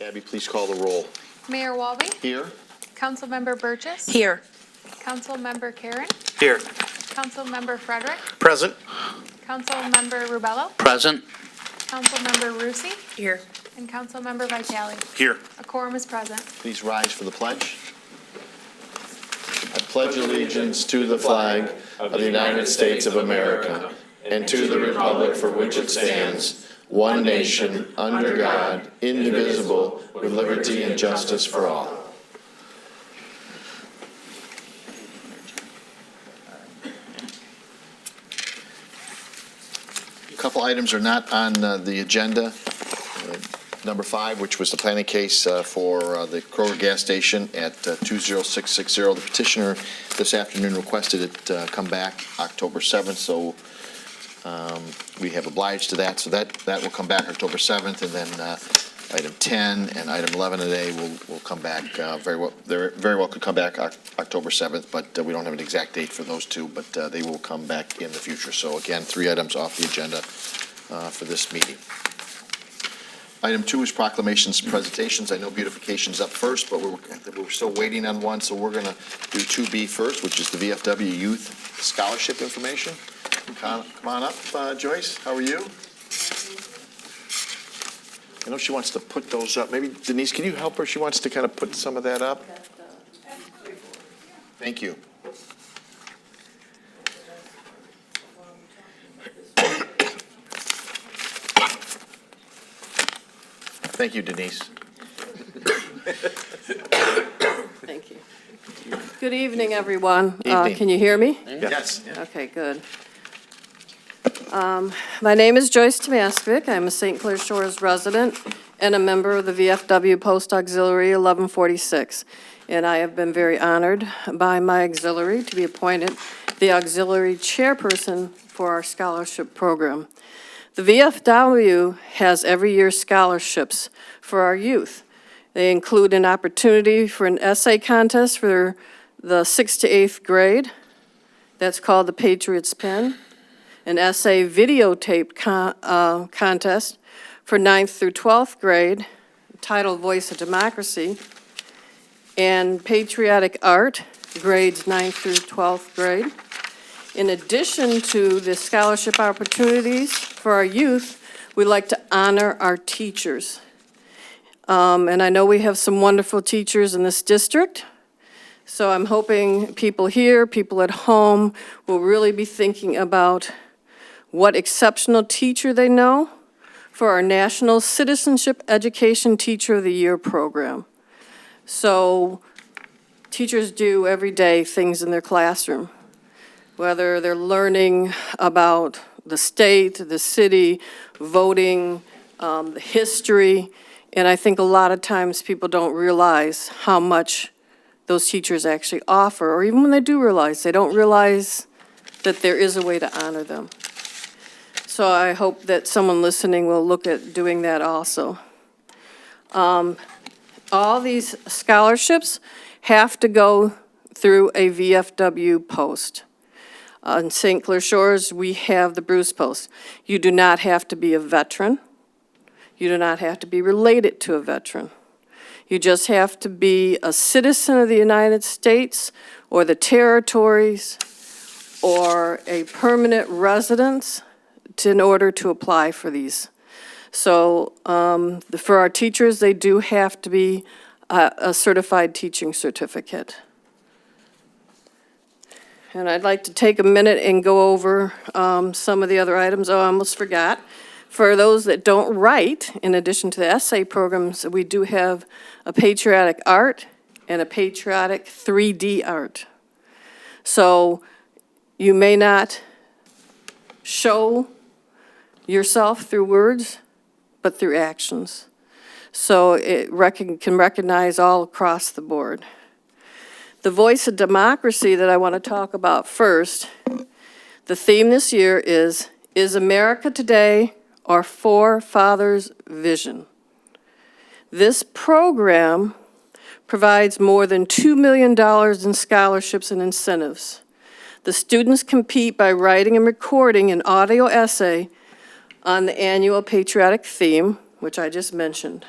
Abby, please call the roll. Mayor Walby? Here. Councilmember Burgess? Here. Councilmember Karen? Here. Councilmember Frederick? Present. Councilmember Rubello? Present. Councilmember Rusi? Here. And Councilmember Vitale. Here. A quorum is present. Please rise for the pledge. I pledge allegiance to the flag of the United States of America and to the republic for which it stands, one nation, under God, indivisible, with liberty and justice for all. A couple items are not on the agenda. Number 5, which was the planning case for the Kroger gas station at 20660. The petitioner this afternoon requested it come back October 7th, so we have obliged to that. So that will come back October 7th, and then item 10 and item 11 today will come back very well. They very well could come back October 7th, but we don't have an exact date for those two, but they will come back in the future. So again, 3 items off the agenda for this meeting. Item 2 is proclamations and presentations. I know beautification's up first, but we're still waiting on one, so we're going to do 2B first, which is the VFW Youth Scholarship information. Come on up, Joyce. How are you? I know she wants to put those up. Maybe, Denise, can you help her? She wants to kind of put some of that up. Thank you. Thank you, Denise. Thank you. Good evening, everyone. Evening. Can you hear me? Yes. Okay, good. My name is Joyce Tomaskovic. I'm a St. Clair Shores resident and a member of the VFW Post Auxiliary 1146. And I have been very honored by my auxiliary to be appointed the auxiliary chairperson for our scholarship program. The VFW has every year scholarships for our youth. They include an opportunity for an essay contest for the 6th to 8th grade. That's called the Patriot's Pen. An essay videotape contest for 9th through 12th grade, titled Voice of Democracy. And patriotic art, grades 9th through 12th grade. In addition to the scholarship opportunities for our youth, we like to honor our teachers. And I know we have some wonderful teachers in this district, so I'm hoping people here, people at home, will really be thinking about what exceptional teacher they know for our National Citizenship Education Teacher of the Year program. So teachers do every day things in their classroom, whether they're learning about the state, the city, voting, the history, and I think a lot of times people don't realize how much those teachers actually offer, or even when they do realize, they don't realize that there is a way to honor them. So I hope that someone listening will look at doing that also. All these scholarships have to go through a VFW post. In St. Clair Shores, we have the Bruce Post. You do not have to be a veteran. You do not have to be related to a veteran. You just have to be a citizen of the United States or the territories or a permanent residence in order to apply for these. So for our teachers, they do have to be a certified teaching certificate. And I'd like to take a minute and go over some of the other items. Oh, I almost forgot. For those that don't write, in addition to the essay programs, we do have a patriotic art and a patriotic 3D art. So you may not show yourself through words, but through actions. So it can recognize all across the board. The Voice of Democracy that I want to talk about first, the theme this year is America Today Our Forefathers' Vision? This program provides more than $2 million in scholarships and incentives. The students compete by writing and recording an audio essay on the annual patriotic theme, which I just mentioned.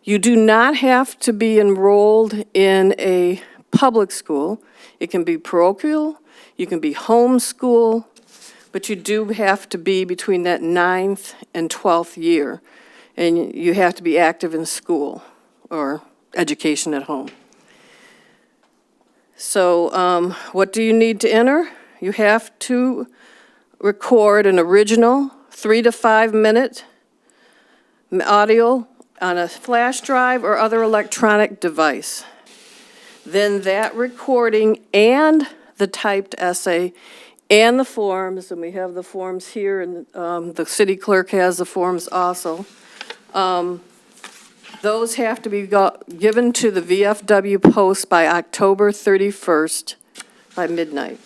You do not have to be enrolled in a public school. It can be parochial, you can be homeschool, but you do have to be between that 9th and 12th year, and you have to be active in school or education at home. So what do you need to enter? You have to record an original 3 to 5 minute audio on a flash drive or other electronic device. Then that recording and the typed essay and the forms, and we have the forms here, and the city clerk has the forms also. Those have to be given to the VFW Post by October 31st by midnight.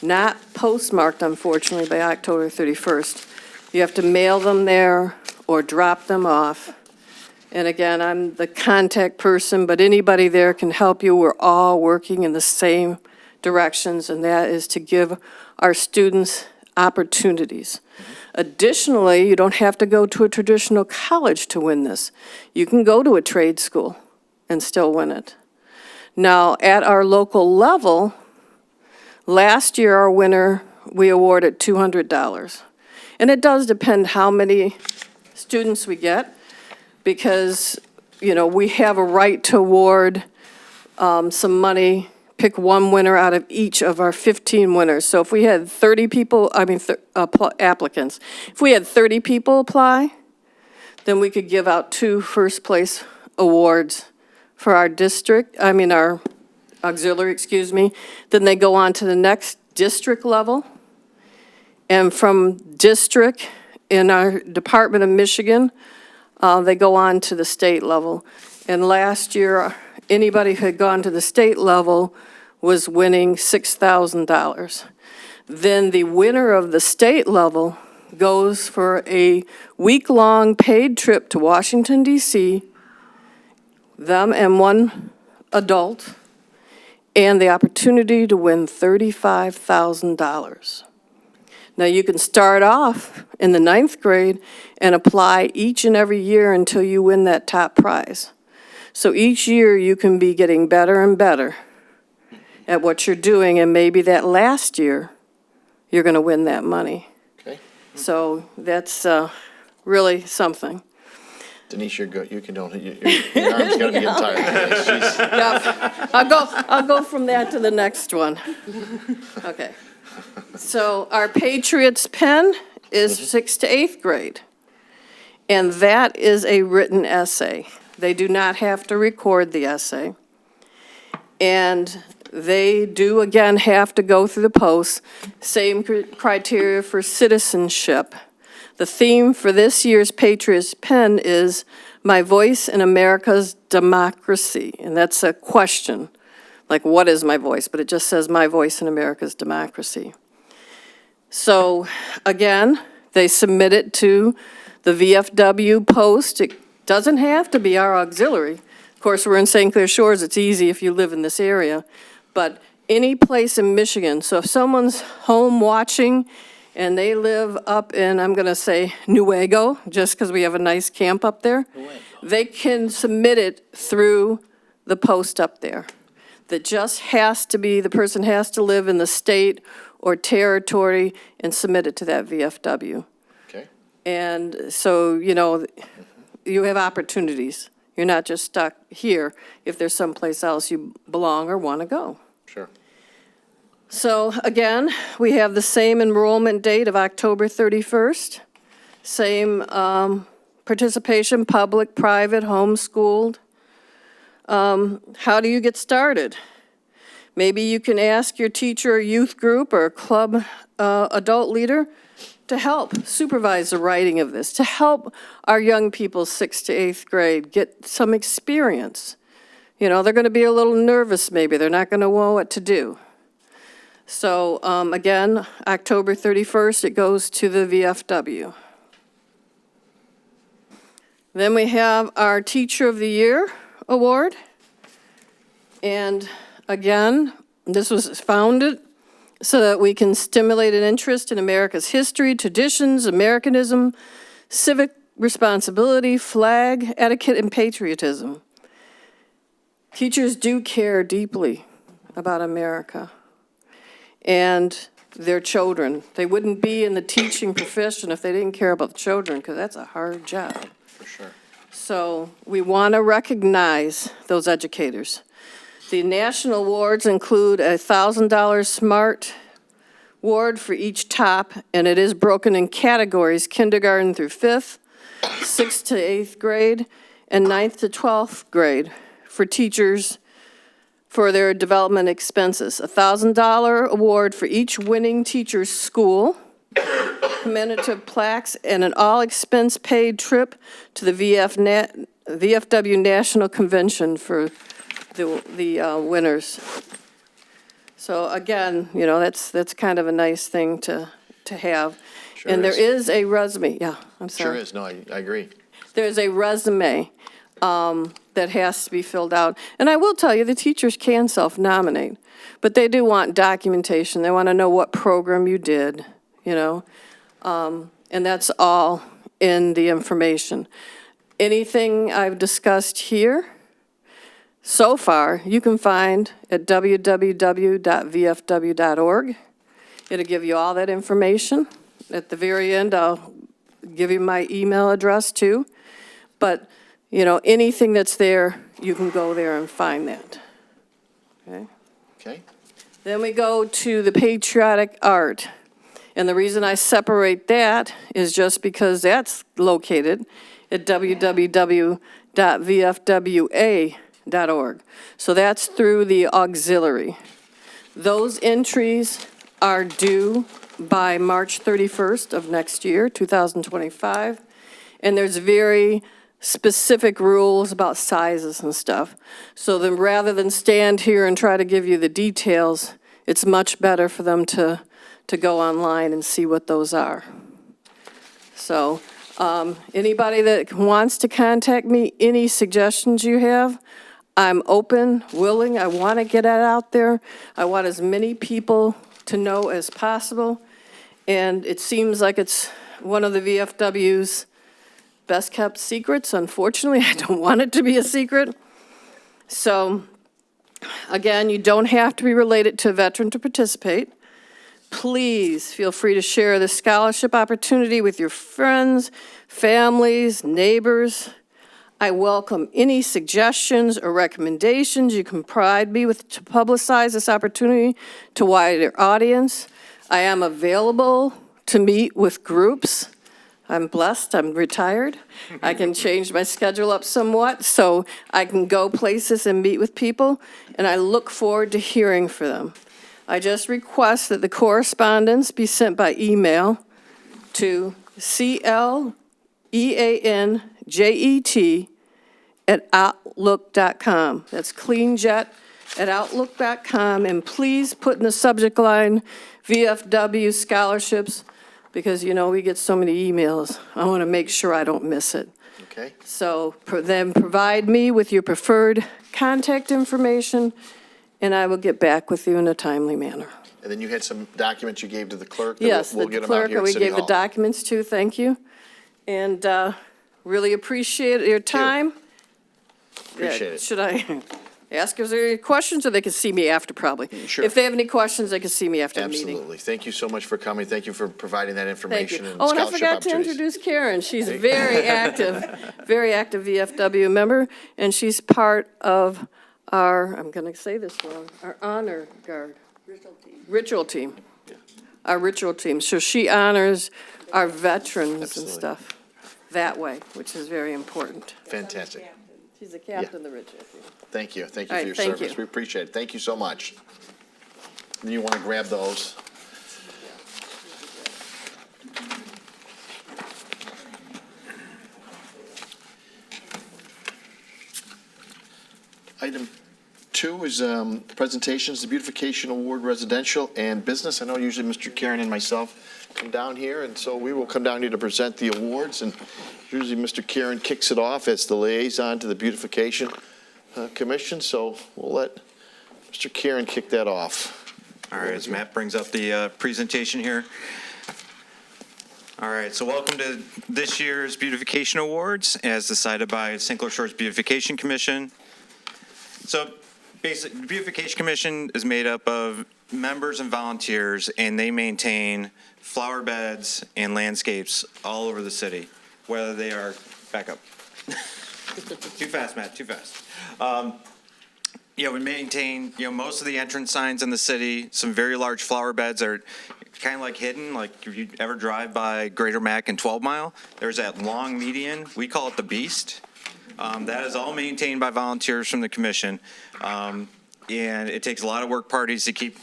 Not postmarked, unfortunately, by October 31st. You have to mail them there or drop them off. And again, I'm the contact person, but anybody there can help you. We're all working in the same directions, and that is to give our students opportunities. Additionally, you don't have to go to a traditional college to win this. You can go to a trade school and still win it. Now, at our local level, last year our winner, we awarded $200. And it does depend how many students we get, because, you know, we have a right to award some money, pick one winner out of each of our 15 winners. So if we had 30 people, applicants, if we had 30 people apply, then we could give out 2 first-place awards for our district, our auxiliary, Then they go on to the next district level. And from district in our Department of Michigan, they go on to the state level. And last year, anybody who had gone to the state level was winning $6,000. Then the winner of the state level goes for a week-long paid trip to Washington, D.C., them and one adult, and the opportunity to win $35,000. Now, you can start off in the 9th grade and apply each and every year until you win that top prize. So each year you can be getting better and better at what you're doing, and maybe that last year you're going to win that money. Okay. So that's really something. Denise, you're good. You can don't. Your arm's got to be getting tired. Jeez. Yeah, I'll go from that to the next one. Okay. So our Patriots pen is 6th to 8th grade, and that is a written essay. They do not have to record the essay. And they do, again, have to go through the post. Same criteria for citizenship. The theme for this year's Patriots pen is My Voice in America's Democracy. And that's a question, like what is my voice? But it just says My Voice in America's Democracy. So, again, they submit it to the VFW Post. It doesn't have to be our auxiliary. Of course, we're in St. Clair Shores. It's easy if you live in this area. But any place in Michigan. So if someone's home watching and they live up in, I'm going to say, Newaygo, just because we have a nice camp up there, they can submit it through the post up there. That just has to be, the person has to live in the state or territory and submit it to that VFW. Okay. And so, you know, you have opportunities. You're not just stuck here if there's someplace else you belong or want to go. Sure. So again, we have the same enrollment date of October 31st. Same participation, public, private, homeschooled. How do you get started? Maybe you can ask your teacher or youth group or club adult leader to help supervise the writing of this, to help our young people 6th to 8th grade get some experience. You know, they're going to be a little nervous maybe. They're not going to know what to do. So again, October 31st, it goes to the VFW. Then we have our Teacher of the Year award. And again, this was founded so that we can stimulate an interest in America's history, traditions, Americanism, civic responsibility, flag, etiquette, and patriotism. Teachers do care deeply about America and their children. They wouldn't be in the teaching profession if they didn't care about the children, because that's a hard job. For sure. So we want to recognize those educators. The national awards include a $1,000 SMART award for each top, and it is broken in categories, kindergarten through 5th, 6th to 8th grade, and 9th to 12th grade for teachers for their development expenses. A $1,000 award for each winning teacher's school, commemorative plaques, and an all-expense-paid trip to the VFW National Convention for the winners. So again, you know, that's kind of a nice thing to have. Sure And there is. is a resume, yeah, I'm Sure sorry. is. No, I agree. There's a resume that has to be filled out. And I will tell you, the teachers can self-nominate, but they do want documentation. They want to know what program you did, you know, and that's all in the information. Anything I've discussed here so far, you can find at www.vfw.org. It'll give you all that information. At the very end, I'll give you my email address too. But, you know, anything that's there, you can go there and find that. Okay? Okay? Then we go to the patriotic art. And the reason I separate that is just because that's located at www.vfwa.org. So that's through the auxiliary. Those entries are due by March 31st of next year, 2025. And there's very specific rules about sizes and stuff. So then rather than stand here and try to give you the details, it's much better for them to go online and see what those are. So anybody that wants to contact me, any suggestions you have, I'm open, willing. I want to get it out there. I want as many people to know as possible. And it seems like it's one of the VFW's best-kept secrets. Unfortunately, I don't want it to be a secret. So, again, you don't have to be related to a veteran to participate. Please feel free to share the scholarship opportunity with your friends, families, neighbors. I welcome any suggestions or recommendations you can provide me with to publicize this opportunity to a wider audience. I am available to meet with groups. I'm blessed, I'm retired. I can change my schedule up somewhat, so I can go places and meet with people, and I look forward to hearing from them. I just request that the correspondence be sent by email to cleanjet@outlook.com. That's cleanjet@outlook.com, and please put in the subject line VFW scholarships, because, you know, we get so many emails. I want to make sure I don't miss it. Okay? So then provide me with your preferred contact information, and I will get back with you in a timely manner. And then you had some documents you gave to the clerk? that Yes, we'll the get them out clerk, here at we City gave the Hall. documents to, thank you. And really appreciate your time. Appreciate it. Should I ask if there are any questions, or they can see me after, probably? Sure. If they have any questions, they can see me after the meeting. Absolutely. Thank you so much for coming. Thank you for providing that Thank information you. and Oh, and I scholarship forgot to opportunities. introduce Karen. She's very active VFW member, and she's part of our, I'm going to say this wrong, our honor guard. Ritual team. Our ritual team. So she honors our veterans Absolutely. and stuff that way, which is very important. Fantastic. She's a captain of the ritual team. Thank you. Thank you All for right, your thank service. you. We appreciate it. Thank you so much. And you want to grab those? Item 2 is presentations, the Beautification Award Residential and Business. I know usually Mr. Karen and myself come down here, and so we will come down here to present the awards. And usually Mr. Karen kicks it off as the liaison to the Beautification Commission, so we'll let Mr. Karen kick that off. All right, as Matt brings up the presentation here. All right, so welcome to this year's Beautification Awards as decided by St. Clair Shores Beautification Commission. So basically, the Beautification Commission is made up of members and volunteers, and they maintain flower beds and landscapes all over the city, whether they are, back up. Too fast, Matt, too fast. We maintain, most of the entrance signs in the city, some very large flower beds are kind of like hidden, like if you ever drive by Greater Mac and 12 Mile, there's that long median, we call it the Beast. That is all maintained by volunteers from the commission. And it takes a lot of work parties to keep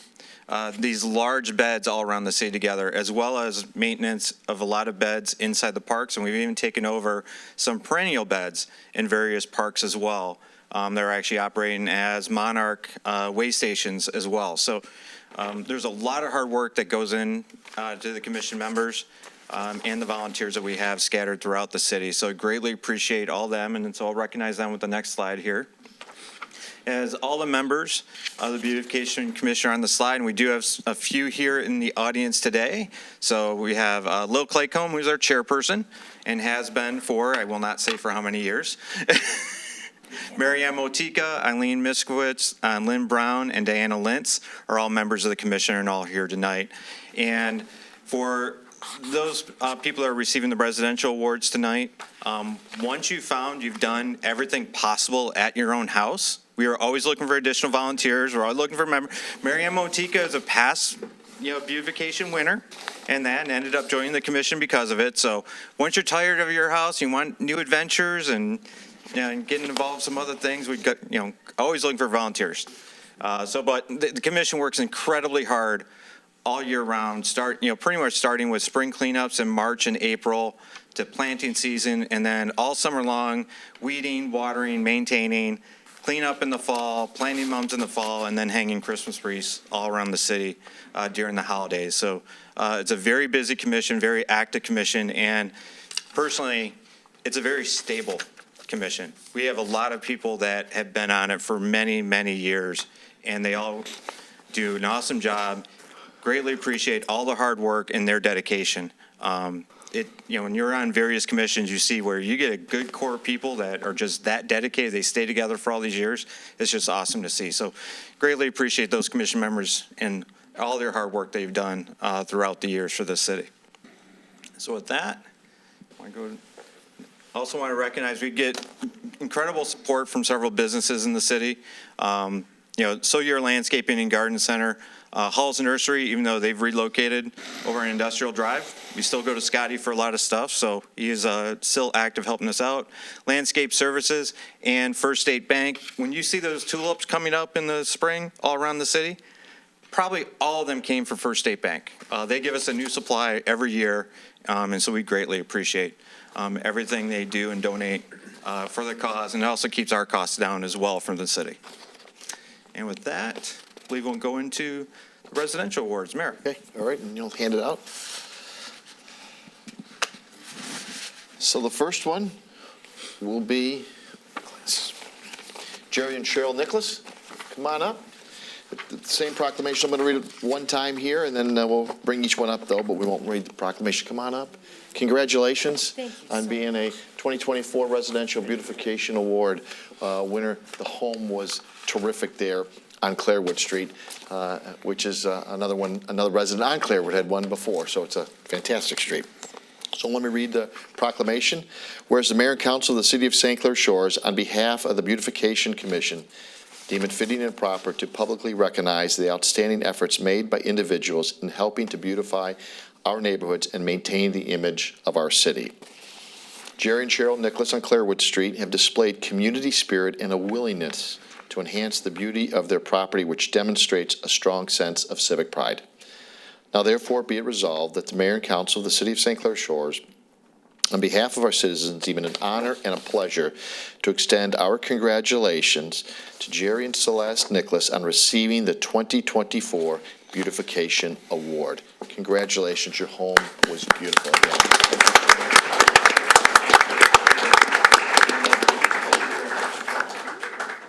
these large beds all around the city together, as well as maintenance of a lot of beds inside the parks. And we've even taken over some perennial beds in various parks as well. They're actually operating as Monarch way stations as well. So there's a lot of hard work that goes in to the commission members and the volunteers that we have scattered throughout the city. So greatly appreciate all them, and so I'll recognize them with the next slide here. As all the members of the Beautification Commission are on the slide, and we do have a few here in the audience today. So we have Lil Claycomb, who's our chairperson, and has been for, I will not say for how many years. Mary Ann Motika, Eileen Miskowitz, Lynn Brown, and Diana Lintz are all members of the commission and all here tonight. And for those people that are receiving the residential awards tonight, once you've found you've done everything possible at your own house, we are always looking for additional volunteers. We're always looking for members. Mary Ann Motika is a past beautification winner and ended up joining the commission because of it. So once you're tired of your house, you want new adventures and getting involved in some other things, we've got, always looking for volunteers. But the commission works incredibly hard all year round, pretty much starting with spring cleanups in March and April to planting season, and then all summer long, weeding, watering, maintaining, clean up in the fall, planting mums in the fall, and then hanging Christmas wreaths all around the city during the holidays. So it's a very busy commission, very active commission, and personally, it's a very stable commission. We have a lot of people that have been on it for many, many years, and they all do an awesome job. Greatly appreciate all the hard work and their dedication. When you're on various commissions, you see where you get a good core of people that are just that dedicated. They stay together for all these years. It's just awesome to see. So greatly appreciate those commission members and all their hard work they've done throughout the years for this city. So with that, also want to recognize we get incredible support from several businesses in the city. So your Landscaping and Garden Center, Hall's Nursery, even though they've relocated over on Industrial Drive, we still go to Scotty for a lot of stuff, so he is still active helping us out. Landscape Services and First State Bank. When you see those tulips coming up in the spring all around the city, probably all of them came from First State Bank. They give us a new supply every year, and so we greatly appreciate everything they do and donate for the cause, and it also keeps our costs down as well from the city. And with that, I believe we'll go into the residential awards. Mayor. Okay, all right, and you'll hand it out. So the first one will be Jerry and Cheryl Nicholas. Come on up. The same proclamation, I'm going to read it one time here, and then we'll bring each one up, though, but we won't read the proclamation. Come on up. Congratulations on being a 2024 Residential Beautification Award winner. The home was terrific there on Clairwood Street, which is another resident on Clairwood had one before, so it's a fantastic street. So let me read the proclamation. Whereas the Mayor and Council of the City of St. Clair Shores, on behalf of the Beautification Commission, deem it fitting and proper to publicly recognize the outstanding efforts made by individuals in helping to beautify our neighborhoods and maintain the image of our city. Jerry and Cheryl Nicholas on Clairwood Street have displayed community spirit and a willingness to enhance the beauty of their property, which demonstrates a strong sense of civic pride. Now therefore be it resolved that the Mayor and Council of the City of St. Clair Shores, on behalf of our citizens, deem it an honor and a pleasure to extend our congratulations to Jerry and Celeste Nicholas on receiving the 2024 Beautification Award. Congratulations, your home was beautiful again.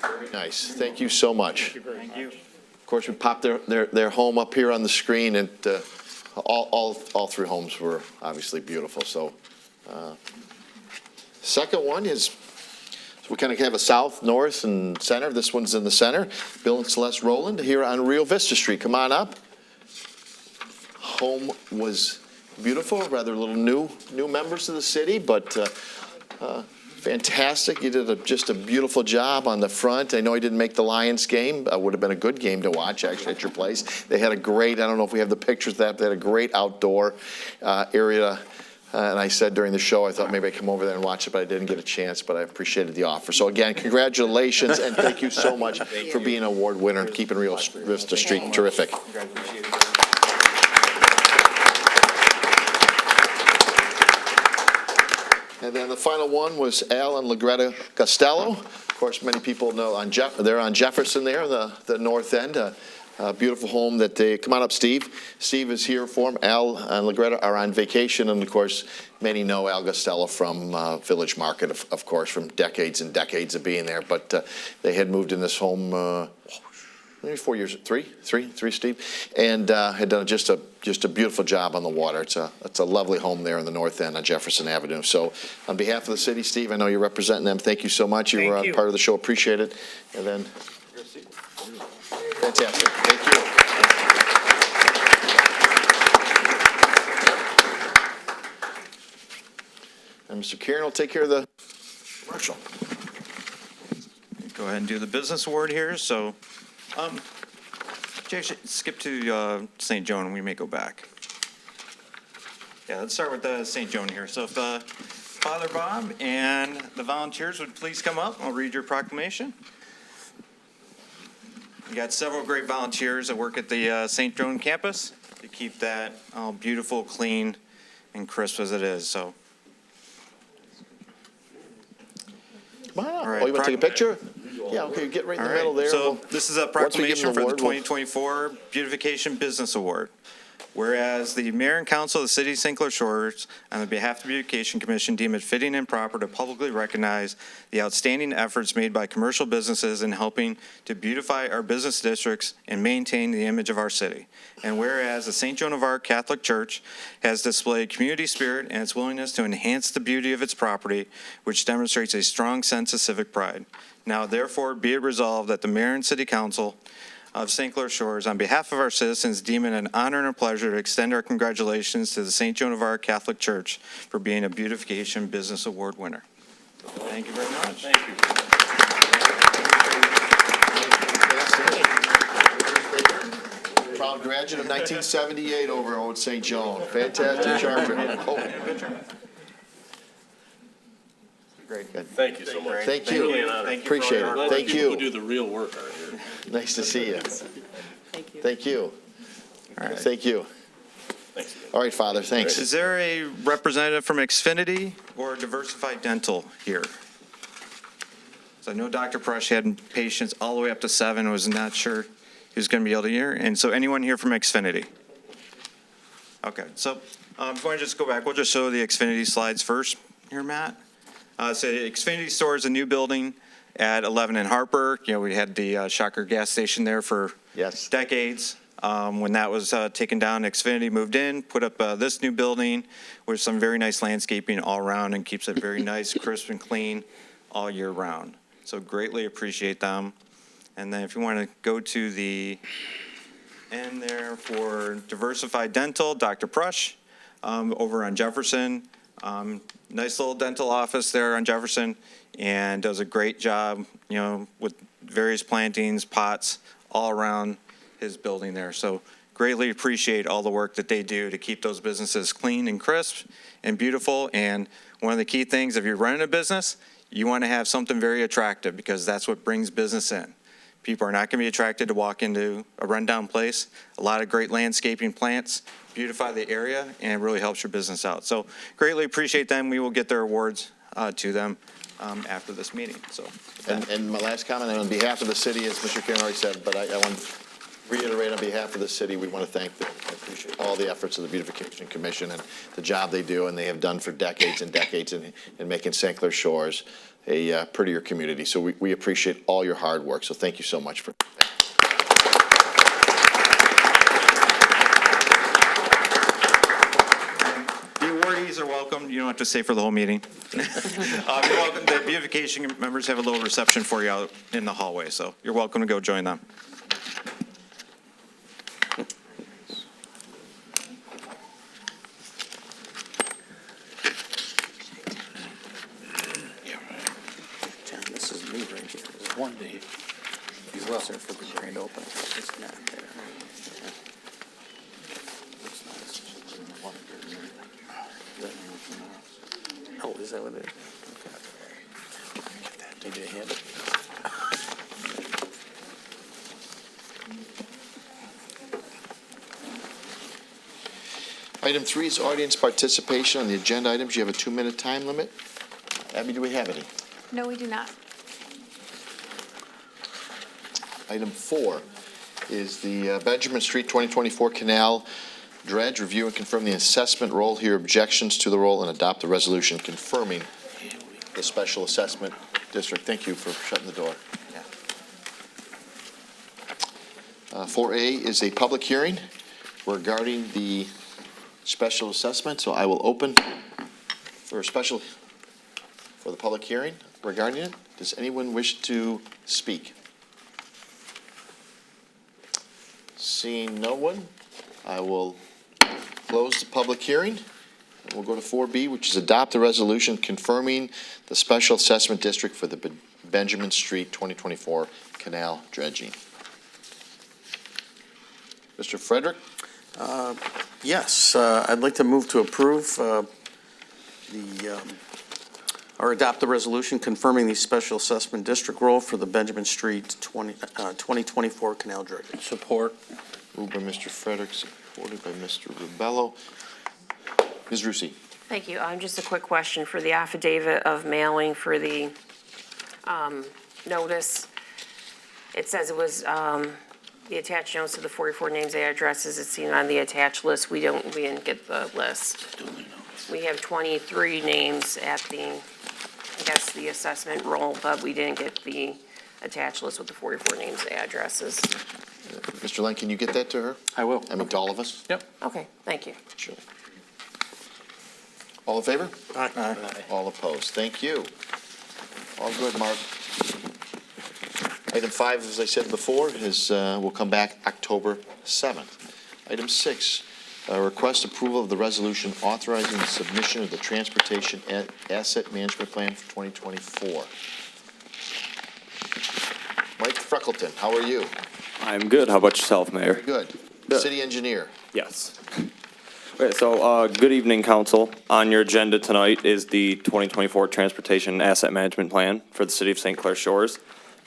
Very nice. Thank you so much. Thank you. Of course, we popped their home up here on the screen, and all three homes were obviously beautiful. So second one is, so we kind of have a south, north, and center. This one's in the center. Bill and Celeste Rowland here on Rio Vista Street. Come on up. Home was beautiful, rather little new members of the city, but fantastic. You did just a beautiful job on the front. I know I didn't make the Lions game. Would have been a good game to watch, actually, at your place. They had a great, I don't know if we have the pictures of that, but they had a great outdoor area. And I said during the show, I thought maybe I'd come over there and watch it, but I didn't get a chance, but I appreciated the offer. So again, congratulations, and thank you so much for being an award winner and keeping Rio Vista Street terrific. And then the final one was Al and Lagretta Costello. Of course, many people know they're on Jefferson there, the north end. A beautiful home that they, come on up, Steve. Steve is here for them. Al and Lagretta are on vacation, and of course, many know Al Costello from Village Market, of course, from decades and decades of being there. But they had moved in this home maybe 4 years, three, Steve, and had done just a beautiful job on the water. It's a lovely home there in the north end on Jefferson Avenue. So on behalf of the city, Steve, I know you're representing them. Thank you so much. You were part of the show. Appreciate it. And then, fantastic. Thank you. And Mr. Kieran will take care of the commercial. Go ahead and do the business award here. So, Jay, skip to St. Joan, and we may go back. Yeah, let's start with St. Joan here. So if Father Bob and the volunteers would please come up, I'll read your proclamation. We got several great volunteers that work at the St. Joan campus to keep that all beautiful, clean, and crisp as it is. So, Come on up. All right, Oh, you want to take a picture? Yeah, okay, get right in the middle there. So We'll- this is a once we give proclamation them for the award, we'll- 2024 Beautification Business Award. Whereas the Mayor and Council of the City of St. Clair Shores, on the behalf of the Beautification Commission, deem it fitting and proper to publicly recognize the outstanding efforts made by commercial businesses in helping to beautify our business districts and maintain the image of our city. And whereas the St. Joan of Arc Catholic Church has displayed community spirit and its willingness to enhance the beauty of its property, which demonstrates a strong sense of civic pride. Now therefore be it resolved that the Mayor and City Council of St. Clair Shores, on behalf of our citizens, deem it an honor and a pleasure to extend our congratulations to the St. Joan of Arc Catholic Church for being a Beautification Business Award winner. Thank you very much. Thank you. Proud graduate of 1978 over old St. Joan. Fantastic charger. Oh. Great. Good. Thank you so much. Thank you. Really an honor. Thank you for Appreciate all it. your hard Thank People who you. do the real work are here. Nice to see you. Thank you. Thank you. All right. Thank you. Thanks. All right, Father, thanks. Is there a representative from Xfinity or Diversified Dental here? So I know Dr. Prush had patients all the way up to 7, was not sure he was going to be able to hear. And so anyone here from Xfinity? Okay, so if I just go back, we'll just show the Xfinity slides first here, Matt. So the Xfinity store is a new building at 11 and Harper. You know, we had the Shocker gas station there for Yes. decades. When that was taken down, Xfinity moved in, put up this new building with some very nice landscaping all around and keeps it very nice, crisp and clean all year round. So greatly appreciate them. And then if you want to go to the end there for Diversified Dental, Dr. Prush over on Jefferson. Nice little dental office there on Jefferson, and does a great job, you know, with various plantings, pots, all around his building there. So greatly appreciate all the work that they do to keep those businesses clean and crisp and beautiful. And one of the key things, if you're running a business, you want to have something very attractive, because that's what brings business in. People are not going to be attracted to walk into a rundown place. A lot of great landscaping plants beautify the area, and it really helps your business out. So greatly appreciate them. We will get their awards to them after this meeting. So, And my last comment on behalf of the city, as Mr. Kieran already said, but I want to reiterate on behalf of the city, we want to thank them. I appreciate all the efforts of the Beautification Commission and the job they do, and they have done for decades and decades in making St. Clair Shores a prettier community. So we appreciate all your hard work. So thank you so much for that. you don't have to stay for the whole meeting. You're welcome. The beautification members have a little reception for you out in the hallway, so you're welcome to go join them. John, this is me right here. There's one day. He was there for the grand opening. It's not there. Oh, is that what it is? Okay. Maybe I had it. Item 3 is audience participation on the agenda items. You have a 2-minute time limit. Abby, do we have any? No, we do not. Item 4 is the Benjamin Street 2024 Canal Dredge. Review and confirm the assessment roll, hear objections to the roll, and adopt the resolution confirming the special assessment district. Thank you for shutting the door. 4A is a public hearing regarding the special assessment, so I will open for the public hearing regarding it. Does anyone wish to speak? Seeing no one, I will close the public hearing. And we'll go to 4B, which is adopt the resolution confirming the special assessment district for the Benjamin Street 2024 canal dredging. Mr. Frederick? Yes, I'd like to move to approve or adopt the resolution confirming the special assessment district role for the Benjamin Street 2024 canal dredge. Support. Moved by Mr. Frederick, supported by Mr. Rubello. Ms. Rusi? Thank you. Just a quick question for the affidavit of mailing for the notice. It says it was the attached notes of the 44 names and addresses. It's seen on the attached list. We didn't get the list. We have 23 names at the assessment roll, but we didn't get the attached list with the 44 names and addresses. Mr. Len, can you get that to her? I will. I mean, to all of us? Yep. Okay, thank you. Sure. All in favor? Aye. All opposed? Thank you. All good, Mark. Item 5, as I said before, will come back October 7th. Item 6, request approval of the resolution authorizing the submission of the Transportation Asset Management Plan for 2024. Mike Freckleton, how are you? I'm good. How about yourself, Mayor? Good. Good. City Engineer. Yes. Okay, so good evening, Council. On your agenda tonight is the 2024 Transportation Asset Management Plan for the City of St. Clair Shores.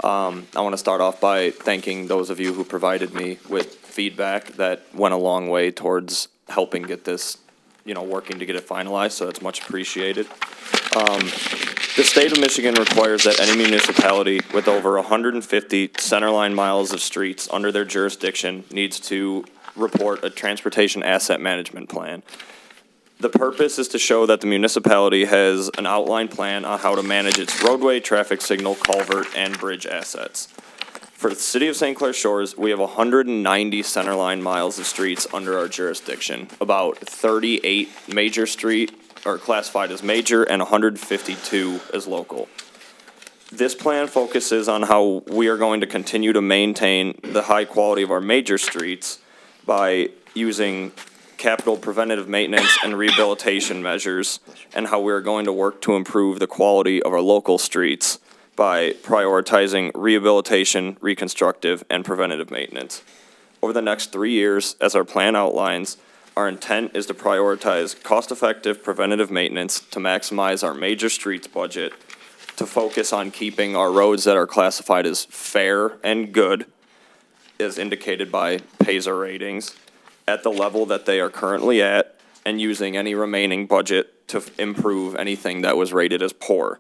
I want to start off by thanking those of you who provided me with feedback that went a long way towards helping get this, working to get it finalized, so that's much appreciated. The state of Michigan requires that any municipality with over 150 centerline miles of streets under their jurisdiction needs to report a transportation asset management plan. The purpose is to show that the municipality has an outline plan on how to manage its roadway, traffic signal, culvert, and bridge assets. For the City of St. Clair Shores, we have 190 centerline miles of streets under our jurisdiction, about 38 major street are classified as major and 152 as local. This plan focuses on how we are going to continue to maintain the high quality of our major streets by using capital preventative maintenance and rehabilitation measures, and how we're going to work to improve the quality of our local streets by prioritizing rehabilitation, reconstructive, and preventative maintenance. Over the next 3 years, as our plan outlines, our intent is to prioritize cost-effective preventative maintenance to maximize our major streets budget, to focus on keeping our roads that are classified as fair and good, as indicated by PASER ratings, at the level that they are currently at, and using any remaining budget to improve anything that was rated as poor.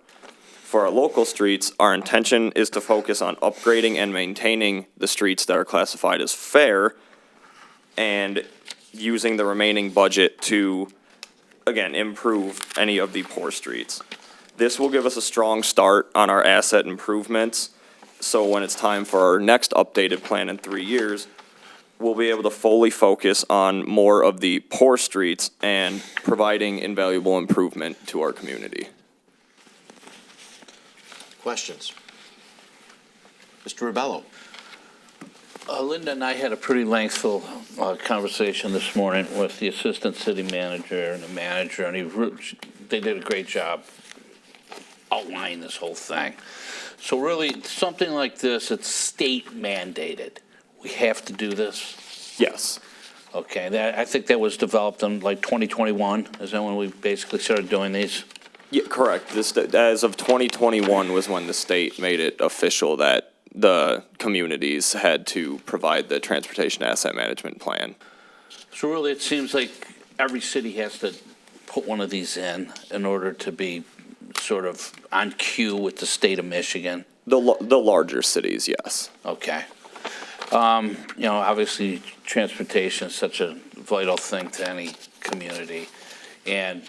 For our local streets, our intention is to focus on upgrading and maintaining the streets that are classified as fair, and using the remaining budget to, again, improve any of the poor streets. This will give us a strong start on our asset improvements, so when it's time for our next updated plan in 3 years, we'll be able to fully focus on more of the poor streets and providing invaluable improvement to our community. Questions? Mr. Rubello? Linda and I had a pretty lengthful conversation this morning with the assistant city manager and the manager, and they did a great job outlining this whole thing. So really, something like this, it's state mandated. We have to do this. Yes. Okay, I think that was developed in like 2021. Is that when we basically started doing these? Yeah, correct. As of 2021 was when the state made it official that the communities had to provide the transportation asset management plan. So really, it seems like every city has to put one of these in order to be sort of on cue with the state of Michigan. The larger cities, yes. Okay. Obviously, transportation is such a vital thing to any community. And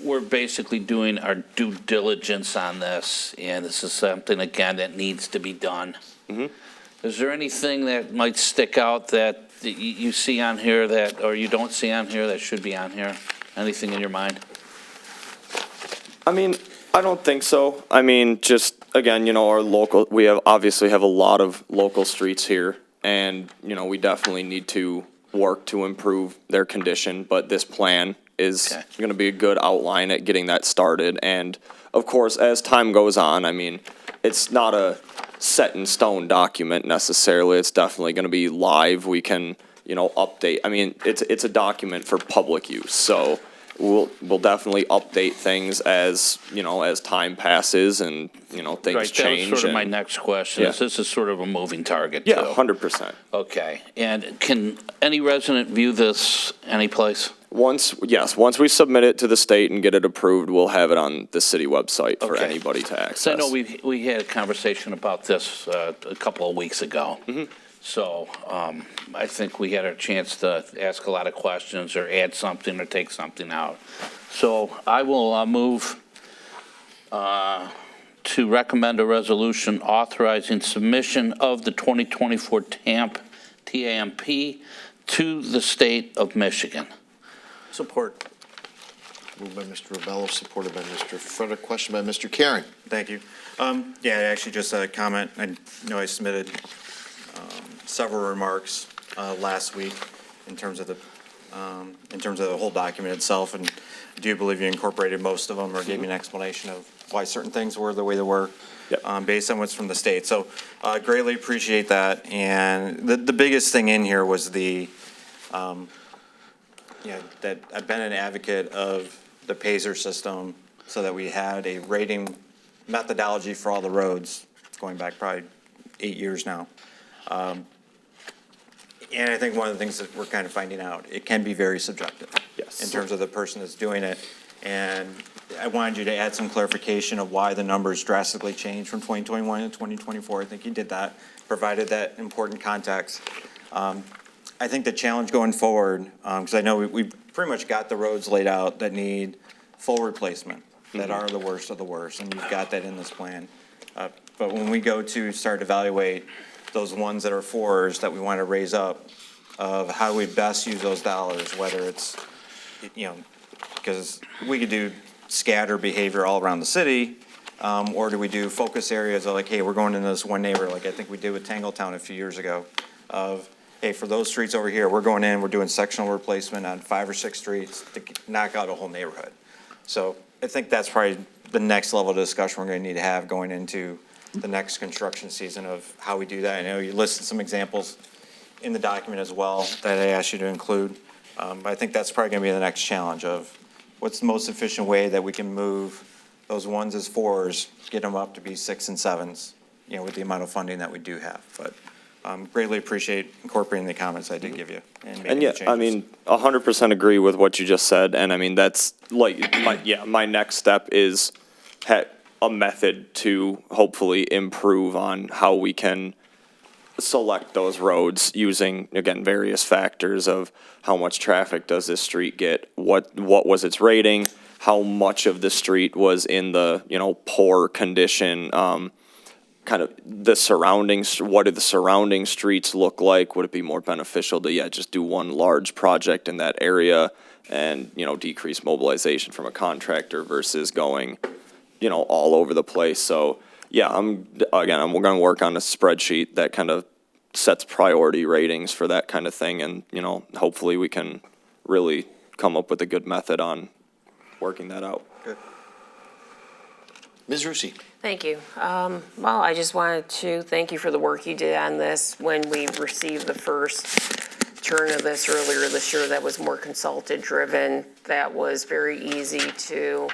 we're basically doing our due diligence on this, and this is something, again, that needs to be done. Is there anything that might stick out that you see on here that, or you don't see on here that should be on here? Anything in your mind? I mean, I don't think so. I mean, just, again, we obviously have a lot of local streets here, and, we definitely need to work to improve their condition, but this plan is going to be a good outline at getting that started. And, of course, as time goes on, I mean, it's not a set-in-stone document necessarily. It's definitely going to be live. We can, update. I mean, it's a document for public use, so we'll definitely update things as time passes and things Right, change. that was sort of my next question. Yeah. This is sort of a moving target, too. Yeah, 100%. Okay, and can any resident view this anyplace? Once we submit it to the state and get it approved, we'll have it on the city website for Okay. anybody to access. So I know we had a conversation about this a couple of weeks ago. So I think we had our chance to ask a lot of questions or add something or take something out. So I will move to recommend a resolution authorizing submission of the 2024 TAMP to the state of Michigan. Support. Moved by Mr. Rubello, supported by Mr. Frederick. Question by Mr. Karen. Thank you. Actually, just a comment. I know I submitted several remarks last week in terms of the whole document itself, and I do believe you incorporated most of them or gave me an explanation of why certain things were the way they were. Yep. Based on what's from the state. So greatly appreciate that. And the biggest thing in here was that I've been an advocate of the PASER system so that we had a rating methodology for all the roads going back probably 8 years now. And I think one of the things that we're kind of finding out, it can be very subjective. Yes. In terms of the person that's doing it. And I wanted you to add some clarification of why the numbers drastically changed from 2021 to 2024. I think you did that, provided that important context. I think the challenge going forward, because I know we've pretty much got the roads laid out that need full replacement, that are the worst of the worst, and you've got that in this plan. But when we go to start evaluate those ones that are fours that we want to raise up, of how we best use those dollars, whether it's, because we could do scatter behavior all around the city, or do we do focus areas of like, hey, we're going into this one neighborhood, like I think we did with Tangletown a few years ago, of, hey, for those streets over here, we're going in, we're doing sectional replacement on 5 or 6 streets to knock out a whole neighborhood. So I think that's probably the next level of discussion we're going to need to have going into the next construction season of how we do that. I know you listed some examples in the document as well that I asked you to include. But I think that's probably going to be the next challenge of what's the most efficient way that we can move those ones as fours, get them up to be 6s and 7s, with the amount of funding that we do have. But greatly appreciate incorporating the comments I did give you and making And the yeah, changes. I mean, 100% agree with what you just said. And I mean, that's like, my next step is a method to hopefully improve on how we can select those roads using, again, various factors of how much traffic does this street get, what was its rating, how much of the street was in the, poor condition, kind kind of the surroundings, what do the surrounding streets look like? Would it be more beneficial to, just do one large project in that area and, decrease mobilization from a contractor versus going, all over the place? So, I'm going to work on a spreadsheet that kind of sets priority ratings for that kind of thing. And, hopefully we can really come up with a good method on working that out. Ms. Rusi. Thank you. Well, I just wanted to thank you for the work you did on this. When we received the first turn of this earlier this year, that was more consultant driven. That was very easy to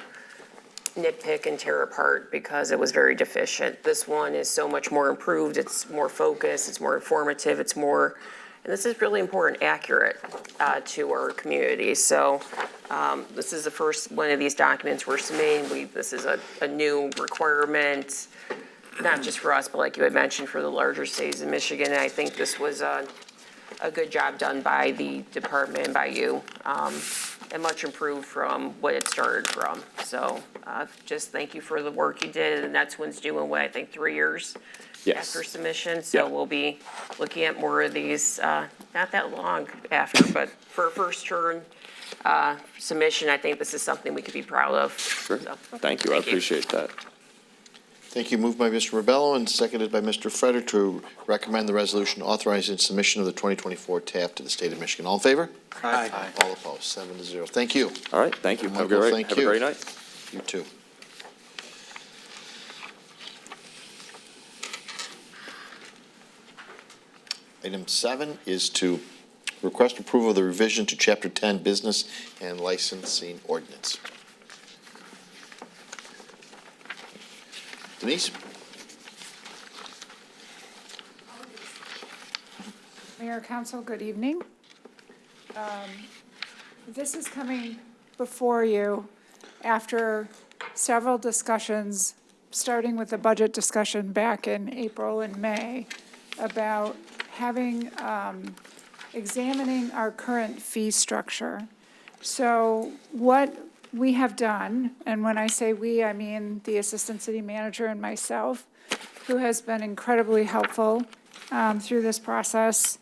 nitpick and tear apart because it was very deficient. This one is so much more improved. It's more focused. It's more informative. It's more, and this is really important, accurate to our community. So this is the first one of these documents we're submitting. This is a new requirement, not just for us, but like you had mentioned, for the larger cities in Michigan. And I think this was a good job done by the department and by you, and much improved from what it started from. So just thank you for the work you did. And the next one's due in, I think, 3 years after submission. So we'll be looking at more of these, not that long after, but for a first turn submission, I think this is something we could be proud of. Sure. So, Thank you. I appreciate that. Thank you. Moved by Mr. Rebello and seconded by Mr. Freder to recommend the resolution authorizing submission of the 2024 TAP to the state of Michigan. All in favor? Aye. All opposed, 7-0. Thank you. All right, thank you. Have a Wonderful. great, Thank have a you. great night. You too. Item 7 is to request approval of the revision to Chapter 10 Business and Licensing Ordinance. Denise? Mayor, Council, good evening. This is coming before you after several discussions, starting with the budget discussion back in April and May, about examining our current fee structure. So what we have done, and when I say we, I mean the Assistant City Manager and myself, who has been incredibly helpful through this process.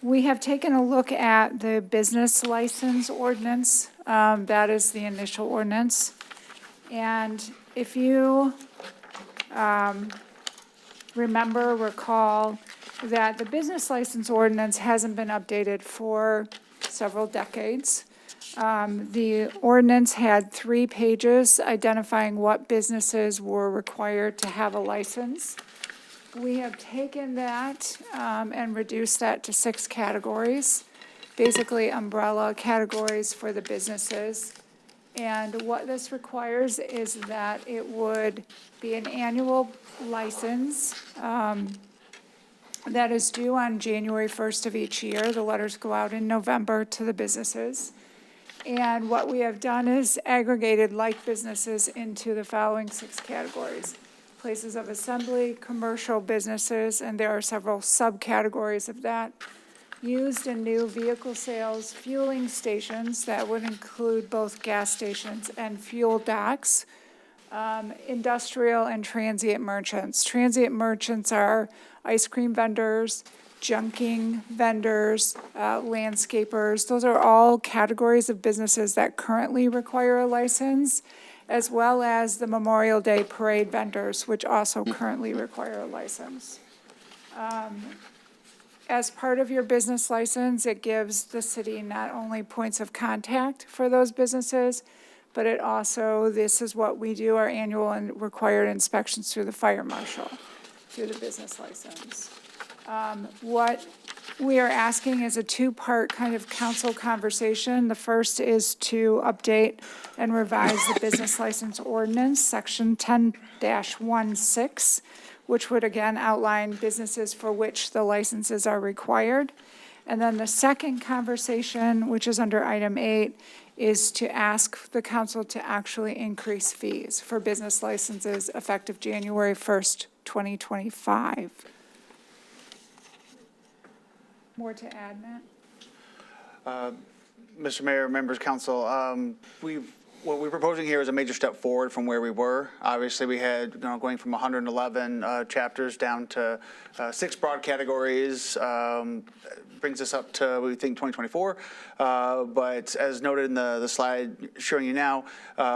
We have taken a look at the business license ordinance. That is the initial ordinance. And if you recall that the business license ordinance hasn't been updated for several decades. The ordinance had 3 pages identifying what businesses were required to have a license. We have taken that and reduced that to 6 categories, basically umbrella categories for the businesses. And what this requires is that it would be an annual license that is due on January 1st of each year. The letters go out in November to the businesses. And what we have done is aggregated like businesses into the following 6 categories: places of assembly, commercial businesses, and there are several subcategories of that. Used and new vehicle sales, fueling stations, that would include both gas stations and fuel docks, industrial and transient merchants. Transient merchants are ice cream vendors, junking vendors, landscapers. Those are all categories of businesses that currently require a license, as well as the Memorial Day parade vendors, which also currently require a license. As part of your business license, it gives the city not only points of contact for those businesses, but it also, this is what we do, our annual and required inspections through the fire marshal, through the business license. What we are asking is a 2-part kind of council conversation. The first is to update and revise the business license ordinance, section 10-16, which would again outline businesses for which the licenses are required. And then the second conversation, which is under item 8, is to ask the council to actually increase fees for business licenses effective January 1st, 2025. More to add, Matt? Mr. Mayor, members of council, we've what we're proposing here is a major step forward from where we were. Obviously, we had, going from 111 chapters down to 6 broad categories, brings us up to, we think, 2024. But as noted in the slide showing you now,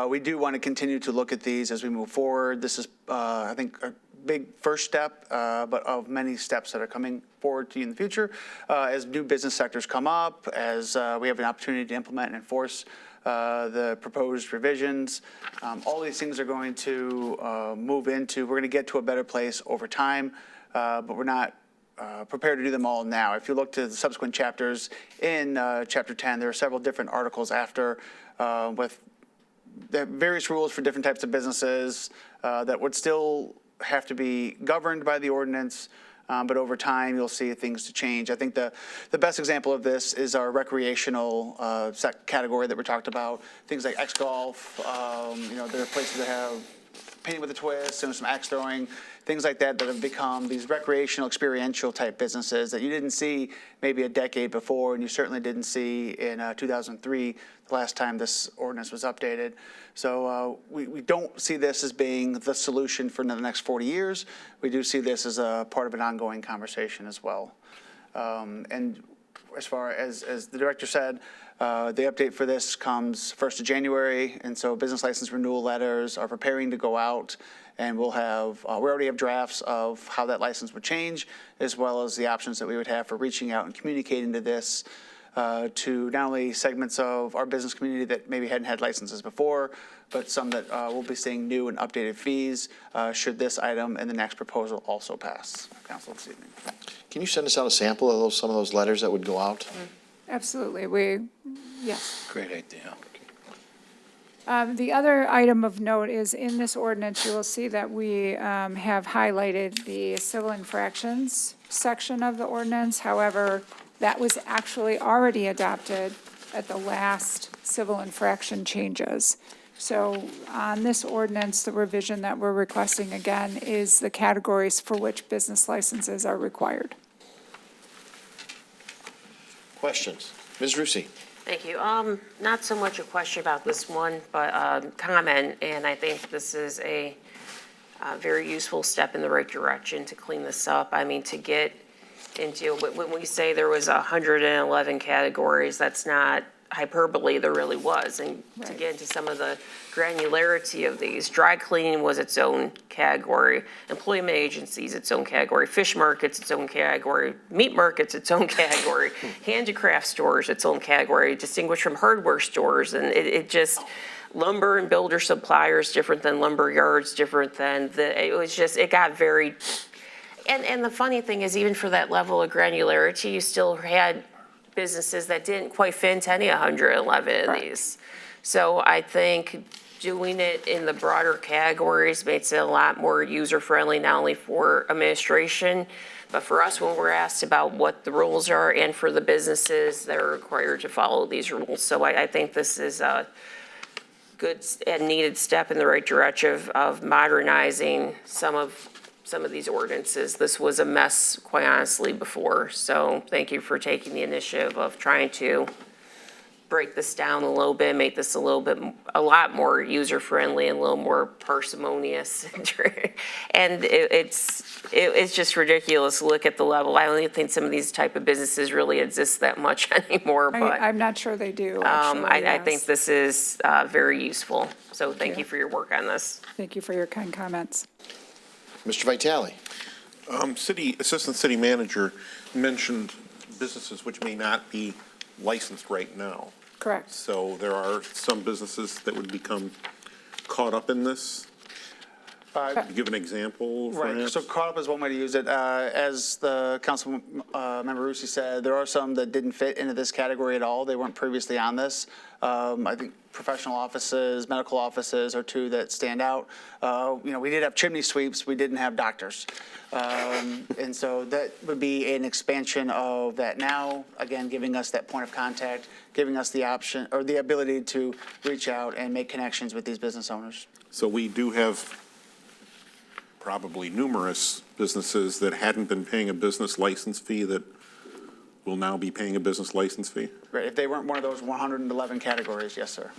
we do want to continue to look at these as we move forward. This is, I think, a big first step, but of many steps that are coming forward to you in the future as new business sectors come up, as we have an opportunity to implement and enforce the proposed revisions. All these things are going to move into, we're going to get to a better place over time, but we're not prepared to do them all now. If you look to the subsequent chapters in Chapter 10, there are several different articles after with the various rules for different types of businesses that would still have to be governed by the ordinance, but over time you'll see things to change. I think the best example of this is our recreational category that we talked about. Things like X golf, there are places that have painting with a twist and some axe throwing, things like that have become these recreational, experiential type businesses that you didn't see maybe a decade before, and you certainly didn't see in 2003, the last time this ordinance was updated. So we don't see this as being the solution for the next 40 years. We do see this as a part of an ongoing conversation as well. And as far as the director said, the update for this comes 1st of January, and so business license renewal letters are preparing to go out, and we'll have, we already have drafts of how that license would change, as well as the options that we would have for reaching out and communicating to this to not only segments of our business community that maybe hadn't had licenses before, but some that will be seeing new and updated fees should this item and the next proposal also pass council this evening. Can you send us out a sample of some of those letters that would go out? Absolutely. Yes. Great idea. The other item of note is in this ordinance, you will see that we have highlighted the civil infractions section of the ordinance. However, that was actually already adopted at the last civil infraction changes. So on this ordinance, the revision that we're requesting again is the categories for which business licenses are required. Questions? Ms. Rusi? Thank you. Not so much a question about this one, but a comment, and I think this is a very useful step in the right direction to clean this up. I mean, to get into, when we say there was 111 categories, that's not hyperbole, there really was. And to get into some of the granularity of these, dry cleaning was its own category, employment agencies its own category, fish markets its own category, meat markets its own category, handicraft stores its own category, distinguished from hardware stores, and it just, lumber and builder suppliers different than lumber yards, different than it got very, and the funny thing is, even for that level of granularity, you still had businesses that didn't quite fit into any 111 of these. So I think doing it in the broader categories makes it a lot more user-friendly, not only for administration, but for us when we're asked about what the rules are, and for the businesses that are required to follow these rules. So I think this is a good and needed step in the right direction of modernizing some of these ordinances. This was a mess, quite honestly, before. So thank you for taking the initiative of trying to break this down a little bit, make this a lot more user-friendly and a little more parsimonious. And it's just ridiculous to look at the level. I don't even think some of these type of businesses really exist that much anymore. But I'm not sure they do, actually. I think this is very useful. So thank you for your work on this. Thank you for your kind comments. Mr. Vitale? Assistant City Manager mentioned businesses which may not be licensed right now. Correct. So there are some businesses that would become caught up in this. Give an example, perhaps? Right, so caught up is one way to use it. As the council member Rusi said, there are some that didn't fit into this category at all. They weren't previously on this. I think professional offices, medical offices are two that stand out. We did have chimney sweeps, we didn't have doctors. And so that would be an expansion of that now, again, giving us that point of contact, giving us the option or the ability to reach out and make connections with these business owners. So we do have probably numerous businesses that hadn't been paying a business license fee that will now be paying a business license fee? Right, if they weren't one of those 111 categories, yes, sir.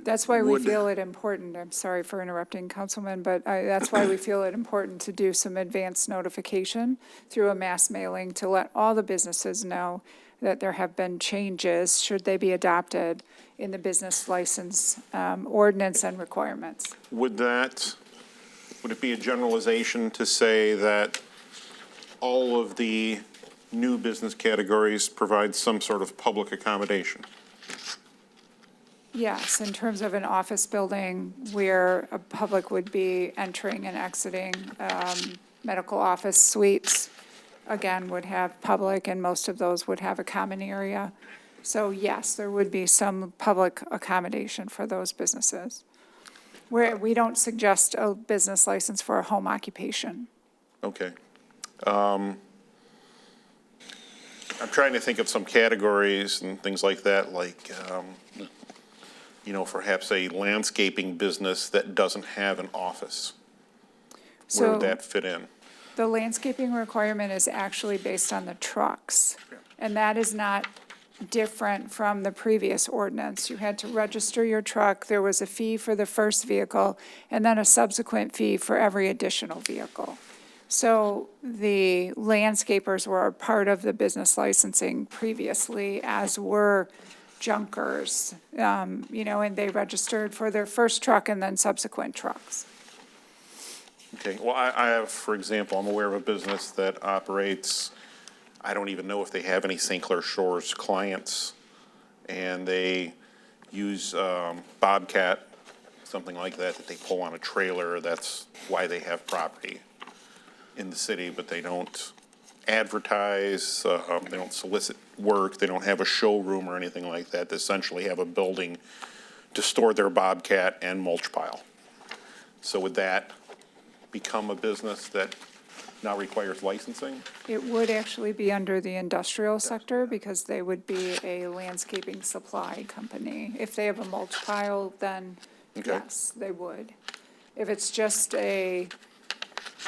That's why we would- feel it important, I'm sorry for interrupting, Councilman, but that's why we feel it important to do some advance notification through a mass mailing to let all the businesses know that there have been changes, should they be adopted, in the business license ordinance and requirements. Would it be a generalization to say that all of the new business categories provide some sort of public accommodation? Yes, in terms of an office building where a public would be entering and exiting, medical office suites, again, would have public, and most of those would have a common area. So yes, there would be some public accommodation for those businesses. Where we don't suggest a business license for a home occupation. Okay. I'm trying to think of some categories and things like that, like, perhaps a landscaping business that doesn't have an office. Where would So that fit in? the landscaping requirement is actually based on the trucks. And that is not different from the previous ordinance. You had to register your truck, there was a fee for the first vehicle, and then a subsequent fee for every additional vehicle. So the landscapers were a part of the business licensing previously, as were junkers, and they registered for their first truck and then subsequent trucks. Okay, well, I have, for example, I'm aware of a business that operates, I don't even know if they have any St. Clair Shores clients, and they use Bobcat, something like that they pull on a trailer. That's why they have property in the city, but they don't advertise, they don't solicit work, they don't have a showroom or anything like that. They essentially have a building to store their Bobcat and mulch pile. So would that become a business that now requires licensing? It would actually be under the industrial sector because they would be a landscaping supply company. If they have a mulch pile, then Okay. yes, they would. If it's just a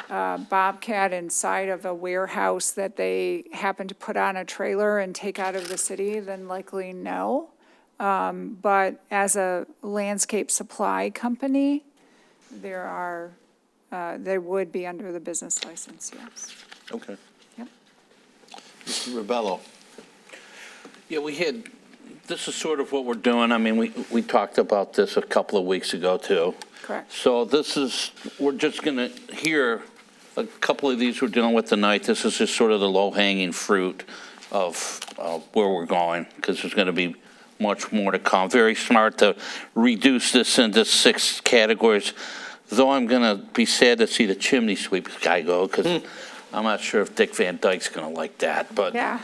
Bobcat inside of a warehouse that they happen to put on a trailer and take out of the city, then likely no. But as a landscape supply company, they would be under the business license, yes. Okay. Yep. Mr. Rubello. Yeah, this is sort of what we're doing. I mean, we talked about this a couple of weeks ago, too. Correct. So we're just going to hear a couple of these we're dealing with tonight. This is just sort of the low-hanging fruit of where we're going, because there's going to be much more to come. Very smart to reduce this into 6 categories, though I'm going to be sad to see the chimney sweep guy go, because I'm not sure if Dick Van Dyke's going to like that. But Yeah.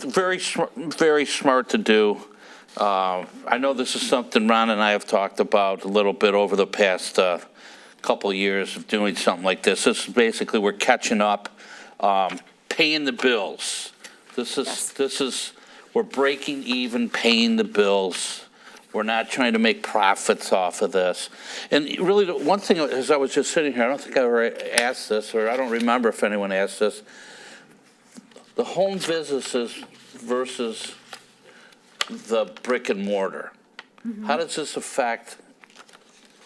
very smart to do. I know this is something Ron and I have talked about a little bit over the past couple of years of doing something like this. This is basically, we're catching up, paying the bills. We're breaking even, paying the bills. We're not trying to make profits off of this. And really, the one thing, as I was just sitting here, I don't think I ever asked this, or I don't remember if anyone asked this. The home businesses versus the brick and mortar. How does this affect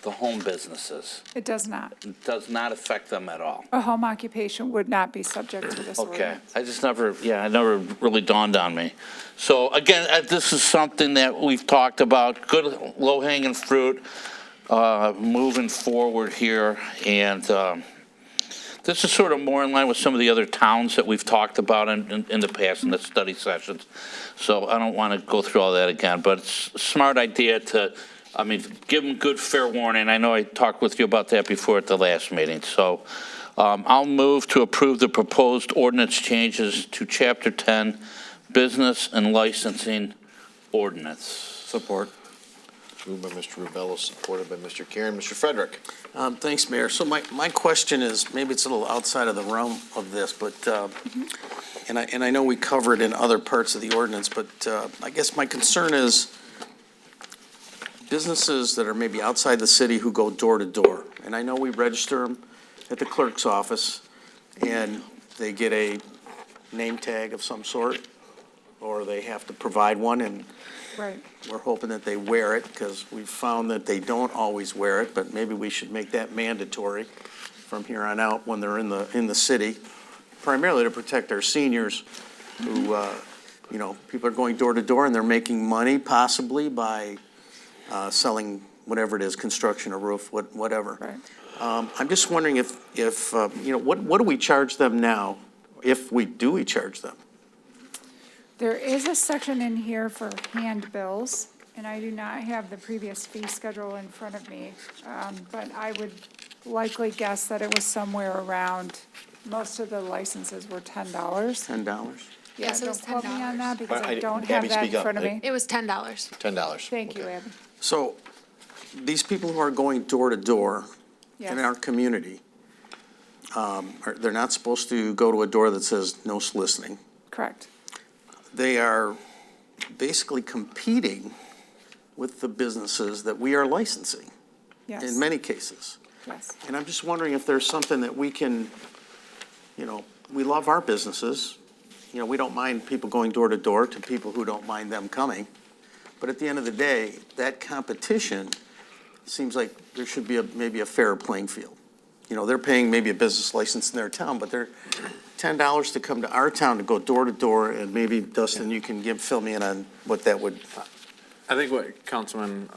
the home businesses? It does not. It does not affect them at all. A home occupation would not be subject to this Okay, ordinance. it never really dawned on me. So again, this is something that we've talked about, good low-hanging fruit, moving forward here. And this is sort of more in line with some of the other towns that we've talked about in the past in the study sessions. So I don't want to go through all that again, but it's a smart idea to, give them good, fair warning. I know I talked with you about that before at the last meeting. So I'll move to approve the proposed ordinance changes to Chapter 10, Business and Licensing Ordinance. Support. Moved by Mr. Rubello, supported by Mr. Karen. Mr. Frederick. Thanks, Mayor. So my question is, maybe it's a little outside of the realm of this, but, and I know we covered in other parts of the ordinance, but I guess my concern is businesses that are maybe outside the city who go door to door. And I know we register them at the clerk's office, and they get a name tag of some sort. or they have to provide one, and Right. we're hoping that they wear it, because we've found that they don't always wear it, but maybe we should make that mandatory from here on out when they're in the city, primarily to protect our seniors who, people are going door to door and they're making money possibly by selling whatever it is, construction or roof, whatever. Right. I'm just wondering if what do we charge them now, if we charge them? There is a section in here for handbills, and I do not have the previous fee schedule in front of me, but I would likely guess that it was somewhere around, most of the licenses were $10. $10? Yeah, Yes, it was don't quote me on that, because I Abby, don't have that speak in up. front of me. It was $10. $10. Thank you, Abby. So these people who are going door to door in our Yes, community, they're not supposed to go to a door that says no soliciting. correct. They are basically competing with the businesses that we are licensing Yes, in many cases. yes. And I'm just wondering if there's something that we can, we love our businesses. We don't mind people going door to door to people who don't mind them coming. But at the end of the day, that competition seems like there should be maybe a fair playing field. They're paying maybe a business license in their town, but they're $10 to come to our town to go door to door, and maybe, Dustin, you can fill me in on what that would. I think what Councilman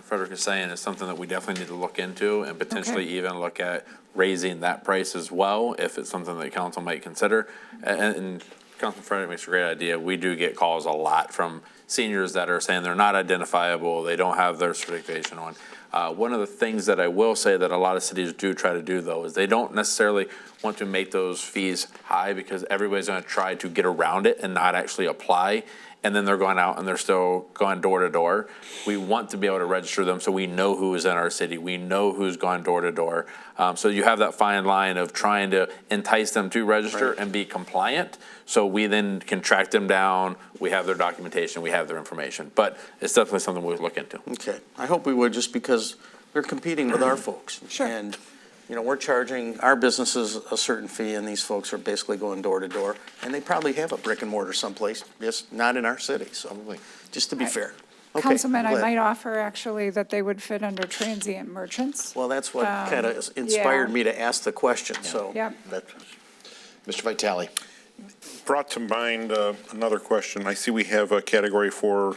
Frederick is saying is something that we definitely need to look into and potentially Okay. even look at raising that price as well, if it's something that council might consider. And Councilman Frederick makes a great idea. We do get calls a lot from seniors that are saying they're not identifiable, they don't have their certification on. One of the things that I will say that a lot of cities do try to do, though, is they don't necessarily want to make those fees high, because everybody's going to try to get around it and not actually apply. And then they're going out and they're still going door to door. We want to be able to register them so we know who is in our city. We know who's gone door to door. So you have that fine line of trying to entice them to register and be compliant. So we then can track them down. We have their documentation. We have their information. But it's definitely something we'll look into. Okay, I hope we would, just because we're competing with our folks. Sure. And, we're charging our businesses a certain fee, and these folks are basically going door to door. And they probably have a brick and mortar someplace, just not in our city, so, just to be fair. Okay, Councilman, I glad. might offer actually that they would fit under transient merchants. Well, that's what kind of inspired me to ask the question, so. Yep. Mr. Vitale. Brought to mind another question. I see we have a category for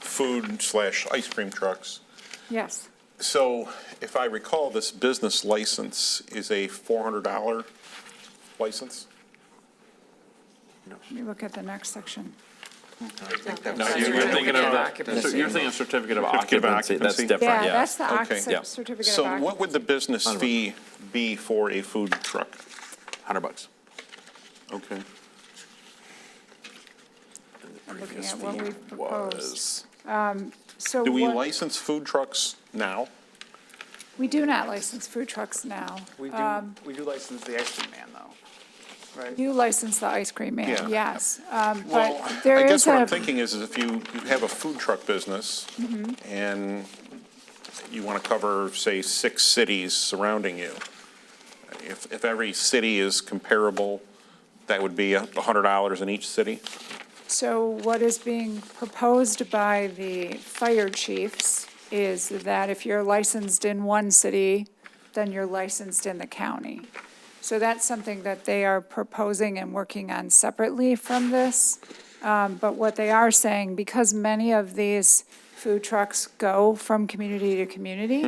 food/ice cream trucks. Yes, So if I recall, this business license is a $400 license? let me look at the next section. No, you're thinking of you're thinking of certificate of Certificate of occupancy. That's occupancy. different, Yeah, that's the Okay. Yeah. certificate of So occupancy. what would the business fee be for a food truck? $100. Okay. I'm looking at what we've proposed. So Do we what- license food trucks now? We do not license food trucks now. We do license the ice cream man, though, right? You license the ice cream man, Yeah. yes. Well, But there I is guess what I'm a, thinking is if you have a food truck business and you want to cover, say, 6 cities surrounding you, if every city is comparable, that would be $100 in each city? so what is being proposed by the fire chiefs is that if you're licensed in one city, then you're licensed in the county. So that's something that they are proposing and working on separately from this. But what they are saying, because many of these food trucks go from community to community,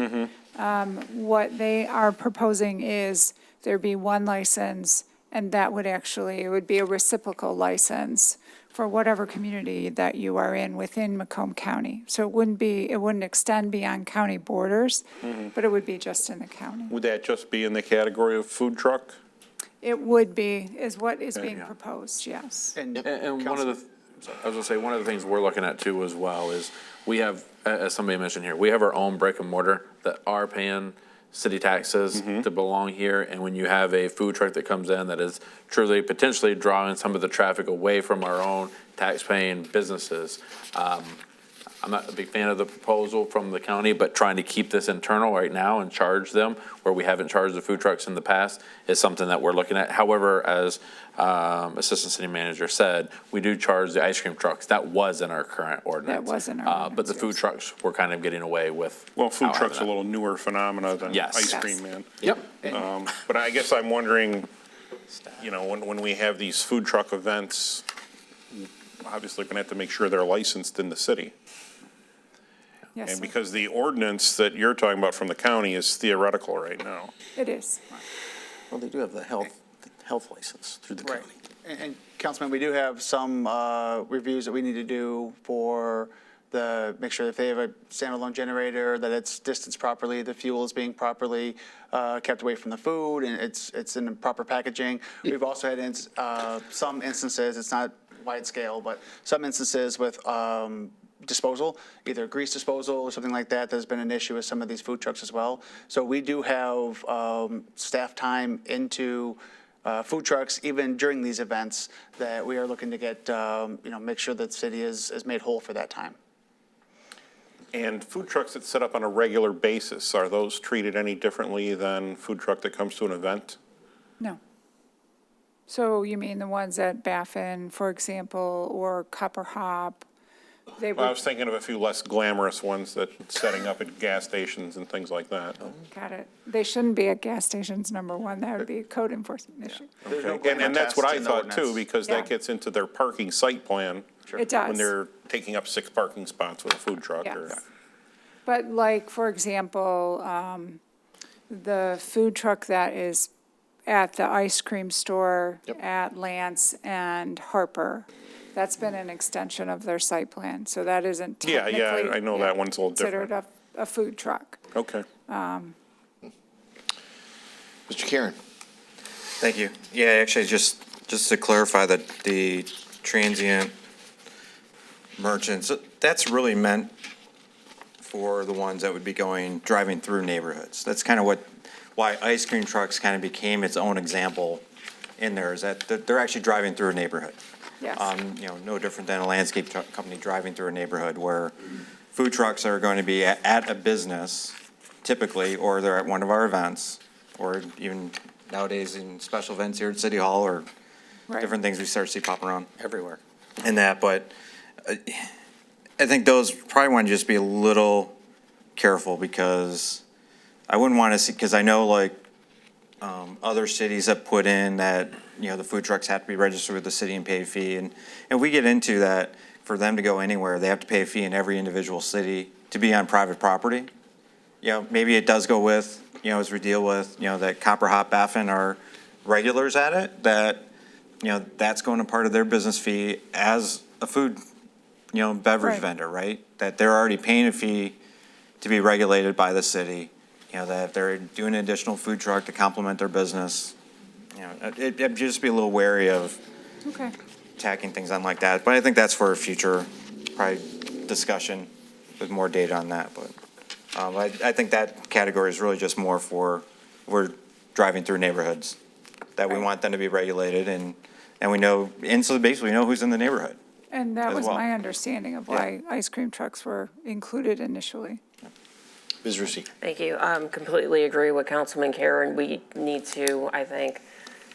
what they are proposing is there be one license, and that would actually, it would be a reciprocal license for whatever community that you are in within Macomb County. So it wouldn't extend beyond county borders, but it would be just in the county. Would that just be in the category of food truck? It would be, is what is being proposed, yes. And one of the, I was gonna say, one of the things we're looking at too as well is we have, as somebody mentioned here, we have our own brick and mortar that are paying city taxes to belong here. And when you have a food truck that comes in that is truly potentially drawing some of the traffic away from our own tax-paying businesses, I'm not a big fan of the proposal from the county, but trying to keep this internal right now and charge them where we haven't charged the food trucks in the past is something that we're looking at. However, as Assistant City Manager said, we do charge the ice cream trucks. That was in our current ordinance. That was in our But the ordinance, food yes. trucks, we're kind of getting away with. Well, food not truck's a having little newer phenomena than Yes. ice Yes. cream man. that. Yep. But I guess I'm wondering, you know, when we have these food truck events, obviously we're gonna have to make sure they're licensed in the city. Yes, And sir. because the ordinance that you're talking about from the county is theoretical right now. It is. Well, they do have the health license through the Right. county. And Councilman, we do have some reviews that we need to do for make sure if they have a standalone generator, that it's distanced properly, the fuel is being properly kept away from the food, and it's in proper packaging. We've also had some instances, it's not wide scale, but some instances with disposal, either grease disposal or something like that. There's been an issue with some of these food trucks as well. So we do have staff time into food trucks, even during these events, that we are looking to get, make sure that the city is made whole for that time. And food trucks that set up on a regular basis, are those treated any differently than food truck that comes to an event? No. So you mean the ones at Baffin, for example, or Copper Hop? They Well, I would, was thinking of a few less glamorous ones that setting up at gas stations and things like that. got it. They shouldn't be at gas stations, number one. That would be a code enforcement issue. There's no Okay. And that's what test I in the thought too, ordinance. because Yeah. that gets into their parking site plan. It does. When they're taking up 6 parking spots with a food truck or. Yes. But like, for example, the food truck that is at the ice cream store at Lance and Harper, that's been an extension of their site plan, so that isn't Yeah, technically. yeah, I know that one's a little different. Considered a food truck. Okay. Mr. Karen? Thank you. Yeah, actually, just to clarify that the transient merchants, that's really meant for the ones that would be driving through neighborhoods. That's kind of why ice cream trucks kind of became its own example in there, is that they're actually driving through a neighborhood. Yes. No different than a landscape company driving through a neighborhood, where food trucks are going to be at a business typically, or they're at one of our events, or even nowadays in special events here at City Hall, or Right. different things we start to see pop around everywhere. And that, but I think those probably want to just be a little careful, because I wouldn't want to see, because I know like other cities have put in that, the food trucks have to be registered with the city and pay a fee. And we get into that, for them to go anywhere, they have to pay a fee in every individual city to be on private property. Maybe it does go with, as we deal with, that Copper Hop Baffin are regulars at it, that, that's going to part of their business fee as a food, beverage Right. vendor, right? That they're already paying a fee to be regulated by the city, that if they're doing an additional food truck to complement their business, it'd just be a little wary of Okay. tacking things on like that. But I think that's for a future, probably, discussion with more data on that. But I think that category is really just more for, we're driving through neighborhoods, that we Right. want them to be regulated, and we know, and so basically we know who's in the neighborhood. And that As was well. my understanding of why ice cream trucks were included initially. Ms. Rusi? Thank you. Completely agree with Councilman Karen. We need to, I think,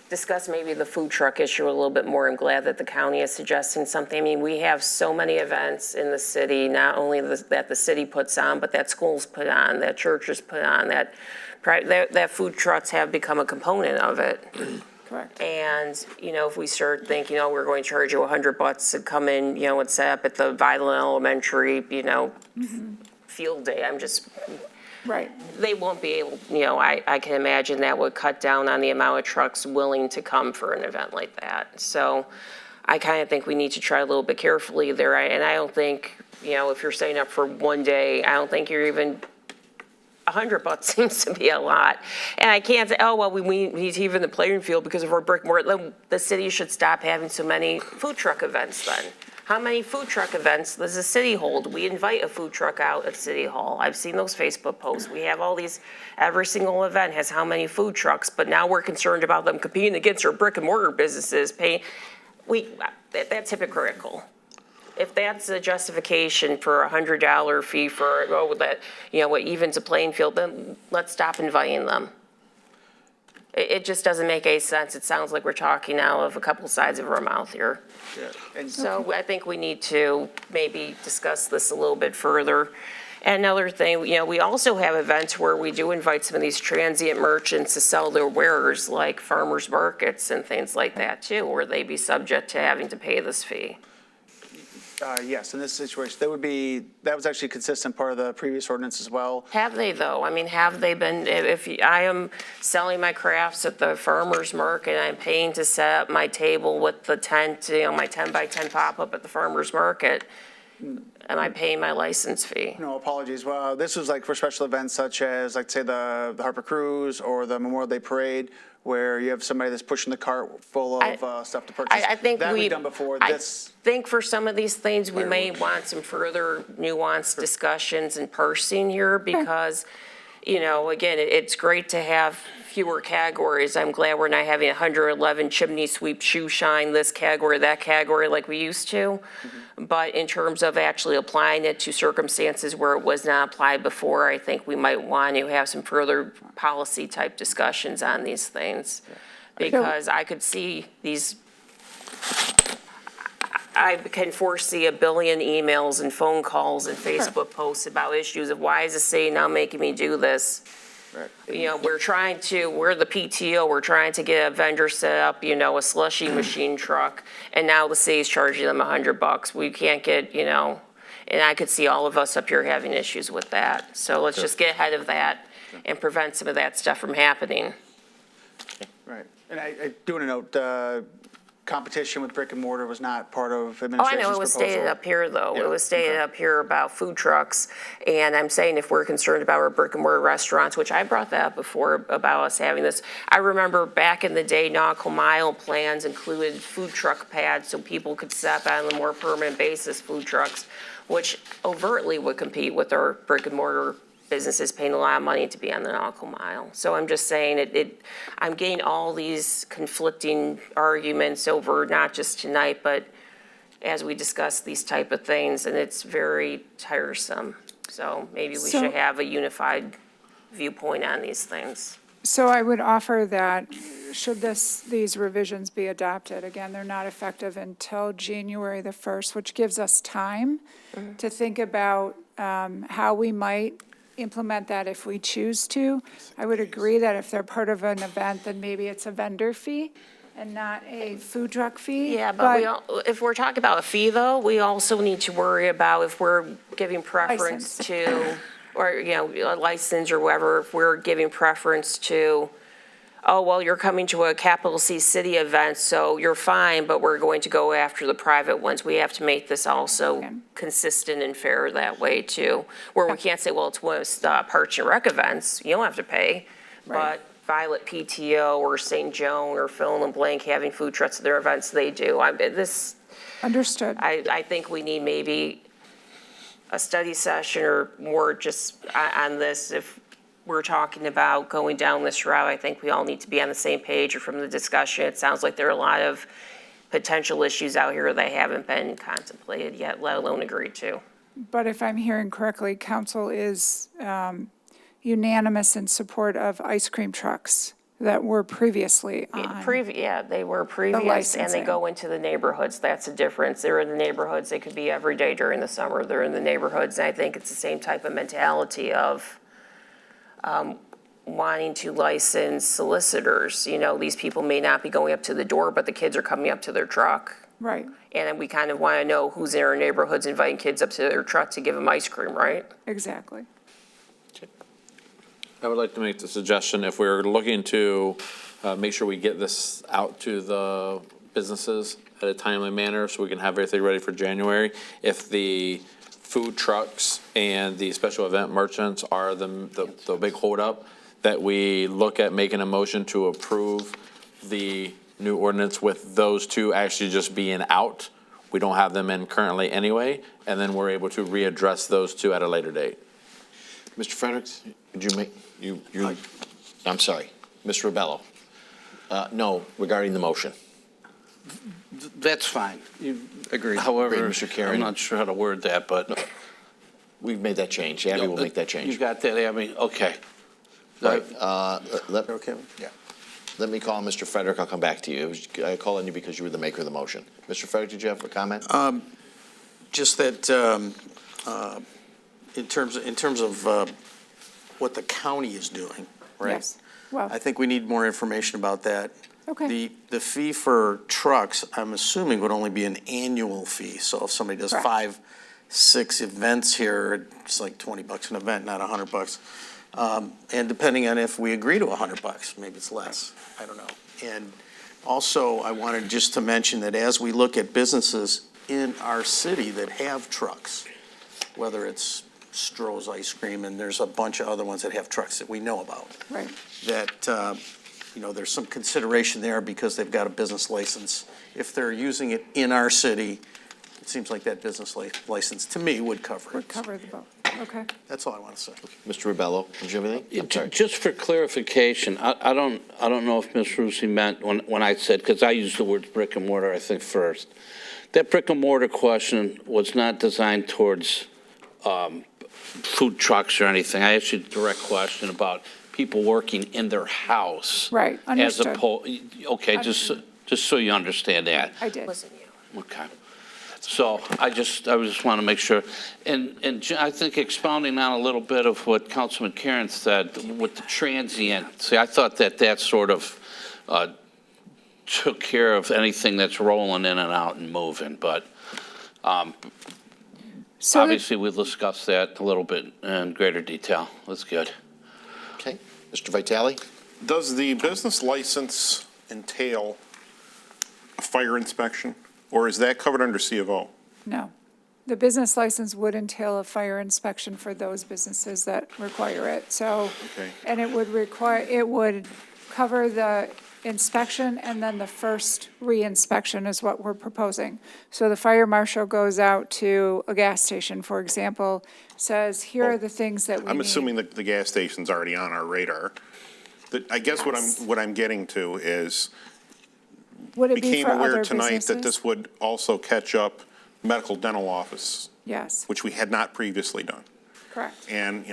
discuss maybe the food truck issue a little bit more. I'm glad that the county is suggesting something. I mean, we have so many events in the city, not only that the city puts on, but that schools put on, that churches put on, that food trucks have become a component of it. Correct. And, if we start thinking, we're going to charge you $100 to come in, and set up at the Violin Elementary, field day, Right. they won't be able, I can imagine that would cut down on the amount of trucks willing to come for an event like that. So I kind of think we need to try a little bit carefully there. And I don't think, if you're setting up for one day, I don't think you're even, $100 seems to be a lot. And I can't say, we need to even the playing field because of our brick and mortar. The city should stop having so many food truck events then. How many food truck events does the city hold? We invite a food truck out at City Hall. I've seen those Facebook posts. We have all these, every single event has how many food trucks, but now we're concerned about them competing against our brick and mortar businesses. That's hypocritical. if that's a justification for a $100 fee for, that, what evens a playing field, then let's stop inviting them. It just doesn't make any sense. It sounds like we're talking now of a couple sides of our mouth here. And So I think we need to maybe discuss this a little bit further. And another thing, we also have events where we do invite some of these transient merchants to sell their wares, like farmers markets and things like that too, where they be subject to having to pay this fee. Yes, in this situation, that was actually a consistent part of the previous ordinance as well. Have they though? I mean, have they been, if I am selling my crafts at the farmer's market, I'm paying to set up my table with the tent, my 10 by 10 pop-up at the farmer's market, am I paying my license fee? No, apologies. Well, this was like for special events such as, like, say, the Harper Cruise or the Memorial Day Parade, where you have somebody that's pushing the cart full of stuff to purchase. I think that we've done before. I think for some of these things, we may want some further nuanced discussions and parsing here because, again, it's great to have fewer categories. I'm glad we're not having 111 chimney sweep, shoe shine, this category, that category like we used to. But in terms of actually applying it to circumstances where it was not applied before, I think we might want to have some further policy type discussions on these things. Because I could see these, I can foresee a billion emails and phone calls and Facebook posts about issues of why is the city now making me do this? We're the PTO, we're trying to get a vendor set up, a slushy machine truck, and now the city's charging them $100. We can't get, and I could see all of us up here having issues with that. So let's just get ahead of that and prevent some of that stuff from happening. Right. And I do want to note, competition with brick and mortar was not part of Oh, I administration's know, it was proposal. stated up here, though. Yeah, It was stated up here about food trucks, and I'm saying if we're concerned about our brick and mortar restaurants, which I brought that up before about us having this. I remember back in the day, nautical mile plans included food truck pads so people could set up on a more permanent basis food trucks, which overtly would compete with our brick and mortar businesses paying a lot of money to be on the nautical mile. So I'm just saying I'm getting all these conflicting arguments over not just tonight, but as we discuss these type of things, and it's very tiresome. So maybe we should have a unified viewpoint on these things. So I would offer that, should these revisions be adopted, again, they're not effective until January the 1st, which gives us time to think about how we might implement that if we choose to. I would agree that if they're part of an event, then maybe it's a vendor fee and not a food truck fee. Yeah, but if we're talking about a fee, though, we also need to worry about if we're giving preference to, or, a license or whatever, if we're giving preference to, oh, well, you're coming to a capital C city event, so you're fine, but we're going to go after the private ones. We have to make this also consistent and fair that way, too, where we can't say, well, it's one of the Parks and Rec events, you don't have to pay, but Violet PTO or St. Joan or fill in the blank having food trucks at their events, they do. Understood. I think we need maybe a study session or more just on this. If we're talking about going down this route, I think we all need to be on the same page. Or from the discussion, it sounds like there are a lot of potential issues out here that haven't been contemplated yet, let alone agreed to. But if I'm hearing correctly, council is unanimous in support of ice cream trucks that were previously on. They were previous, and they go into the neighborhoods. That's the difference. They're in the neighborhoods. They could be every day during the summer. They're in the neighborhoods, and I think it's the same type of mentality of wanting to license solicitors. These people may not be going up to the door, but the kids are coming up to their truck. Right. And then we kind of want to know who's in our neighborhoods inviting kids up to their truck to give them ice cream, right? Exactly. I would like to make the suggestion, if we're looking to make sure we get this out to the businesses at a timely manner so we can have everything ready for January, if the food trucks and the special event merchants are the big holdup, that we look at making a motion to approve the new ordinance with those two actually just being out. We don't have them in currently anyway, and then we're able to readdress those two at a later date. Mr. Fredericks, would you make, I'm sorry, Mr. Rebello. No, regarding the motion. That's fine. Agreed. However, Agreed, Mr. Carey. I'm not sure how to word that, but. We've made that change. Abby will make that change. You got that, Abby? Okay. Right. Okay. Yeah. Let me call Mr. Frederick. I'll come back to you. I call on you because you were the maker of the motion. Mr. Frederick, did you have a comment? Just that, in terms of what the county is doing, right? Yes. Well, I think we need more information about that. okay. The fee for trucks, I'm assuming, would only be an annual fee. So if somebody does Correct. 5, 6 events here, it's like $20 an event, not $100. And depending on if we agree to $100, maybe it's less. I don't know. And also, I wanted just to mention that as we look at businesses in our city that have trucks, whether it's Stroh's Ice Cream, and there's a bunch of other ones that have trucks that we know about, Right. that, there's some consideration there because they've got a business license. If they're using it in our city, it seems like that business license, to me, would cover it. Would cover the boat. Okay. That's all I want to say. Mr. Ribello, did you have anything? I'm sorry. Just for clarification, I don't know if Ms. Rusi meant when I said, because I used the words brick and mortar, I think, first. That brick and mortar question was not designed towards food trucks or anything. I asked you a direct question about people working in their house. Right, understood. As opposed, okay, just so you understand that. I did. Wasn't you. Okay. So I just want to make sure. And I think expounding on a little bit of what Councilman Karen said with the transient, see, I thought that sort of took care of anything that's rolling in and out and moving. But So obviously we'll discuss that a little bit in greater detail. That's good. Okay. Mr. Vitale? Does the business license entail a fire inspection, or is that covered under C of O? No. The business license would entail a fire inspection for those businesses that require it. So, Okay. and it would cover the inspection and then the first re-inspection is what we're proposing. So the fire marshal goes out to a gas station, for example, says, here are the things that we need. I'm assuming that the gas station's already on our radar. I guess Yes. what I'm getting to is, Would it be became for aware other tonight that businesses? this would also catch up medical dental office, Yes, which we had not previously done. correct. And,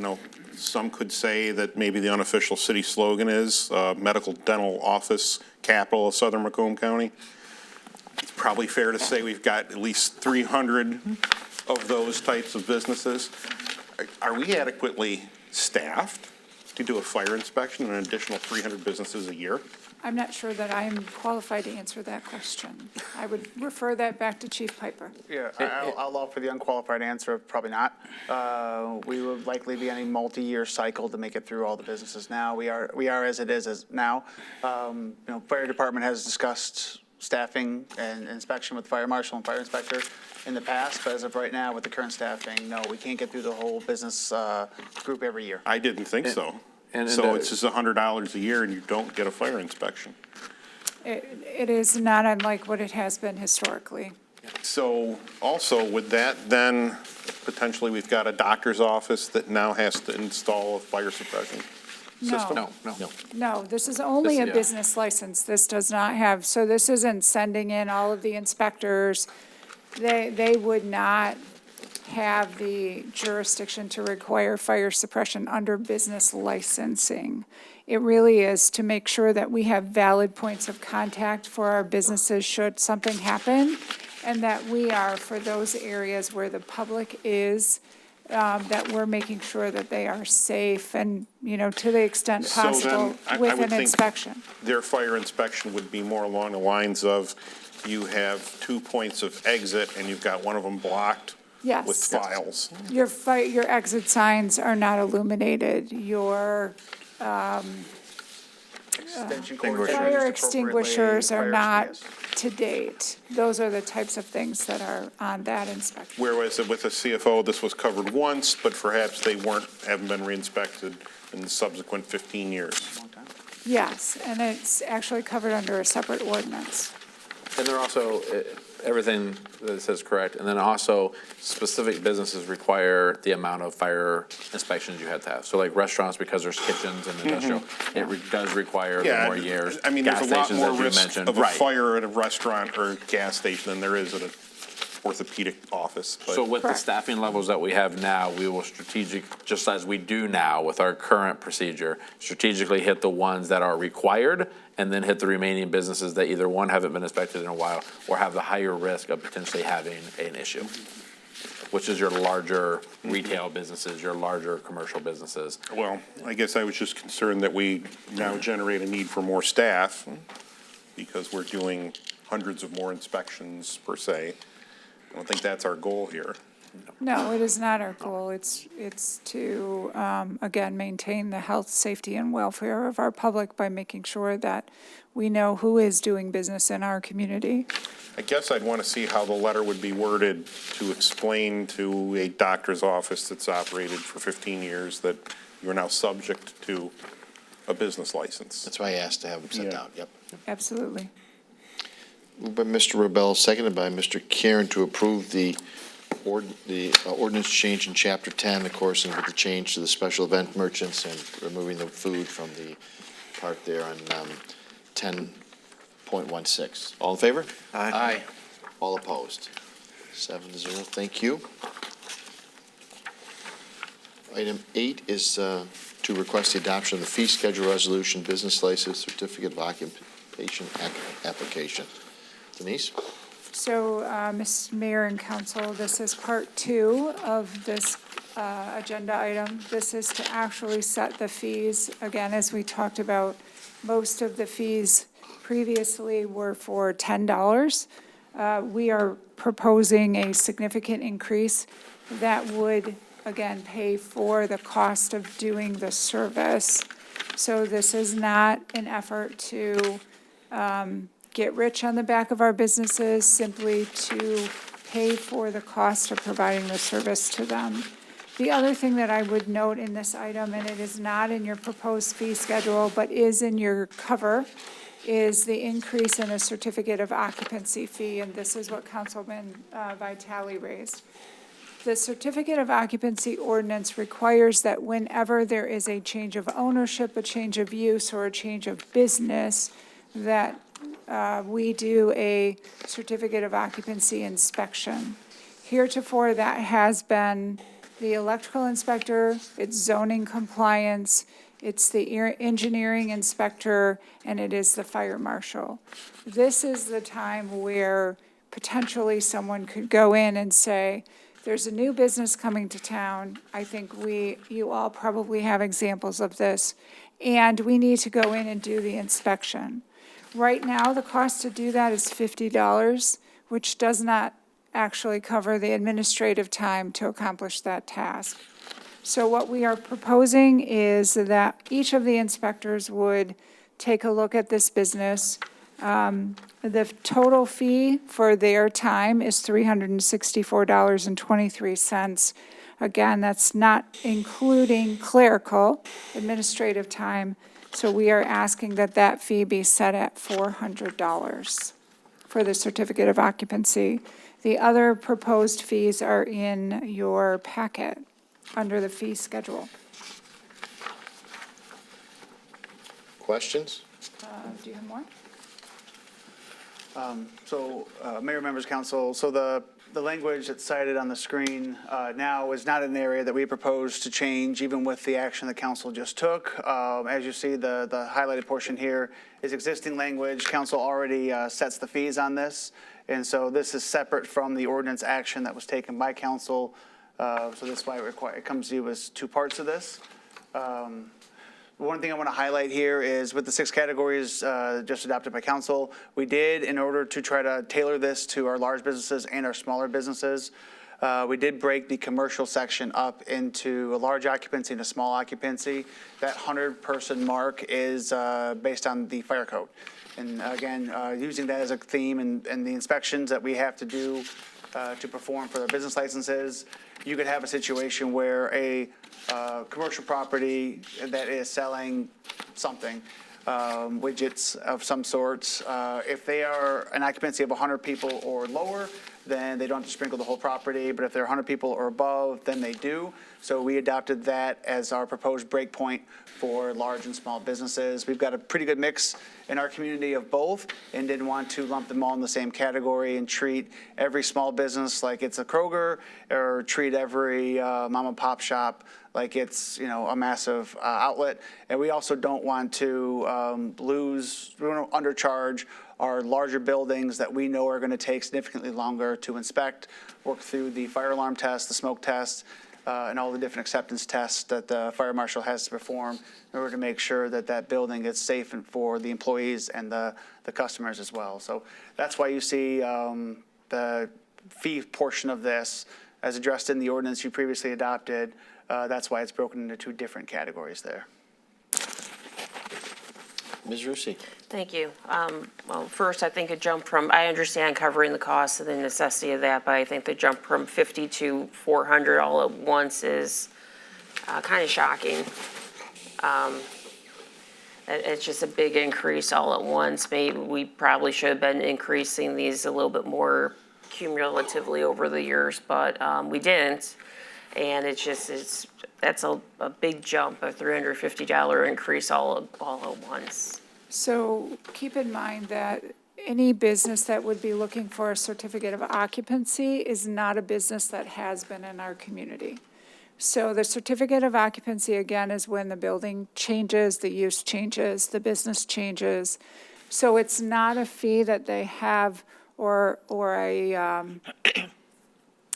some could say that maybe the unofficial city slogan is medical dental office capital of Southern Macomb County. It's probably fair to say we've got at least 300 of those types of businesses. Are we adequately staffed to do a fire inspection in an additional 300 businesses a year? I'm not sure that I am qualified to answer that question. I would refer that back to Chief Piper. Yeah, I'll offer the unqualified answer of probably not. We would likely be on a multi-year cycle to make it through all the businesses now. We are as it is as now. Fire department has discussed staffing and inspection with fire marshal and fire inspector in the past, but as of right now, with the current staffing, no, we can't get through the whole business group every year. I didn't think so. and So it's just $100 a year and you don't get a fire inspection. It is not unlike what it has been historically. So also with that, then potentially we've got a doctor's office that now has to install a fire suppression system? No. No, this is only a yeah. business license. This does not have, so this isn't sending in all of the inspectors. They would not have the jurisdiction to require fire suppression under business licensing. It really is to make sure that we have valid points of contact for our businesses should something happen, and that we are, for those areas where the public is, that we're making sure that they are safe and, to the extent So then, possible I with would an think inspection. Their fire inspection would be more along the lines of, you have 2 points of exit and you've got one of them blocked Yes. with files. Your exit signs are not illuminated. Your Extension cords are used fire appropriately, extinguishers are fire- not yes. to date. Those are the types of things that are on that inspection. Whereas with the CFO, this was covered once, but perhaps they haven't been re-inspected in the subsequent 15 years. Yes, and it's actually covered under a separate ordinance. And they're also, everything that it says correct, and then also specific businesses require the amount of fire inspections you have to have. So like restaurants, because there's kitchens and industrial, does require the more years. I mean, there's Gas a lot stations, more as you risk mentioned. of a Right. fire at a restaurant or gas station than there is at a orthopedic office. But So with the staffing levels that we have now, we will just as we do now with our current procedure, strategically hit the ones that are required and then hit the remaining businesses that either, one, haven't been inspected in a while or have the higher risk of potentially having an issue, which is your larger retail businesses, your larger commercial businesses. Well, I guess I was just concerned that we now generate a need for more staff because we're doing hundreds of more inspections per se. I don't think that's our goal here. No, it is not our goal. It's to, again, maintain the health, safety, and welfare of our public by making sure that we know who is doing business in our community. I guess I'd want to see how the letter would be worded to explain to a doctor's office that's operated for 15 years that you're now subject to a business license. That's why I asked to have them sent Yeah. out, yep. Absolutely. Moved by Mr. Rebel, seconded by Mr. Karen to approve the ordinance change in Chapter 10, of course, and with the change to the special event merchants and removing the food from the part there on 10.16. All in favor? Aye. All opposed? 7-0, thank you. Item 8 is to request the adoption of the fee schedule resolution, business license, certificate of occupation application. Denise? So, Ms. Mayor and Council, this is part 2 of this agenda item. This is to actually set the fees. Again, as we talked about, most of the fees previously were for $10. We are proposing a significant increase that would, again, pay for the cost of doing the service. So this is not an effort to get rich on the back of our businesses, simply to pay for the cost of providing the service to them. The other thing that I would note in this item, and it is not in your proposed fee schedule, but is in your cover, is the increase in a certificate of occupancy fee, and this is what Councilman Vitale raised. The certificate of occupancy ordinance requires that whenever there is a change of ownership, a change of use, or a change of business, that we do a certificate of occupancy inspection. Heretofore, that has been the electrical inspector, it's zoning compliance, it's the engineering inspector, and it is the fire marshal. This is the time where potentially someone could go in and say, there's a new business coming to town. I think you all probably have examples of this, and we need to go in and do the inspection. Right now, the cost to do that is $50, which does not actually cover the administrative time to accomplish that task. So what we are proposing is that each of the inspectors would take a look at this business. The total fee for their time is $364.23. Again, that's not including clerical administrative time. So we are asking that that fee be set at $400 for the certificate of occupancy. The other proposed fees are in your packet under the fee schedule. Questions? Do you have more? So, Mayor, members, council, so the language that's cited on the screen now is not an area that we propose to change, even with the action the council just took. As you see, the highlighted portion here is existing language. Council already sets the fees on this, and so this is separate from the ordinance action that was taken by council. So that's why it comes to you as two parts of this. One thing I want to highlight here is with the 6 categories just adopted by council, we did, in order to try to tailor this to our large businesses and our smaller businesses, we did break the commercial section up into a large occupancy and a small occupancy. That 100-person mark is based on the fire code. And again, using that as a theme and the inspections that we have to do to perform for their business licenses, you could have a situation where a commercial property that is selling something widgets of some sorts. If they are an occupancy of 100 people or lower, then they don't have to sprinkle the whole property, but if they're 100 people or above, then they do. So we adopted that as our proposed breakpoint for large and small businesses. We've got a pretty good mix in our community of both, and didn't want to lump them all in the same category and treat every small business like it's a Kroger, or treat every mom and pop shop like it's, you know, a massive outlet. And we also don't want to we don't undercharge our larger buildings that we know are going to take significantly longer to inspect, work through the fire alarm test, the smoke test, and all the different acceptance tests that the fire marshal has to perform in order to make sure that that building is safe and for the employees and the customers as well. So that's why you see the fee portion of this as addressed in the ordinance you previously adopted. That's why it's broken into two different categories there. Ms. Rusi. Thank you. Well, first, I think a jump from, I understand covering the cost and the necessity of that, but I think the jump from 50 to 400 all at once is kind of shocking. It's just a big increase all at once. Maybe we probably should have been increasing these a little bit more cumulatively over the years, but we didn't. And that's a big jump, a $350 increase all at once. So keep in mind that any business that would be looking for a certificate of occupancy is not a business that has been in our community. So the certificate of occupancy, again, is when the building changes, the use changes, the business changes. So it's not a fee that they have or a,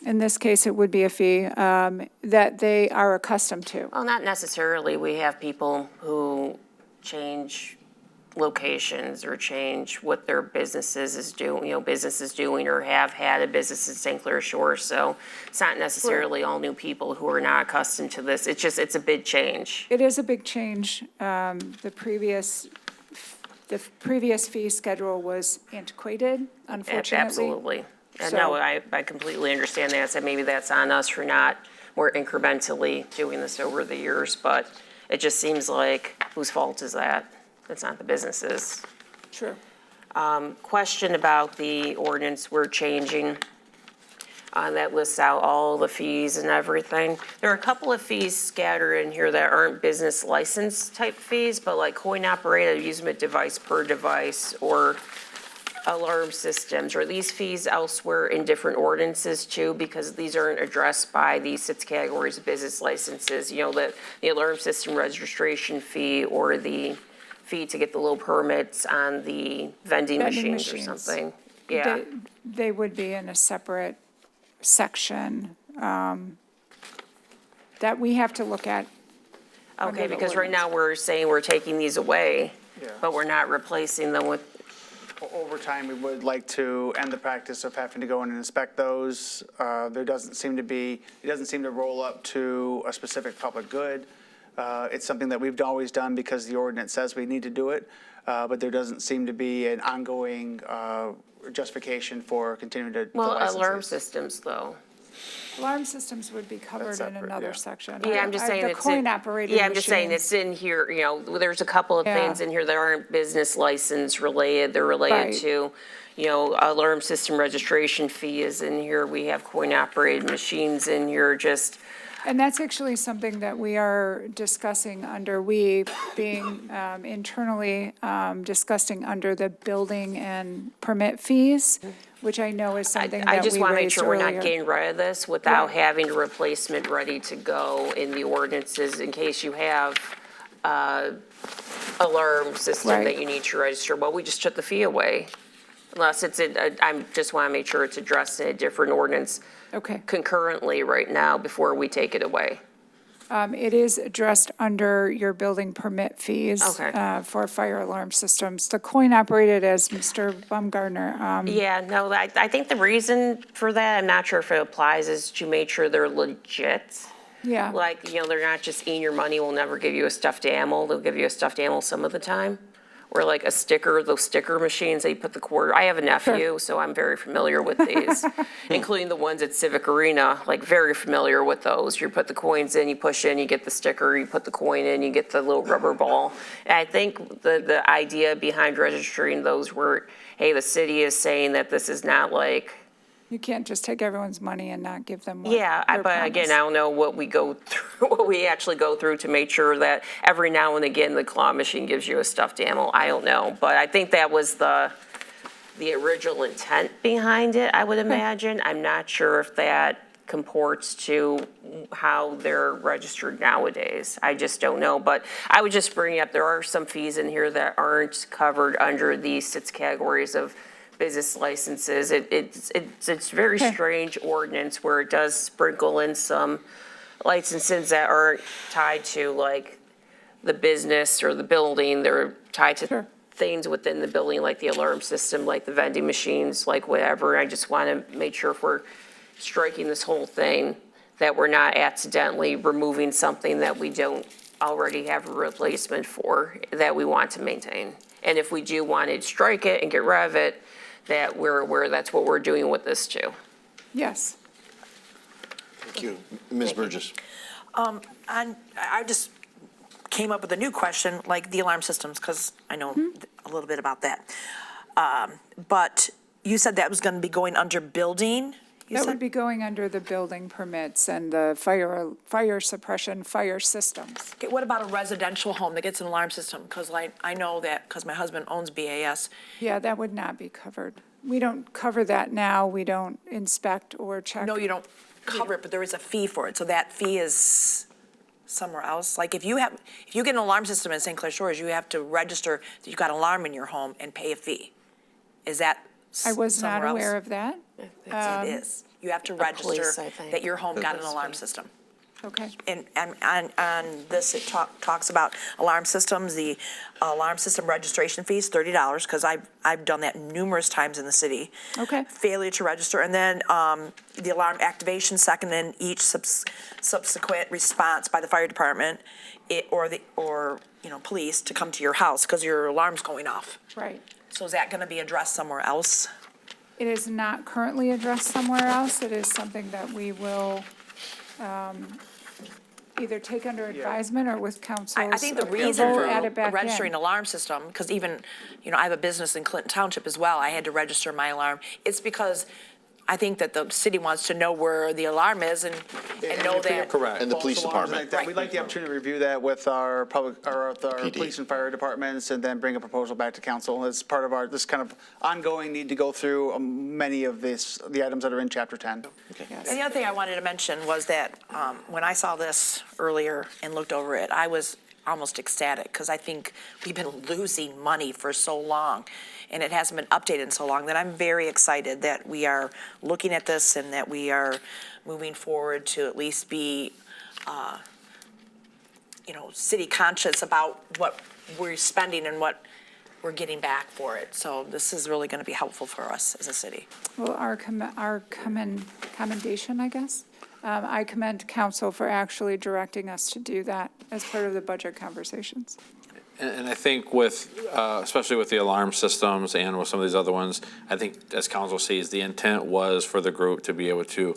in this case, it would be a fee that they are accustomed to. Well, not necessarily. We have people who change locations or change what their businesses is doing, or have had a business in St. Clair Shores. So it's not necessarily all new people who are not accustomed to this. It's a big change. It is a big change. The previous fee schedule was antiquated, unfortunately. Absolutely. And So- no, I completely understand that. So maybe that's on us for not more incrementally doing this over the years, but it just seems like, whose fault is that? It's not the businesses. True. Question about the ordinance we're changing that lists out all the fees and everything. There are a couple of fees scattered in here that aren't business license type fees, but like coin-operated amusement device per device or alarm systems. Are these fees elsewhere in different ordinances too? Because these aren't addressed by these 6 categories of business licenses. You know, the alarm system registration fee or the fee to get the little permits on the vending machines or something. Yeah. They would be in a separate section that we have to look at. under Okay, the because right ordinance. now we're saying we're taking these away, Yeah. but we're not replacing them with, Over time, we would like to end the practice of having to go in and inspect those. It doesn't seem to roll up to a specific public good. It's something that we've always done because the ordinance says we need to do it, but there doesn't seem to be an ongoing justification for continuing to license alarm these. systems though. Alarm systems would be covered in separate, another yeah. section. Yeah, I'm just saying The it's in. coin-operated Yeah, I'm just saying machines. it's in here, there's a couple of Yeah. things in here that aren't business license related. They're related Right. to, alarm system registration fee is in here. We have coin-operated machines in here, just, And that's actually something that we are discussing under, we being internally discussing under the building and permit fees, which I know is something I that just we want to make raised sure we're not earlier. getting rid of this without Right. having a replacement ready to go in the ordinances in case you have alarm system that Right. you need to register. Well, we just took the fee away. Unless it's I just want to make sure it's addressed in a different ordinance Okay. concurrently right now before we take it away. It is addressed under your building permit fees Okay. for fire alarm systems. The coin-operated, as Mr. Baumgartner, Yeah, no, I think the reason for that, I'm not sure if it applies, is to make sure they're legit. yeah. Like, they're not just eating your money, we'll never give you a stuffed animal, they'll give you a stuffed animal some of the time. or like a sticker, those sticker machines, they put the quarter. I have a nephew, so I'm very familiar with these, including the ones at Civic Arena, like very familiar with those. You put the coins in, you push in, you get the sticker, you put the coin in, you get the little rubber ball. And I think the idea behind registering those were, hey, the city is saying that this is not like, You can't just take everyone's money and not give them what yeah, they're but again, promised. I don't know what we go through, what we actually go through to make sure that every now and again, the claw machine gives you a stuffed animal. I don't know, but I think that was the original intent behind it, I would imagine. I'm not sure if that comports to how they're registered nowadays. I just don't know, but I would just bring up, there are some fees in here that aren't covered under these 6 categories of business licenses. It's very strange ordinance where it does sprinkle in some licenses that aren't tied to like the business or the building. They're tied to things within the building, like the alarm system, like the vending machines, like whatever. I just want to make sure if we're striking this whole thing, that we're not accidentally removing something that we don't already have a replacement for, that we want to maintain. And if we do want to strike it and get rid of it, that we're aware that's what we're doing with this too. Yes. Thank you. Ms. Burgess. I just came up with a new question, like the alarm systems, because I know a little bit about that. But you said that was going to be going under building? That would be going under the building permits and the fire suppression, fire systems. Okay, what about a residential home that gets an alarm system? Because I know that, because my husband owns BAS. Yeah, that would not be covered. We don't cover that now. We don't inspect or check. No, you don't cover it, but there is a fee for it. So that fee is somewhere else. Like if you get an alarm system in St. Clair Shores, you have to register that you've got an alarm in your home and pay a fee. Is that I was not somewhere else? aware of that. It is. You have to police, register I think. that your home got an alarm system. Okay. And on this, it talks about alarm systems, the alarm system registration fee is $30, because I've done that numerous times in the city. Okay. Failure to register, and then the alarm activation second in each subsequent response by the fire department, or police to come to your house because your alarm's going off. Right. So is that gonna be addressed somewhere else? It is not currently addressed somewhere else. It is something that we will either take under advisement or with council's I think the reason approval, for add it back in. registering an alarm system, because even, I have a business in Clinton Township as well, I had to register my alarm. It's because I think that the city wants to know where the alarm is and know that. Correct. And the police False alarms department. like that. We'd like the opportunity to review that with our PD. police and fire departments, and then bring a proposal back to council as part of this kind of ongoing need to go through many of the items that are in chapter 10. Yes. And the other thing I wanted to mention was that when I saw this earlier and looked over it, I was almost ecstatic, because I think we've been losing money for so long, and it hasn't been updated in so long, that I'm very excited that we are looking at this and that we are moving forward to at least be, city conscious about what we're spending and what we're getting back for it. So this is really going to be helpful for us as a city. Well, our commendation, I guess. I commend council for actually directing us to do that as part of the budget conversations. And I think with, especially with the alarm systems and with some of these other ones, I think as council sees, the intent was for the group to be able to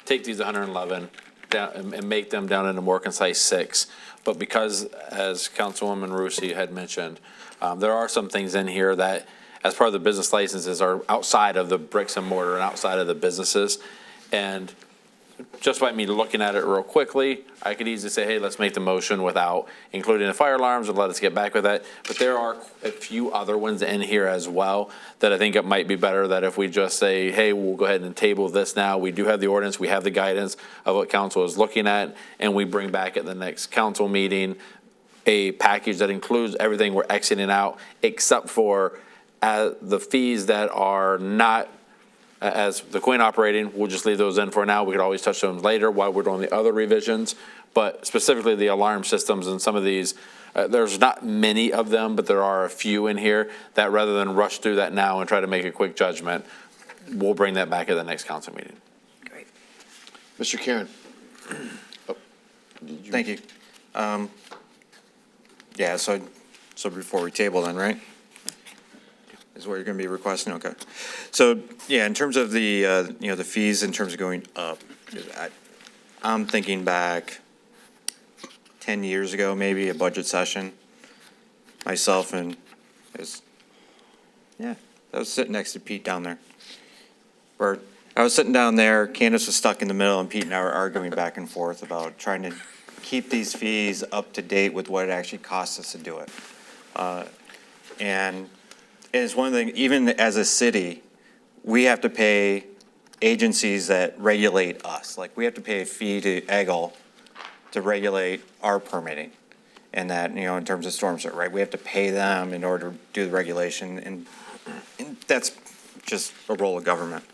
take these 111 down and make them down into more concise 6. But because, as Councilwoman Rusi had mentioned, there are some things in here that, as part of the business licenses, are outside of the bricks and mortar and outside of the businesses. And just by me looking at it real quickly, I could easily say, hey, let's make the motion without including the fire alarms and let us get back with that. But there are a few other ones in here as well that I think it might be better that if we just say, hey, we'll go ahead and table this now. We do have the ordinance, we have the guidance of what council is looking at, and we bring back at the next council meeting a package that includes everything we're exiting out, except for the fees that are not as the coin operating. We'll just leave those in for now. We could always touch them later while we're doing the other revisions. But specifically the alarm systems and some of these, there's not many of them, but there are a few in here that rather than rush through that now and try to make a quick judgment, we'll bring that back at the next council meeting. Great. Mr. Karen. Thank you. Yeah, so So before we table then, right? Is what you're going to be requesting, okay. So, yeah, in terms of the, the fees in terms of going up, I'm thinking back 10 years ago, maybe, a budget session. Myself and, I was sitting next to Pete down there. Or I was sitting down there, Candace was stuck in the middle, and Pete and I were arguing back and forth about trying to keep these fees up to date with what it actually costs us to do it. And it's one thing, even as a city, we have to pay agencies that regulate us. Like, we have to pay a fee to EGLE to regulate our permitting. And that, in terms of storm sewer, right? We have to pay them in order to do the regulation, and that's just a role of government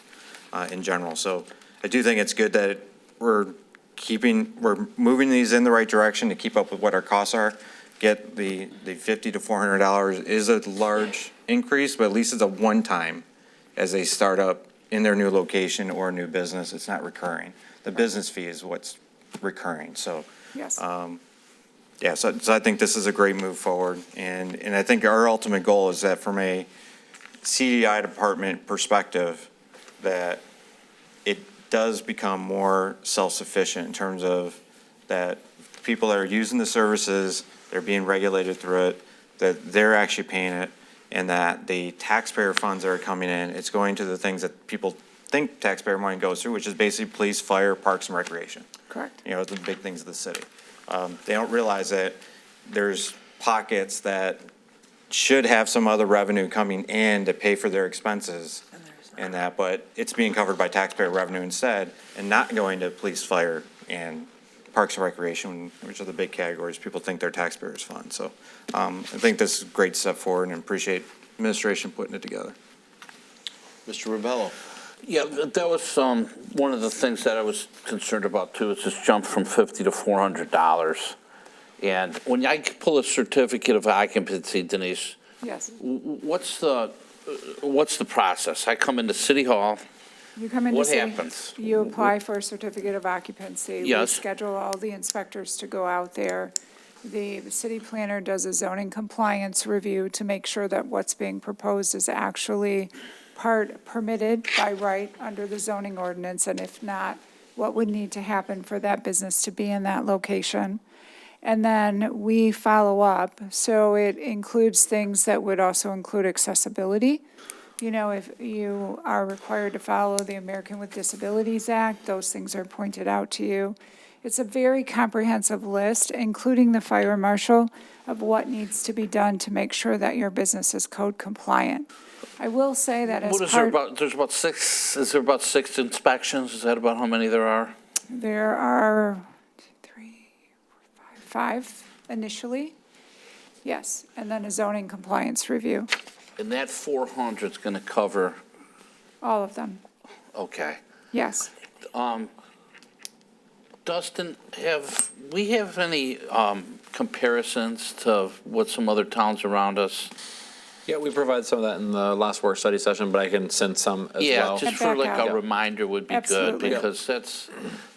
in general. So I do think it's good that we're moving these in the right direction to keep up with what our costs are. Get the $50 to $400 is a large increase, but at least it's a one-time as they start up in their new location or new business. It's not recurring. The business fee is what's recurring. So, Yes. so I think this is a great move forward. And I think our ultimate goal is that from a CDI department perspective, that it does become more self-sufficient in terms of that people that are using the services, they're being regulated through it, that they're actually paying it, and that the taxpayer funds that are coming in, it's going to the things that people think taxpayer money goes through, which is basically police, fire, parks, and recreation. Correct. The big things of the city. They don't realize that there's pockets that should have some other revenue coming in to pay for their expenses and that, but it's being covered by taxpayer revenue instead and not going to police, fire, and parks and recreation, which are the big categories people think their taxpayers fund. So I think this is a great step forward and appreciate administration putting it together. Mr. Rubello. Yeah, that was one of the things that I was concerned about too, is this jump from $50 to $400. And when I pull a certificate of occupancy, Denise, Yes. what's the process? I come into City Hall. You come into What city, happens? You apply for a certificate of occupancy. Yes. We schedule all the inspectors to go out there. The city planner does a zoning compliance review to make sure that what's being proposed is actually permitted by right under the zoning ordinance, and if not, what would need to happen for that business to be in that location. And then we follow up, so it includes things that would also include accessibility. If you are required to follow the American with Disabilities Act, those things are pointed out to you. It's a very comprehensive list, including the fire marshal, of what needs to be done to make sure that your business is code compliant. I will say that as part. There's about six, is there about 6 inspections? Is that about how many there are? There are 5 initially, yes, and then a zoning compliance review, And that 400 is going to cover, all of them, okay. yes. Dustin, have we have any comparisons to what some other towns around us? Yeah, we provided some of that in the last work study session, but I can send some as Yeah, well. just At for back like out. a reminder would be good, Absolutely. because that's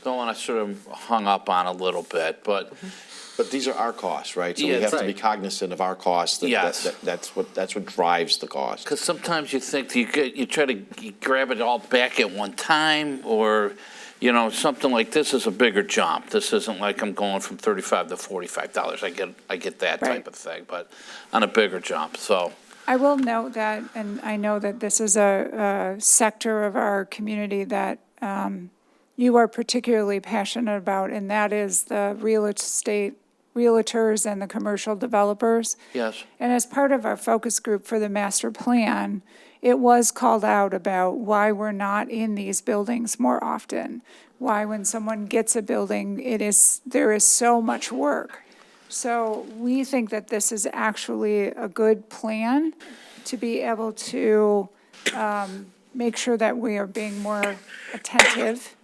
the one I sort of hung up on a little bit, but But these are our costs, right? So Yeah, we have to be right. cognizant of our costs. Yes. That's what drives the cost. because sometimes you think you try to grab it all back at one time, or, something like this is a bigger jump. This isn't like I'm going from $35 to $45. I get that Right. type of thing, but on a bigger jump, so. I will note that, and I know that this is a sector of our community that you are particularly passionate about, and that is the real estate realtors and the commercial developers. Yes. And as part of our focus group for the master plan, it was called out about why we're not in these buildings more often. Why when someone gets a building, there is so much work. So we think that this is actually a good plan to be able to make sure that we are being more attentive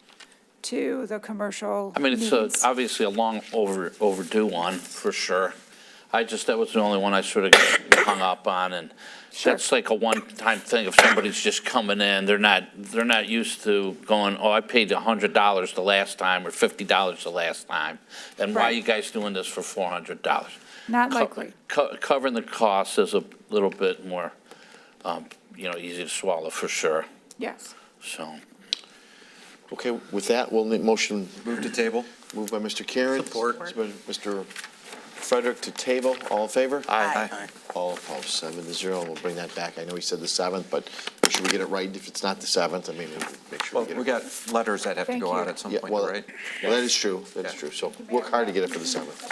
to the commercial I mean, it's needs. obviously a long overdue one, for sure. That was the only one I sort of hung up on, and that's like a one-time thing. If somebody's just coming in, they're not used to going, I paid $100 the last time, or $50 the last time, and why are Right. you guys doing this for $400? Not likely. Covering the cost is a little bit more, easy to swallow for sure, Yes. so. Okay, with that, we'll need motion. Move to table. Moved by Mr. Karen. Support. Mr. Frederick to table. All in favor? Aye. All opposed, 7-0. We'll bring that back. I know he said the 7th, but should we get it right if it's not the 7th? I mean, make sure Well, we get it. we got letters that have to Thank go you. out at some Yeah, point, well, right? Well, that is true. That is Yeah. true. So work hard to get it for the 7th.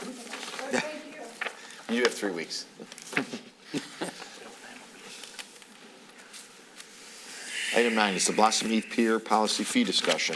You have 3 weeks. Item 9 is the Blossom Heath Pier Policy Fee Discussion.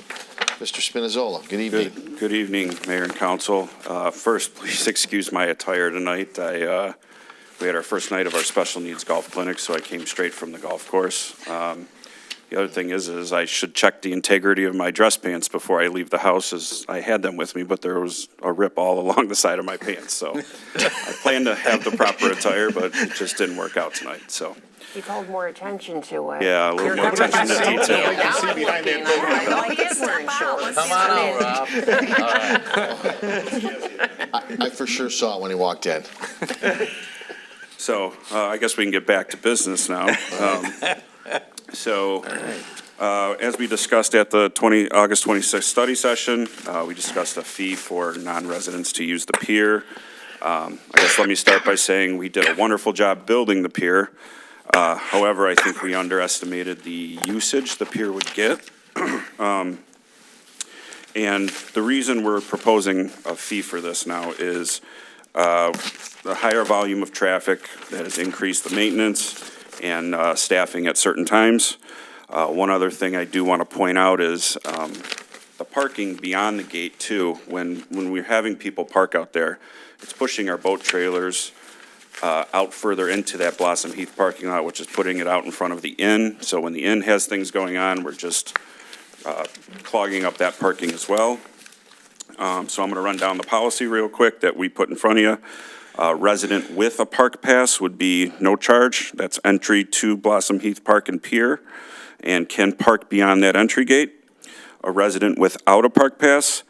Mr. Spinizzola, good evening. Good evening, Mayor and Council. First, please excuse my attire tonight. We had our first night of our special needs golf clinic, so I came straight from the golf course. The other thing is I should check the integrity of my dress pants before I leave the house, as I had them with me, but there was a rip all along the side of my pants. So I planned to have the proper attire, but it just didn't work out tonight, so. You called more attention to it. Yeah, a little more attention to detail. I for sure saw it when he walked in. So I guess we can get back to business now. As we discussed at the August 26th study session, we discussed a fee for non-residents to use the pier. I guess let me start by saying we did a wonderful job building the pier. However, I think we underestimated the usage the pier would get. And the reason we're proposing a fee for this now is the higher volume of traffic that has increased the maintenance and staffing at certain times. One other thing I do want to point out is the parking beyond the gate too. When we're having people park out there, it's pushing our boat trailers out further into that Blossom Heath parking lot, which is putting it out in front of the inn. So when the inn has things going on, we're just clogging up that parking as well. So I'm going to run down the policy real quick that we put in front of you. Resident with a park pass would be no charge. That's entry to Blossom Heath Park and Pier, and can park beyond that entry gate. A resident without a park pass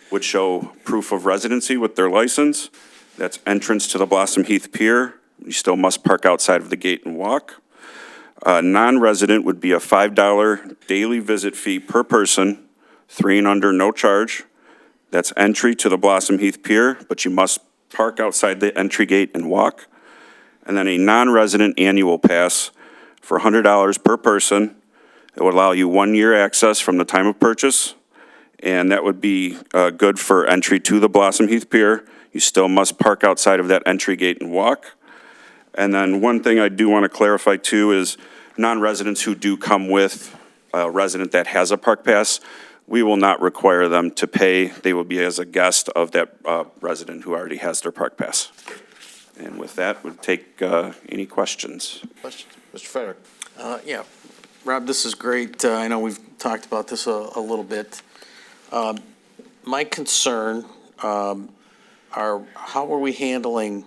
would show proof of residency with their license. That's entrance to the Blossom Heath Pier. You still must park outside of the gate and walk. Non-resident would be a $5 daily visit fee per person, 3 and under, no charge. That's entry to the Blossom Heath Pier, but you must park outside the entry gate and walk. And then a non-resident annual pass for $100 per person. It would allow you 1 year access from the time of purchase, and that would be good for entry to the Blossom Heath Pier. You still must park outside of that entry gate and walk. And then one thing I do want to clarify too is non-residents who do come with a resident that has a park pass, we will not require them to pay. They will be as a guest of that resident who already has their park pass. And with that, we'll take any questions. Questions? Mr. Frederick? Yeah, Rob, this is great. I know we've talked about this a little bit. My concern are, how are we handling,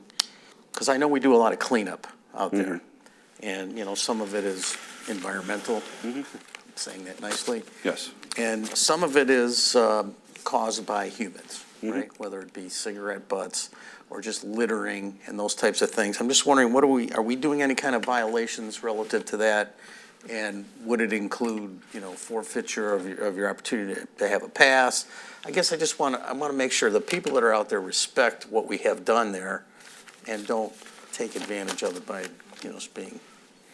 because I know we do a lot of cleanup out there. And, some of it is environmental, saying that nicely. Yes. And some of it is caused by humans, right? Whether it be cigarette butts or just littering and those types of things. I'm just wondering, are we doing any kind of violations relative to that? And would it include, forfeiture of your opportunity to have a pass? I guess I want to make sure the people that are out there respect what we have done there and don't take advantage of it by, being.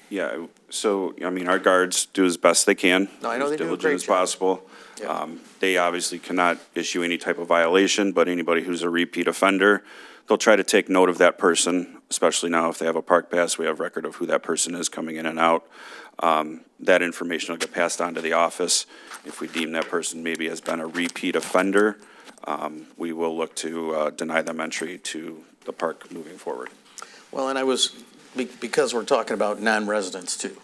Yeah, so, our guards do as best they can. No, I know they do a As great diligent as job. possible. Yeah. They obviously cannot issue any type of violation, but anybody who's a repeat offender, they'll try to take note of that person, especially now if they have a park pass, we have record of who that person is coming in and out. That information will get passed on to the office. If we deem that person maybe has been a repeat offender, we will look to deny them entry to the park moving forward. Well, and because we're talking about non-residents too.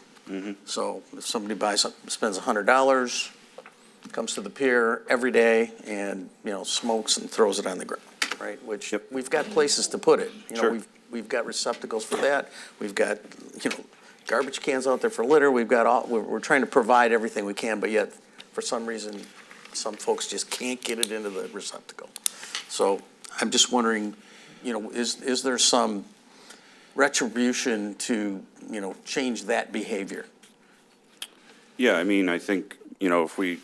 So if somebody spends $100, comes to the pier every day and, smokes and throws it on the ground, right? Which we've got places to put it. Sure. We've got receptacles for that. We've got, garbage cans out there for litter. We're trying to provide everything we can, but yet for some reason, some folks just can't get it into the receptacle. So I'm just wondering, is there some retribution to, change that behavior? Yeah, I mean, I think, if we,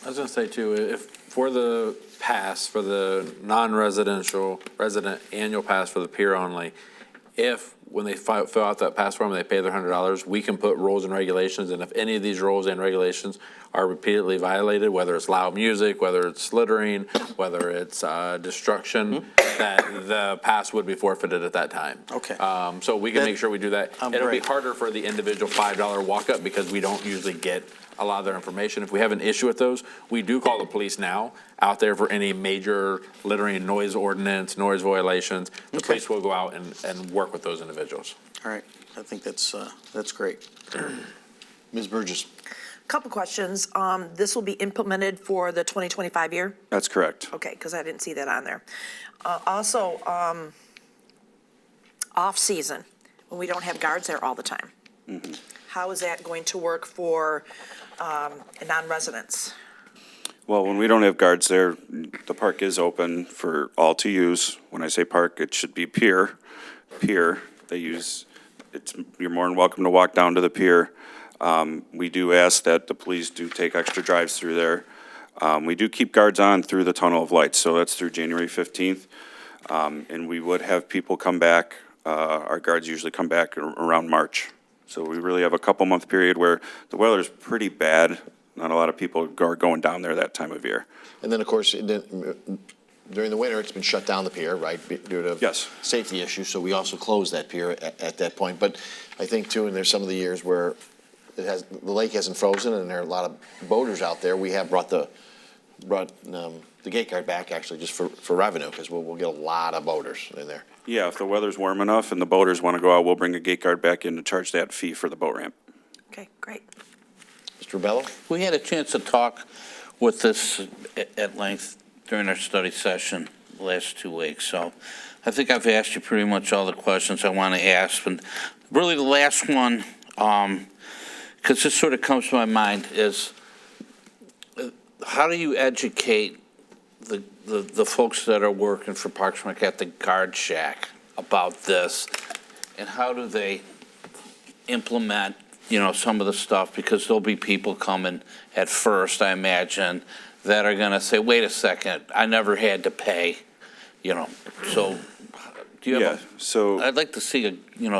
I was gonna say too, if for the pass, for the non-residential, resident annual pass for the pier only, if, when they fill out that pass form, they pay their $100, we can put rules and regulations, and if any of these rules and regulations are repeatedly violated, whether it's loud music, whether it's littering, whether it's destruction, that the pass would be forfeited at that time. Okay. So we can make sure we do that. It'll be great. harder for the individual $5 walk-up because we don't usually get a lot of their information. If we have an issue with those, we do call the police now out there for any major littering, noise ordinance, noise violations. The police will go out and work with those individuals. All right, I think that's great. Ms. Burgess. Couple questions. This will be implemented for the 2025 year? that's correct. Okay, because I didn't see that on there. Also, off-season, when we don't have guards there all the time. How is that going to work for non-residents? Well, when we don't have guards there, the park is open for all to use. When I say park, it should be pier. Pier, you're more than welcome to walk down to the pier. We do ask that the police do take extra drives through there. We do keep guards on through the tunnel of lights, so that's through January 15th. And we would have people come back, our guards usually come back around March. So we really have a couple-month period where the weather's pretty bad. Not a lot of people are going down there that time of year. And then, of course, during the winter, it's been shut down, the pier, right, due to Yes. safety issues, so we also closed that pier at that point. But I think, too, and there's some of the years where the lake hasn't frozen and there are a lot of boaters out there, we have brought the gate guard back, actually, just for revenue, because we'll get a lot of boaters in there. Yeah, if the weather's warm enough and the boaters want to go out, we'll bring a gate guard back in to charge that fee for the boat ramp. Okay, great. Mr. Rubello? We had a chance to talk with this at length during our study session the last 2 weeks, so I think I've asked you pretty much all the questions I want to ask. And really the last one, because this sort of comes to my mind, is how do you educate the folks that are working for Parks and Rec at the guard shack about this, and how do they implement, some of the stuff? Because there'll be people coming at first, I imagine, that are going to say, wait a second, I never had to pay, so do you have I'd like to see a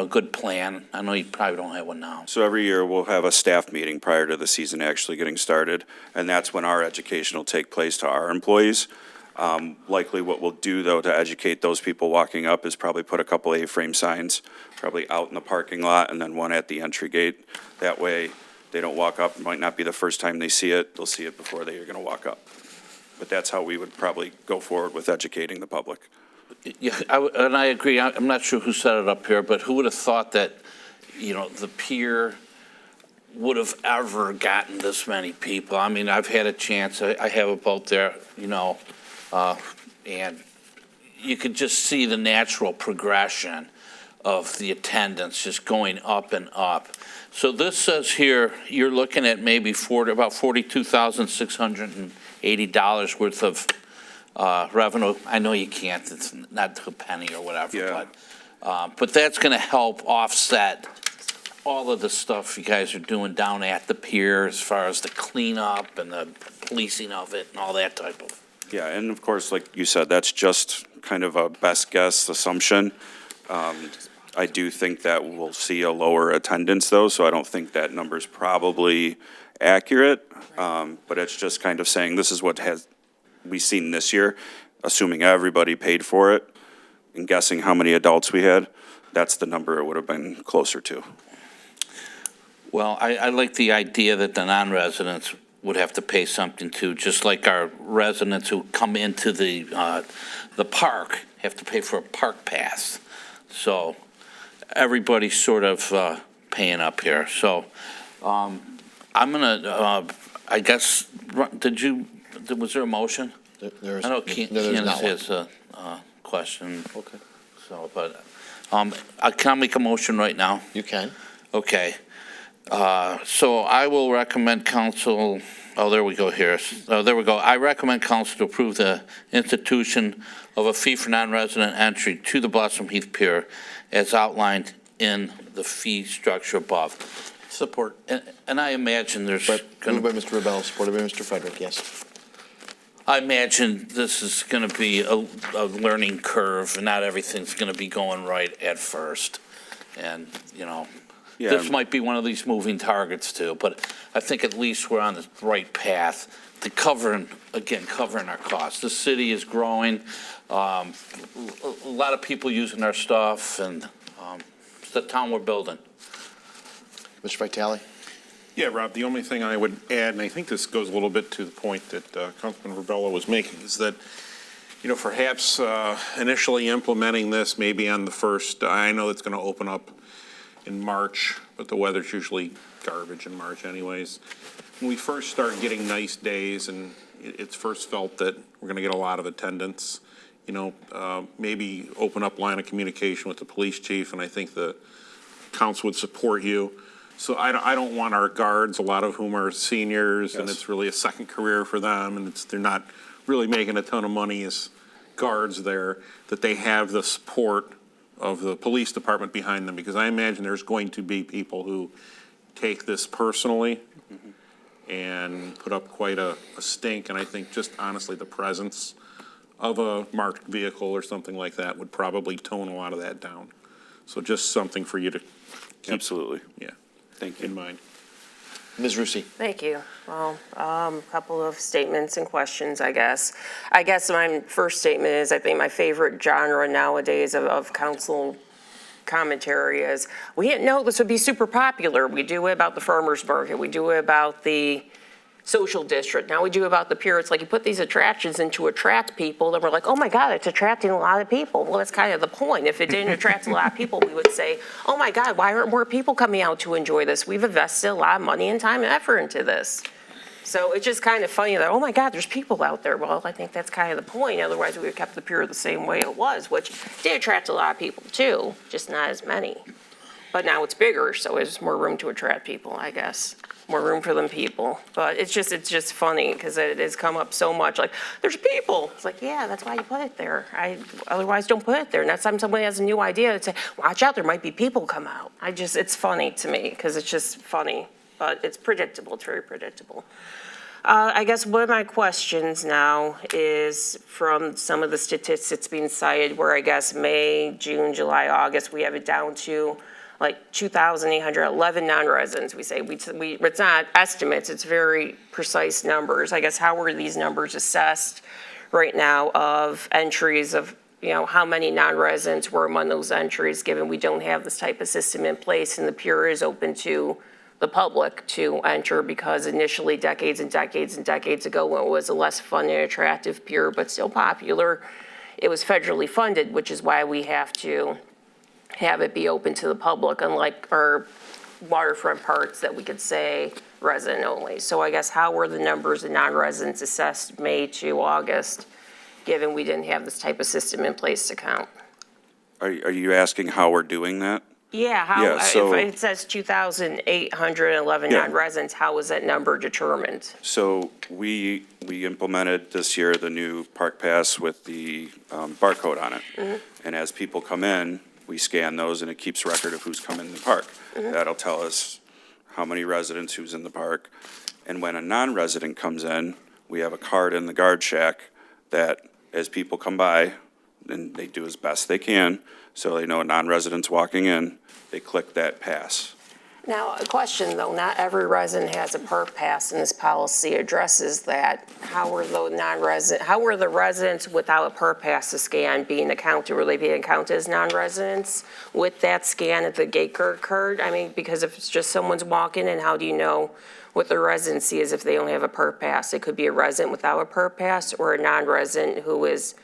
good plan. I know you probably don't have one now. So every year, we'll have a staff meeting prior to the season actually getting started, and that's when our education will take place to our employees. Likely what we'll do, though, to educate those people walking up is probably put a couple A-frame signs, probably out in the parking lot, and then one at the entry gate. That way, they don't walk up. It might not be the first time they see it. They'll see it before they are going to walk up. But that's how we would probably go forward with educating the public. Yeah, and I agree. I'm not sure who set it up here, but who would have thought that, the pier would have ever gotten this many people? I mean, I've had a chance. I have a boat there, and you could just see the natural progression of the attendance just going up and up. So this says here, you're looking at maybe about $42,680 worth of revenue. I know you can't, it's not a penny or whatever, Yeah. But that's going to help offset all of the stuff you guys are doing down at the pier as far as the cleanup and the policing of it and all that type of. Yeah, and of course, like you said, that's just kind of a best guess assumption. I do think that we'll see a lower attendance, though, so I don't think that number's probably accurate. But it's just kind of saying this is what we've seen this year, assuming everybody paid for it and guessing how many adults we had. That's the number it would have been closer to. Well, I like the idea that the non-residents would have to pay something too, just like our residents who come into the park have to pay for a park pass. So everybody's sort of paying up here. So I'm gonna, I guess, was there a motion? There's I know not Candace one. has a question. Okay. So, but can I make a motion right now? You can. Okay. So I will recommend council Oh, there we go here. Oh, there we go. I recommend council to approve the institution of a fee for non-resident entry to the Blossom Heath Pier as outlined in the fee structure above. Support. And I imagine there's Moved going by to, Mr. Rebello, supported by Mr. Frederick, yes. I imagine this is going to be a learning curve, and not everything's going to be going right at first. And, you know, this might be one of these moving targets too, but I think at least we're on the right path to covering our costs. The city is growing, a lot of people using our stuff, and it's the town we're building. Mr. Vitale? Yeah, Rob, the only thing I would add, and I think this goes a little bit to the point that Councilman Rebello was making, is that, you know, perhaps initially implementing this maybe on the first, I know it's going to open up in March, but the weather's usually garbage in March anyways. When we first start getting nice days and it's first felt that we're going to get a lot of attendance, you know, maybe open up line of communication with the police chief, and I think the council would support you. So I don't want our guards, a lot of whom are seniors, and it's really a second career for them, and they're not really making a ton of money as guards there, that they have the support of the police department behind them, because I imagine there's going to be people who take this personally and put up quite a stink, and I think just honestly the presence of a marked vehicle or something like that would probably tone a lot of that down. So just something for you to keep. Absolutely. Yeah. Thank you. In mind. Ms. Rusi? Thank you. Well, a couple of statements and questions, I guess. I guess my first statement is I think my favorite genre nowadays of council commentary is, we didn't know this would be super popular. We do it about the farmer's market. We do it about the social district. Now we do about the pier. It's like you put these attractions in to attract people, then we're like, oh my God, it's attracting a lot of people. Well, that's kind of the point. If it didn't attract a lot of people, we would say, oh my God, why aren't more people coming out to enjoy this? We've invested a lot of money and time and effort into this. So it's just kind of funny that, oh my God, there's people out there. Well, I think that's kind of the point. Otherwise, we would have kept the pier the same way it was, which did attract a lot of people too, just not as many. But now it's bigger, so there's more room to attract people, I guess. More room for them people. But it's just funny because it has come up so much. Like, there's people. It's like, yeah, that's why you put it there. Otherwise don't put it there. Next time somebody has a new idea, it's say, watch out, there might be people come out. It's funny to me because it's just funny. But it's predictable. It's very predictable. I guess one of my questions now is from some of the statistics being cited where I guess May, June, July, August, we have it down to like 2,811 non-residents. We say it's not estimates, it's very precise numbers. I guess how were these numbers assessed right now of entries of, you know, how many non-residents were among those entries, given we don't have this type of system in place and the pier is open to the public to enter, because initially decades and decades and decades ago, when it was a less fun and attractive pier but still popular, it was federally funded, which is why we have to have it be open to the public, unlike our waterfront parks that we could say resident only. So I guess how were the numbers of non-residents assessed May to August, given we didn't have this type of system in place to count? Are you asking how we're doing that? Yeah, so, if it says 2,811 non-residents, how was that number determined? So we implemented this year the new park pass with the barcode on it. Mm-hmm. And as people come in, we scan those and it keeps record of who's come in the park. Mm-hmm. That'll tell us how many residents, who's in the park. And when a non-resident comes in, we have a card in the guard shack that as people come by, and they do as best they can, so they know a non-resident's walking in, they click that pass. Now, a question though, not every resident has a park pass, and this policy addresses that. How were the residents without a park pass to scan being accounted? Were they being counted as non-residents with that scan at the gate card? I mean, because if it's just someone's walking in, how do you know what their residency is if they only have a park pass? It could be a resident without a park pass or a non-resident who is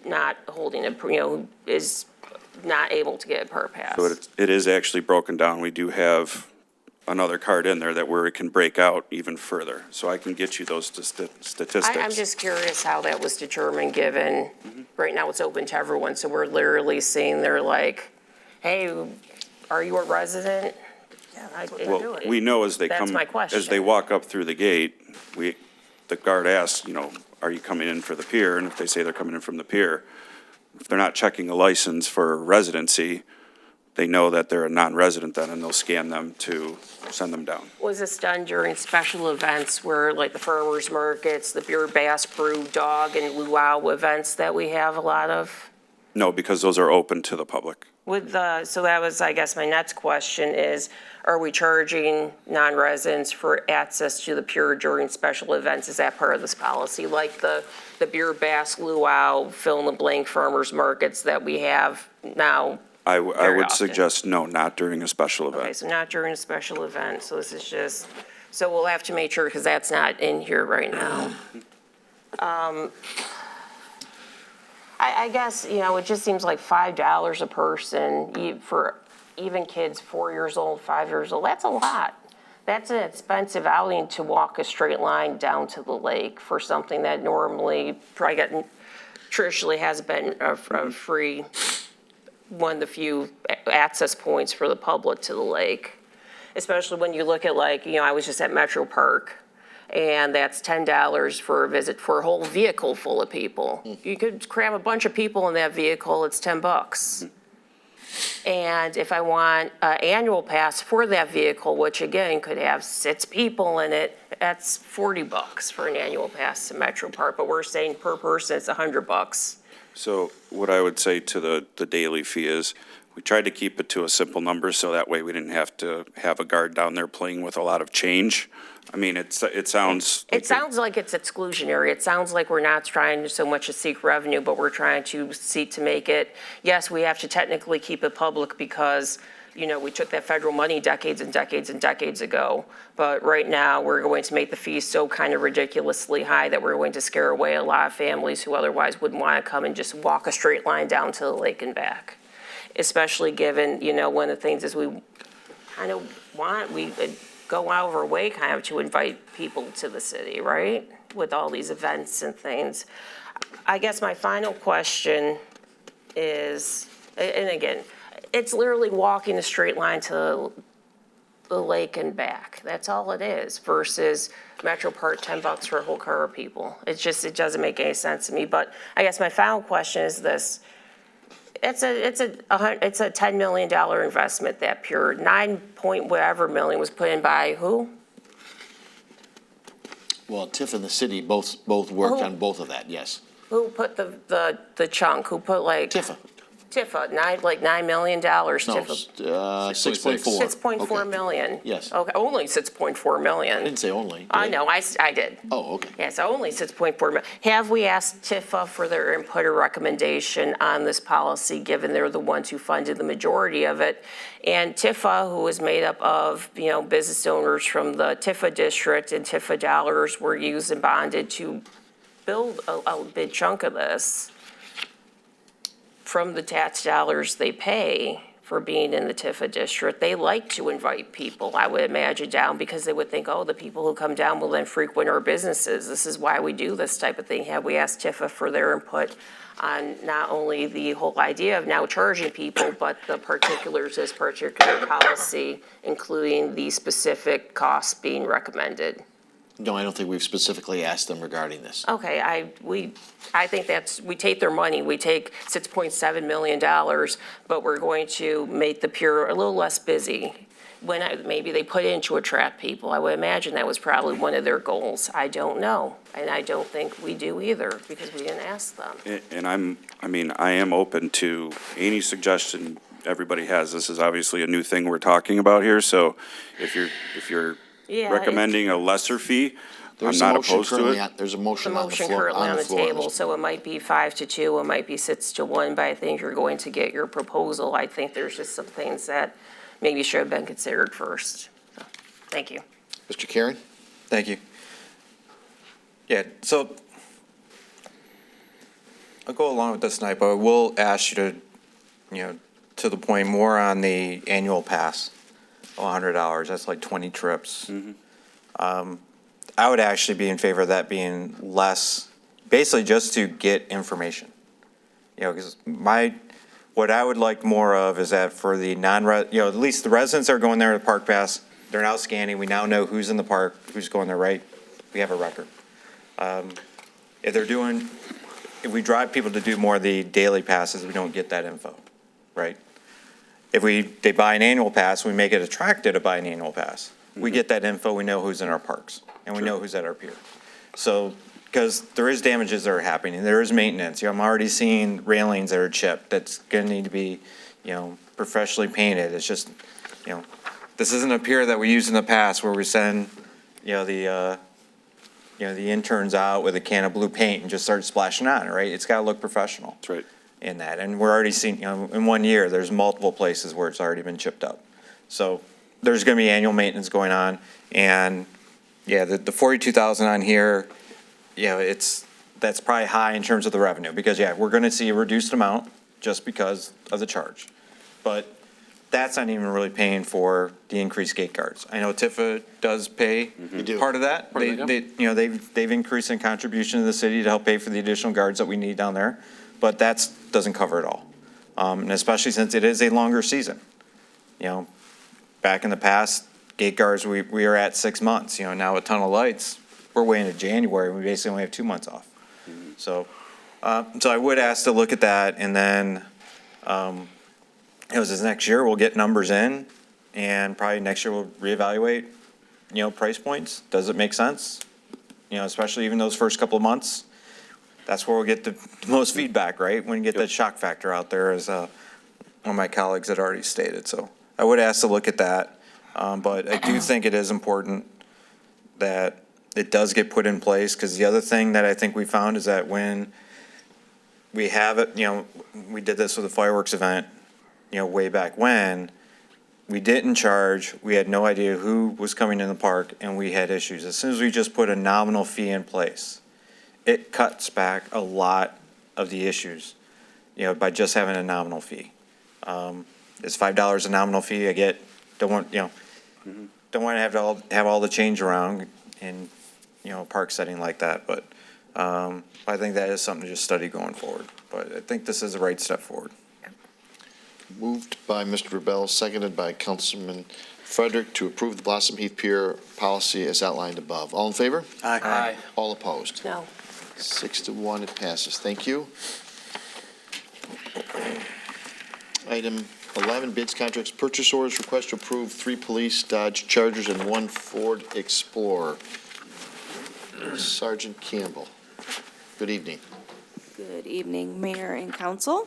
not holding who is not able to get a park pass. So it is actually broken down. We do have another card in there that where it can break out even further. So I can get you those statistics. I'm just curious how that was determined, given right now it's open to everyone. So we're literally seeing they're like, hey, are you a resident? Yeah, I do Well, it. we know as they That's come, my as they question. walk up through the gate, the guard asks, are you coming in for the pier? And if they say they're coming in from the pier, if they're not checking a license for residency, they know that they're a non-resident then, and they'll scan them to send them down. Was this done during special events where, like the farmers markets, the beer, bass, brew, dog, and luau events that we have a lot of? No, because those are open to the public. So that was, I guess, my next question is, are we charging non-residents for access to the pier during special events? Is that part of this policy? Like the beer, bass, luau, fill-in-the-blank farmers markets that we have now? I Very would often. suggest no, not during a special Okay, event. so not during a special event, so this is just, so we'll have to make sure, because that's not in here right now. I guess, it just seems like $5 a person for even kids 4 years old, 5 years old, that's a lot. That's an expensive outing to walk a straight line down to the lake for something that normally traditionally has been a free, one of the few access points for the public to the lake. Especially when you look at I was just at Metro Park, and that's $10 for a visit for a whole vehicle full of people. You could cram a bunch of people in that vehicle, it's $10. And if I want an annual pass for that vehicle, which again could have 6 people in it, that's $40 for an annual pass to Metro Park. But we're saying per person it's $100. So what I would say to the daily fee is, we tried to keep it to a simple number, so that way we didn't have to have a guard down there playing with a lot of change. I mean, it sounds. It sounds like it's exclusionary. It sounds like we're not trying so much to seek revenue, but we're trying to seek to make it, yes, we have to technically keep it public because, we took that federal money decades and decades and decades ago. But right now, we're going to make the fees so kind of ridiculously high that we're going to scare away a lot of families who otherwise wouldn't want to come and just walk a straight line down to the lake and back. Especially given, one of the things is we kind of we go out of our way kind of to invite people to the city, right? With all these events and things. I guess my final question is, and again, it's literally walking a straight line to the lake and back. That's all it is versus Metro Park, $10 for a whole car of people. It doesn't make any sense to me. But I guess my final question is this. It's a $10 million investment, that pier. 9 point whatever million was put in by who? Well, TIF and the city both worked Who? on both of that, yes. Who put the chunk? Who put TIFA. TIFA, $9 million. No, TIFA. 6.4. 6.4 million. Yes. Okay, only 6.4 million. I didn't say only. I know, I did. Oh, okay. Yes, only 6.4 million. Have we asked TIFA for their input or recommendation on this policy, given they're the ones who funded the majority of it? And TIFA, who is made up of, business owners from the TIFA district, and TIFA dollars were used and bonded to build a big chunk of this from the tax dollars they pay for being in the TIFA district. They like to invite people, I would imagine, down because they would think, oh, the people who come down will then frequent our businesses. This is why we do this type of thing. Have we asked TIFA for their input on not only the whole idea of now charging people, but the particulars of this particular policy, including the specific costs being recommended? No, I don't think we've specifically asked them regarding this. Okay, I think we take their money, we take $6.7 million, but we're going to make the pier a little less busy. Maybe they put in to attract people. I would imagine that was probably one of their goals. I don't know, and I don't think we do either, because we didn't ask them. And I am open to any suggestion everybody has. This is obviously a new thing we're talking about here, so if you're Yeah, recommending a lesser fee, I'm There's a not motion opposed to currently it. on- There's a The motion on the motion floor. currently on the floor table, so it might be 5-2, it might be 6-1, but I think you're going to get your proposal. I think there's just some things that maybe should have been considered first. So, thank you. Mr. Karen? Thank you. Yeah, so I'll go along with this tonight, but we'll ask you to, to the point more on the annual pass, $100. That's like 20 trips. I would actually be in favor of that being less, basically just to get information. Because What I would like more of is that for the at least the residents that are going there to Park Pass, they're now scanning. We now know who's in the park, who's going there, right? We have a record. If we drive people to do more of the daily passes, we don't get that info, right? If they buy an annual pass, we make it attractive to buy an annual pass. We get that info, we know who's in our parks, and we know who's at our pier. So, because there is damages that are happening, there is maintenance. I'm already seeing railings that are chipped, that's gonna need to be, professionally painted. It's just, this isn't a pier that we used in the past where we send, the interns out with a can of blue paint and just start splashing on it, right? It's gotta look professional. That's right. In that, and we're already seeing, in 1 year, there's multiple places where it's already been chipped up. So there's gonna be annual maintenance going on, and, the 42,000 on here, that's probably high in terms of the revenue, because, we're gonna see a reduced amount just because of the charge. But that's not even really paying for the increased gate guards. I know Tifa does pay part of that. They've increased in contribution to the city to help pay for the additional guards that we need down there, but that doesn't cover it all. And especially since it is a longer season. Back in the past, gate guards, we were at 6 months. Now with Tunnel Lights, we're way into January, we basically only have 2 months off. So I would ask to look at that, and then, this next year, we'll get numbers in, and probably next year we'll reevaluate, price points. Does it make sense? Especially even those first couple of months. That's where we'll get the most feedback, right? When you get that shock factor out there, as one of my colleagues had already stated. So I would ask to look at that. But I do think it is important that it does get put in place, because the other thing that I think we found is that when we have it, we did this with a fireworks event, way back when, we didn't charge, we had no idea who was coming in the park, and we had issues. As soon as we just put a nominal fee in place, it cuts back a lot of the issues, by just having a nominal fee. It's $5 a nominal fee. Don't want to have all the change around in, a park setting like that. But I think that is something to just study going forward. But I think this is the right step forward. Moved by Mr. Rubello, seconded by Councilman Frederick to approve the Blossom Heath Pier policy as outlined above. All in favor? Aye. All opposed? No. 6-1, it passes. Thank you. Item 11, bids, contracts, purchase orders, request to approve 3 police Dodge Chargers and 1 Ford Explorer. Sergeant Campbell, good evening. Good evening, Mayor and Council.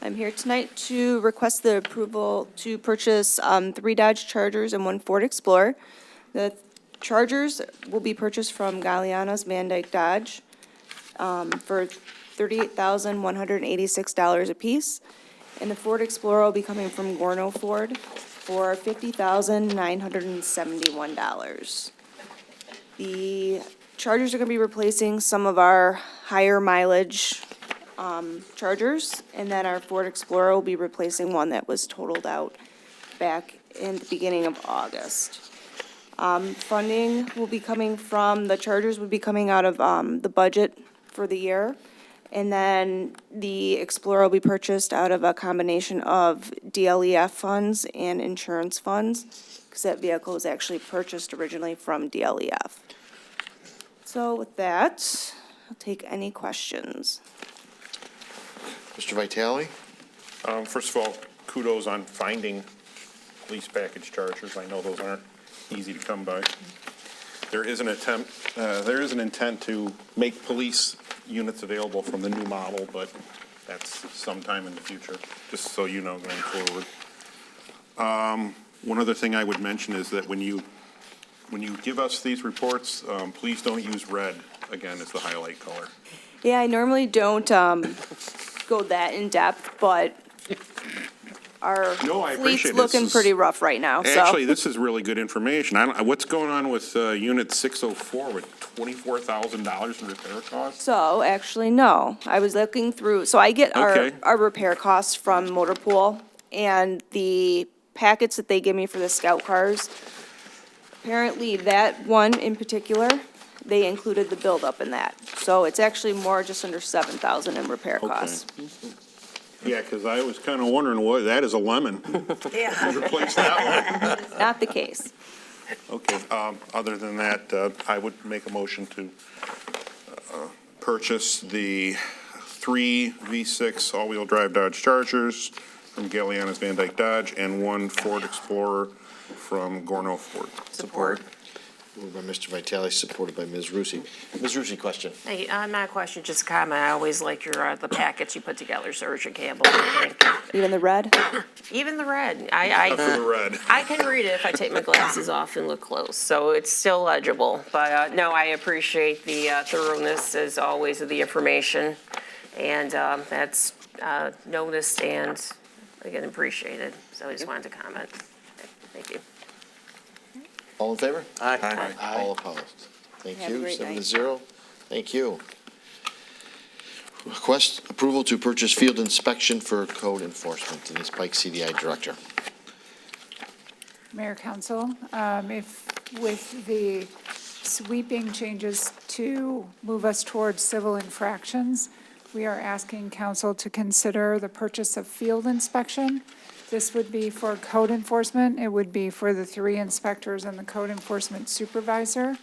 I'm here tonight to request the approval to purchase 3 Dodge Chargers and 1 Ford Explorer. The Chargers will be purchased from Galliano's Van Dyke Dodge for $38,186 apiece, and the Ford Explorer will be coming from Gorno Ford for $50,971. The Chargers are going to be replacing some of our higher mileage Chargers, and then our Ford Explorer will be replacing one that was totaled out back in the beginning of August. Funding will be coming from, the Chargers will be coming out of the budget for the year, and then the Explorer will be purchased out of a combination of DLEF funds and insurance funds, because that vehicle was actually purchased originally from DLEF. So with that, I'll take any questions. Mr. Vitale? First of all, kudos on finding police package chargers. I know those aren't easy to come by. There is an intent to make police units available from the new model, but that's sometime in the future, just so you know going forward. One other thing I would mention is that when you give us these reports, please don't use red, again, as the highlight color. Yeah, I normally don't go that in-depth, but our fleet's looking pretty rough right now, so. Actually, this is really good information. What's going on with Unit 604 with $24,000 in repair costs? So, actually, no. I was looking through, so I get our repair costs from Motor Pool, and the packets that they give me for the Scout cars, apparently that one in particular, they included the buildup in that. So it's actually more, just under $7,000 in repair costs. Yeah, because I was kind of wondering, what, that is a lemon. Yeah. Replace that Not the case. one. Okay, other than that, I would make a motion to purchase the 3 V6 all-wheel drive Dodge Chargers from Galliana's Van Dyke Dodge and 1 Ford Explorer from Gorno Ford. Support. Moved by Mr. Vitale, supported by Ms. Rusi. Ms. Rusi, question. Hey, not a question, just a comment. I always like your, the packets you put together, Sergeant Campbell. Thank you. Even the red? Even the red. For the red. I can read it if I take my glasses off and look close, so it's still legible. But, no, I appreciate the thoroughness, as always, of the information. And that's noticed and, again, appreciated. So I just wanted to comment. Thank you. All in favor? Aye. All opposed? Thank Have a you, great 7-0. Thank you. Request approval to purchase field inspection for code enforcement. Denise Pike, CDI Director. Mayor, Council, if with the sweeping changes to move us towards civil infractions, we are asking council to consider the purchase of field inspection. This would be for code enforcement. It would be for the 3 inspectors and the code enforcement supervisor.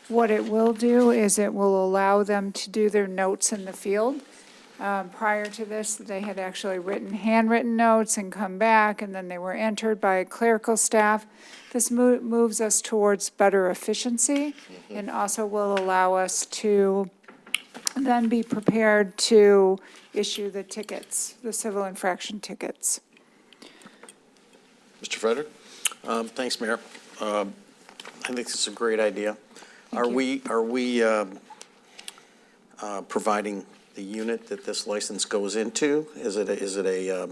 What it will do is it will allow them to do their notes in the field. Prior to this, they had actually written handwritten notes and come back, and then they were entered by clerical staff. This moves us towards better efficiency and also will allow us to then be prepared to issue the tickets, the civil infraction tickets. Mr. Frederick? Thanks, Mayor. I think this is a great idea. Are we providing the unit that this license goes into? Is it a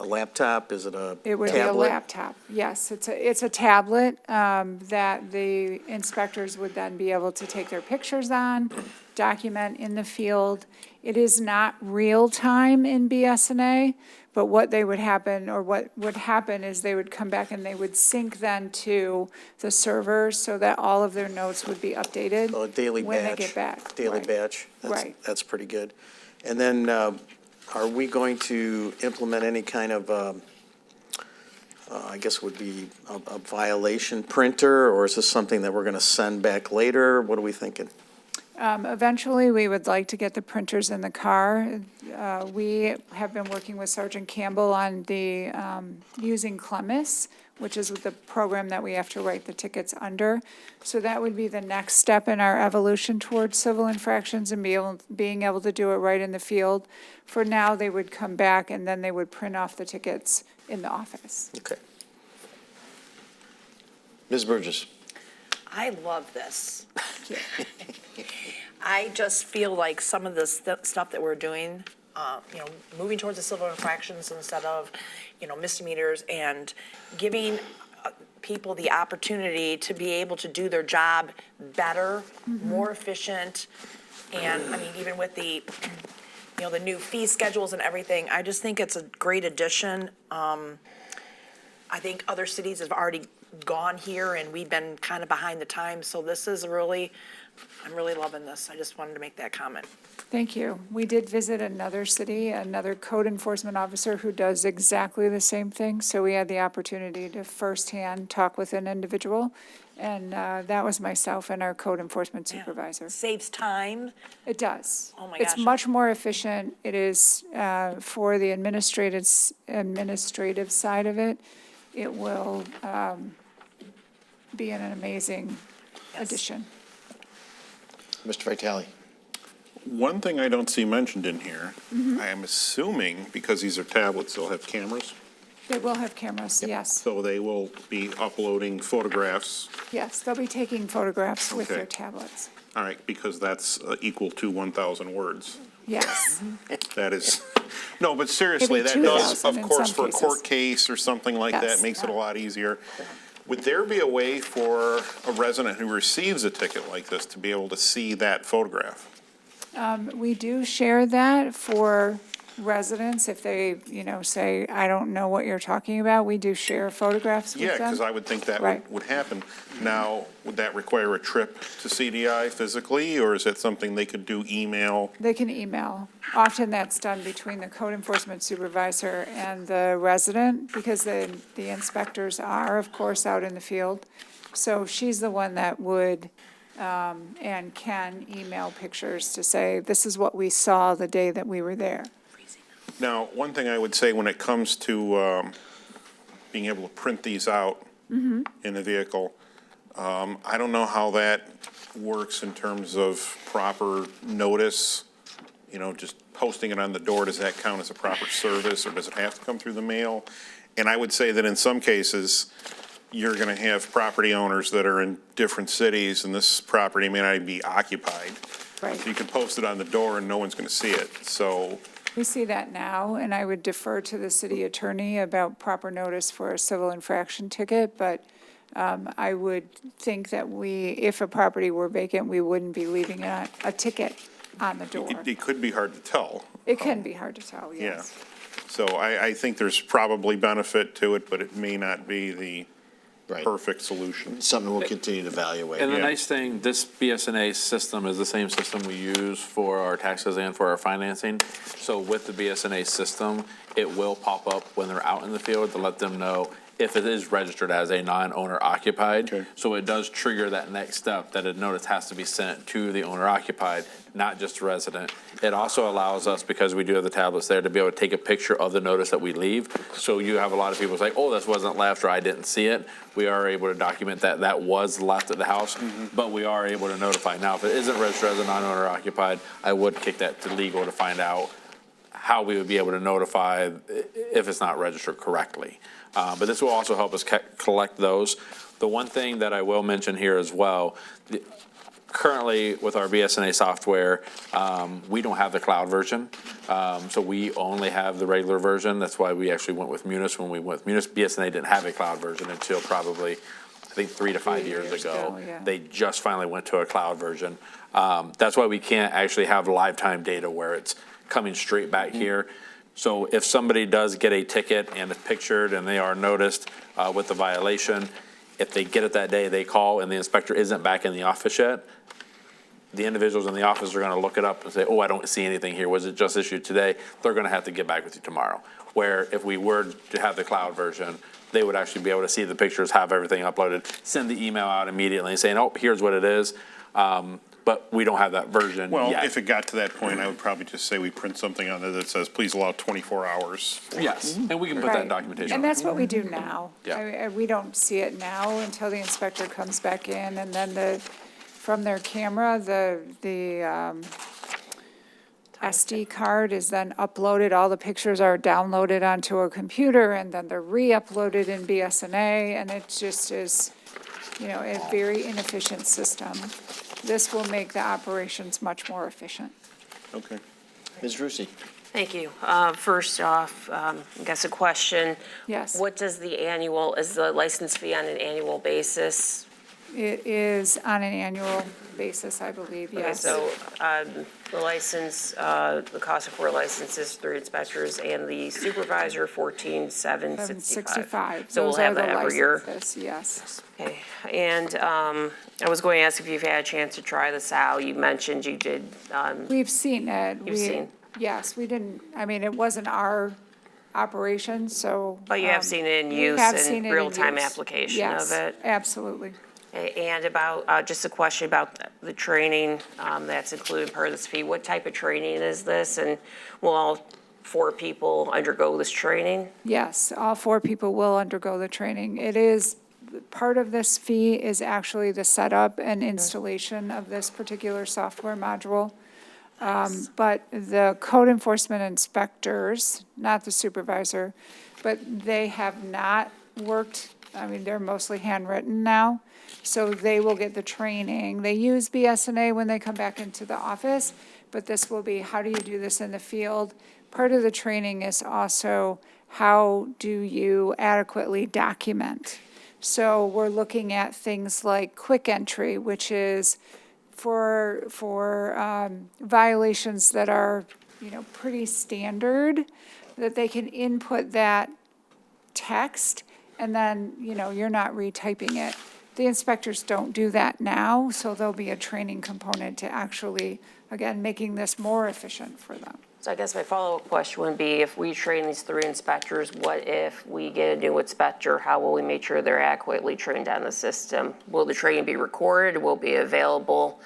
laptop? Is it a tablet? It would be a laptop, yes. It's a tablet that the inspectors would then be able to take their pictures on, document in the field. It is not real-time in BSNA, but what would happen is they would come back and they would sync then to the server so that all of their notes would be updated So a daily when batch? they get back. Daily Right. batch? Right. That's pretty good. And then, are we going to implement any kind of, I guess would be a violation printer, or is this something that we're going to send back later? What are we thinking? Eventually, we would like to get the printers in the car. We have been working with Sergeant Campbell on the, using Clemis, which is the program that we have to write the tickets under. So that would be the next step in our evolution towards civil infractions and being able to do it right in the field. For now, they would come back and then they would print off the tickets in the office. Okay. Ms. Burgess? I love this. I just feel like some of the stuff that we're doing, moving towards the civil infractions instead of, misdemeanors, and giving people the opportunity to be able to do their job better, more efficient, and, even with the, the new fee schedules and everything, I just think it's a great addition. I think other cities have already gone here, and we've been kind of behind the times, so this is really, I'm really loving this. I just wanted to make that comment. Thank you. We did visit another city, another code enforcement officer who does exactly the same thing, so we had the opportunity to firsthand talk with an individual, and that was myself and our code enforcement supervisor. Saves time. It does. Oh my It's gosh. much more efficient. It is, for the administrative side of it, it will be an amazing addition. Mr. Vitale? One thing I don't see mentioned in here, I am assuming, because these are tablets, they'll have cameras, They will have cameras, yes. so they will be uploading photographs. Yes, they'll be taking photographs with their Okay. tablets. All right, because that's equal to 1,000 words. Yes. That is, no, but seriously, Maybe that does, 2,000 of in course, some for a cases. court case or something like that, Yes. makes it a lot easier. Would there be a way for a resident who receives a ticket like this to be able to see that photograph? We do share that for residents, if they, say, I don't know what you're talking about, we do share photographs with them. Yeah, because I would think that Right. would happen. Now, would that require a trip to CDI physically, or is it something they could do email? They can email. Often that's done between the code enforcement supervisor and the resident, because the inspectors are, of course, out in the field. So she's the one that would and can email pictures to say, this is what we saw the day that we were there. Now, one thing I would say when it comes to being able to print these out in the vehicle, I don't know how that works in terms of proper notice, just posting it on the door. Does that count as a proper service, or does it have to come through the mail? And I would say that in some cases, you're going to have property owners that are in different cities, and this property may not even be occupied. Right. So you can post it on the door and no one's going to see it. So, We see that now, and I would defer to the city attorney about proper notice for a civil infraction ticket, but I would think that if a property were vacant, we wouldn't be leaving a ticket on the door. it could be hard to tell. It can be hard to tell, Yeah. yes. So I think there's probably benefit to it, but it may not be the Right. perfect solution. Something we'll continue to evaluate. And the Yeah. nice thing, this BSNA system is the same system we use for our taxes and for our financing. So with the BSNA system, it will pop up when they're out in the field to let them know if it is registered as a non-owner occupied. Okay. So it does trigger that next step, that a notice has to be sent to the owner occupied, not just resident. It also allows us, because we do have the tablets there, to be able to take a picture of the notice that we leave. So you have a lot of people say, oh, this wasn't left, or I didn't see it. We are able to document that that was left at the house, but we are able to notify. Now, if it isn't registered as a non-owner occupied, I would kick that to legal to find out how we would be able to notify if it's not registered correctly. But this will also help us collect those. The one thing that I will mention here as well, currently with our BSNA software, we don't have the cloud version. So we only have the regular version. That's why we actually went with Munis. When we went with Munis, BSNA didn't have a cloud version until probably, I think, 3 to 5 years ago. Yeah. They just finally went to a cloud version. That's why we can't actually have live time data where it's coming straight back here. So if somebody does get a ticket and it's pictured and they are noticed with the violation, if they get it that day, they call and the inspector isn't back in the office yet, the individuals in the office are gonna look it up and say, oh, I don't see anything here. Was it just issued today? They're gonna have to get back with you tomorrow. Where if we were to have the cloud version, they would actually be able to see the pictures, have everything uploaded, send the email out immediately saying, oh, here's what it is. But we don't have that version Well, yet. if it got to that point, I would probably just say we print something on there that says, please allow 24 hours. Yes, and we can put that in Right. documentation. And that's what we do now. Yeah. We don't see it now until the inspector comes back in, and then from their camera, the SD card is then uploaded, all the pictures are downloaded onto a computer, and then they're re-uploaded in BSNA, and it just is, a very inefficient system. This will make the operations much more efficient. Okay. Ms. Rusi? Thank you. First off, I guess a question. Yes. What does is the license fee on an annual basis? It is on an annual basis, I believe, yes. Okay, so the license, the cost for a license is through inspectors and the supervisor, $14,765. $765. So we'll Those are have the that every year? licenses, yes. Okay, and I was going to ask if you've had a chance to try this out. You mentioned you did. We've seen it. You've seen? Yes, we didn't, it wasn't our operation, so. But you have seen it in we use have and seen it in real-time use. application Yes, of it? absolutely. And about, just a question about the training that's included per this fee. What type of training is this? And will all 4 people undergo this training? Yes, all 4 people will undergo the training. It is, part of this fee is actually the setup and installation of this particular software module. But the code enforcement inspectors, not the supervisor, but they have not worked, they're mostly handwritten now. So they will get the training. They use BSNA when they come back into the office, but this will be, how do you do this in the field? Part of the training is also, how do you adequately document? So we're looking at things like quick entry, which is for violations that are pretty standard, that they can input that text, and then, you're not retyping it. The inspectors don't do that now, so there'll be a training component to actually, again, making this more efficient for them. So I guess my follow-up question would be, if we train these 3 inspectors, what if we get a new inspector? How will we make sure they're adequately trained on the system? Will the training be recorded? Will it be available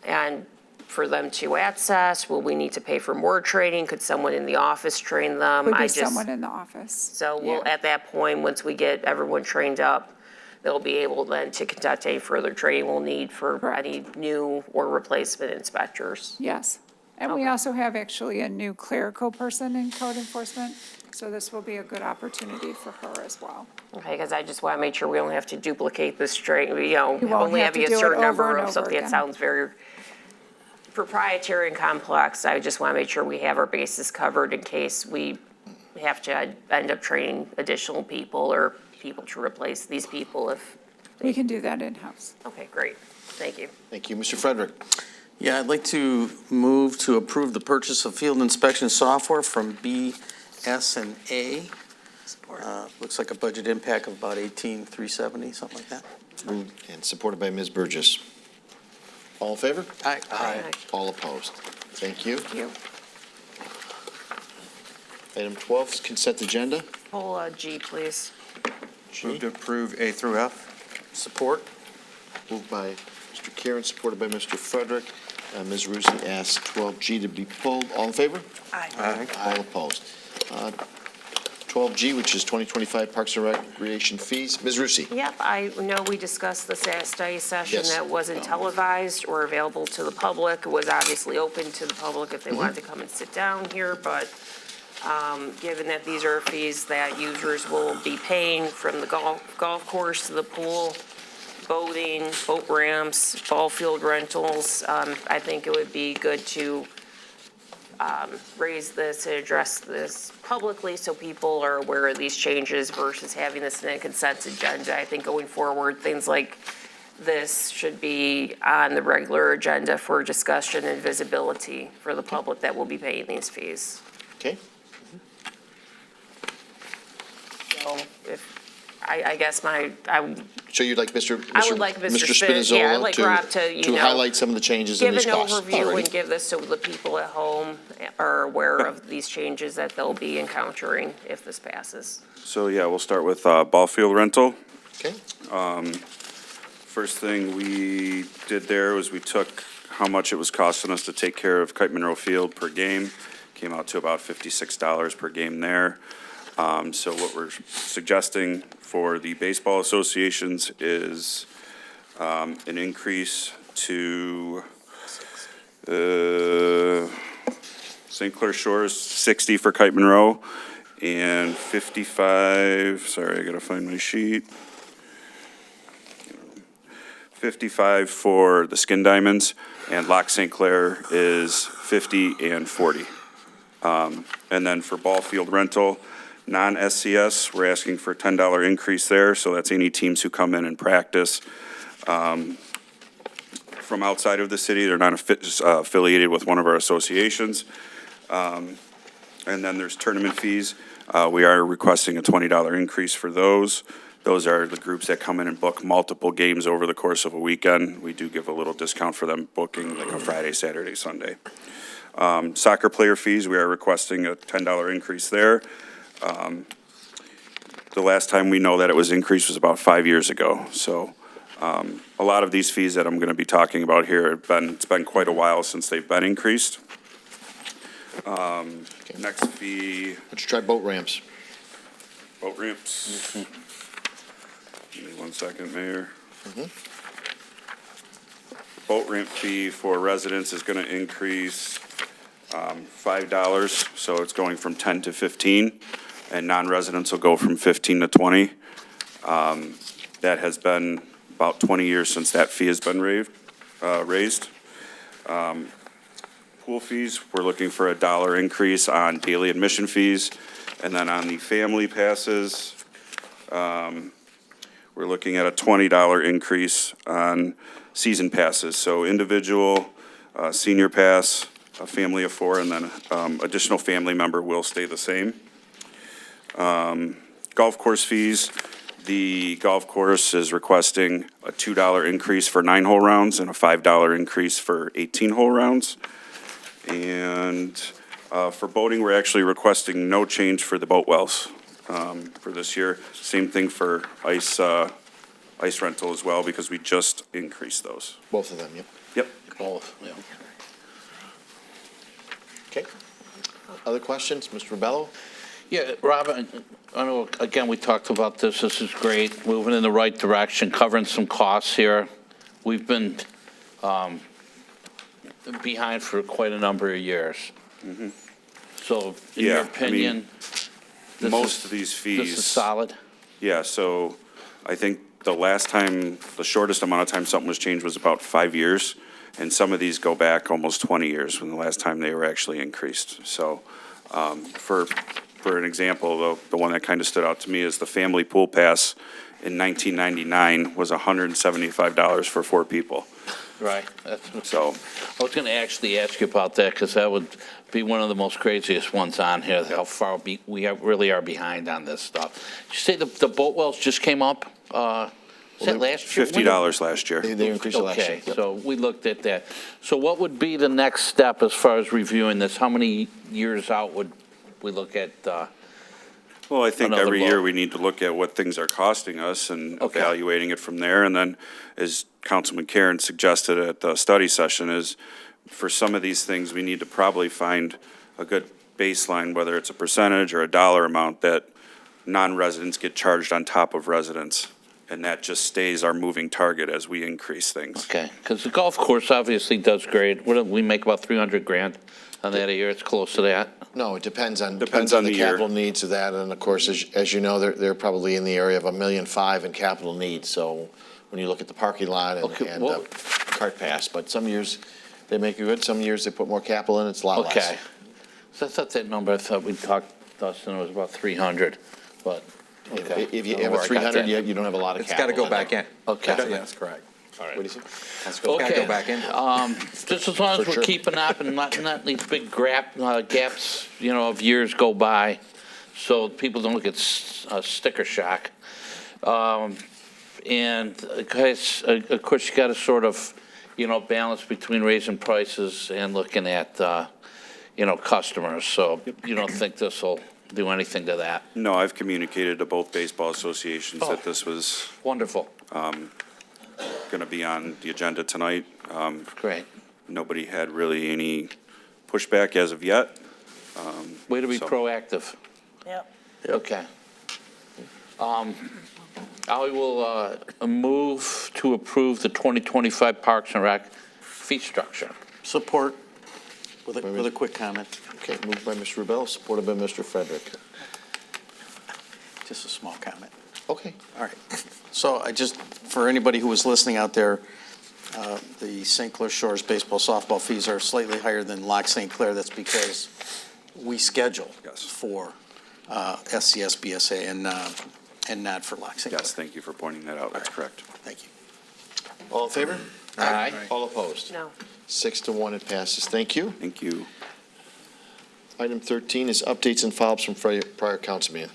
and for them to access? Will we need to pay for more training? Could someone in the office train them? Would be someone in the office. So we'll, Yeah. at that point, once we get everyone trained up, they'll be able then to conduct any further training we'll need for any new or replacement inspectors. Yes. And we Okay. also have actually a new clerical person in code enforcement, so this will be a good opportunity for her as well. Okay, because I just want to make sure we don't have to duplicate this training, won't won't have to having a do it certain over number and of over something that again. sounds very proprietary and complex. I just want to make sure we have our bases covered in case we have to end up training additional people or people to replace these people if, We can do that in-house. okay, great. Thank you. Thank you. Mr. Frederick. Yeah, I'd like to move to approve the purchase of field inspection software from BS&A. Looks like a budget impact of about 18,370, something like that. Moved and supported by Ms. Burgess. All in favor? Aye. All opposed? Thank you. Thank you. Item 12 is consent agenda. Pull G, please. Move to approve A through F. Support? Moved by Mr. Karen, supported by Mr. Frederick. Ms. Rusi asks 12G to be pulled. All in favor? Aye. All opposed. 12G, which is 2025 Parks and Recreation fees. Ms. Rusi. Yep, I know we discussed this at a study session Yes. that wasn't televised or available to the public. It was obviously open to the public if they wanted to come and sit down here, but given that these are fees that users will be paying from the golf course to the pool, boating, boat ramps, ball field rentals, I think it would be good to raise this and address this publicly so people are aware of these changes versus having this in a consent agenda. I think going forward, things like this should be on the regular agenda for discussion and visibility for the public that will be paying these fees. Okay. So if, I guess So you'd like Mr. I would like Mr. Spinizzola Yeah, I'd like Rob to, highlight some of the changes in give these an costs. All overview right. and give this so the people at home are aware of these changes that they'll be encountering if this passes. So, yeah, we'll start with ball field rental. Okay. First thing we did there was we took how much it was costing us to take care of Kite Monroe Field per game. Came out to about $56 per game there. So what we're suggesting for the baseball associations is an increase to St. Clair Shores, 60 for Kite Monroe, and 55, sorry, I gotta find my sheet. 55 for the Skin Diamonds, and Lock St. Clair is 50 and 40. And then for ball field rental, non-SCS, we're asking for a $10 increase there, so that's any teams who come in and practice from outside of the city. They're not affiliated with one of our associations. And then there's tournament fees. We are requesting a $20 increase for those. Those are the groups that come in and book multiple games over the course of a weekend. We do give a little discount for them booking like a Friday, Saturday, Sunday. Soccer player fees, we are requesting a $10 increase there. The last time we know that it was increased was about 5 years ago. So a lot of these fees that I'm going to be talking about here, it's been quite a while since they've been increased. Next fee. Why don't you try boat ramps? Boat ramps. Give me 1 second, Mayor. Boat ramp fee for residents is going to increase $5, so it's going from 10 to 15, and non-residents will go from 15 to 20. That has been about 20 years since that fee has been raised. Pool fees, we're looking for a $1 increase on daily admission fees, and then on the family passes, we're looking at a $20 increase on season passes. So individual, senior pass, a family of 4, and then additional family member will stay the same. Golf course fees, the golf course is requesting a $2 increase for 9-hole rounds and a $5 increase for 18-hole rounds. And for boating, we're actually requesting no change for the boat wells for this year. Same thing for ice rental as well, because we just increased those. Both of them, yep. Yep. Both, yeah. Okay. Other questions? Mr. Rebello? Yeah, Robin, I know, again, we talked about this. This is great, moving in the right direction, covering some costs here. We've been behind for quite a number of years. So, in your Yeah, opinion, most of these fees. this is solid? Yeah, so I think the shortest amount of time something was changed was about 5 years. And some of these go back almost 20 years from the last time they were actually increased. So for an example, the one that kind of stood out to me is the family pool pass in 1999 was $175 for 4 people. Right. So I was going to actually ask you about that, because that would be one of the most craziest ones on here, how far really are behind on this stuff. Did you say the boat wells just came up? Was that last year? $50 last year. They increased it last year. Okay, so we looked at that. So what would be the next step as far as reviewing this? How many years out would we look at? Well, I think another every vote? year we need to look at what things are costing us and evaluating it from there. And then, as Councilman Karen suggested at the study session, is for some of these things, we need to probably find a good baseline, whether it's a percentage or a dollar amount that non-residents get charged on top of residents. And that just stays our moving target as we increase things. Okay, because the golf course obviously does great. What do we make about 300 grand on that a year? It's close to that. No, it depends on on the the year. capital needs of that, and of course, as you know, they're probably in the area of $1.5 million in capital needs, so when you look at the parking lot and cart pass, but some years they make it good, some years they put more capital in, it's a lot less. Okay. So I thought that number, I thought we talked, Dustin, it was about 300, but, okay. If you I don't have know a where I got 300, that. you don't have a lot of It's got capital. to go back in. Okay. That's correct. All right. What do you say? It's got to go back in. Just as long as For we're sure. keeping up and not these big gaps, of years go by, so people don't look at sticker shock. And guys, of course, you got to sort of, balance between raising prices and looking at, customers. So you don't think this will do anything to that? No, I've communicated to both baseball associations Oh. that this was Wonderful. going to be on the agenda tonight. Great. Nobody had really any pushback as of yet. Way to be So- proactive. Yep. Okay. I will move to approve the 2025 Parks and Rec fee structure. Support with a quick comment, Okay, moved by Mr. Rebello, supported by Mr. Frederick. just a small comment. Okay. All right. So for anybody who was listening out there, the St. Clair Shores baseball softball fees are slightly higher than Loch St. Clair. That's because we schedule for SCS BSA and not for Loch St. Clair. Yes, thank you for pointing that out. That's correct. Thank you. All in favor? Aye. All opposed? No. 6-1, it passes. Thank you. Thank you. Item 13 is updates and follow-ups from prior council meeting.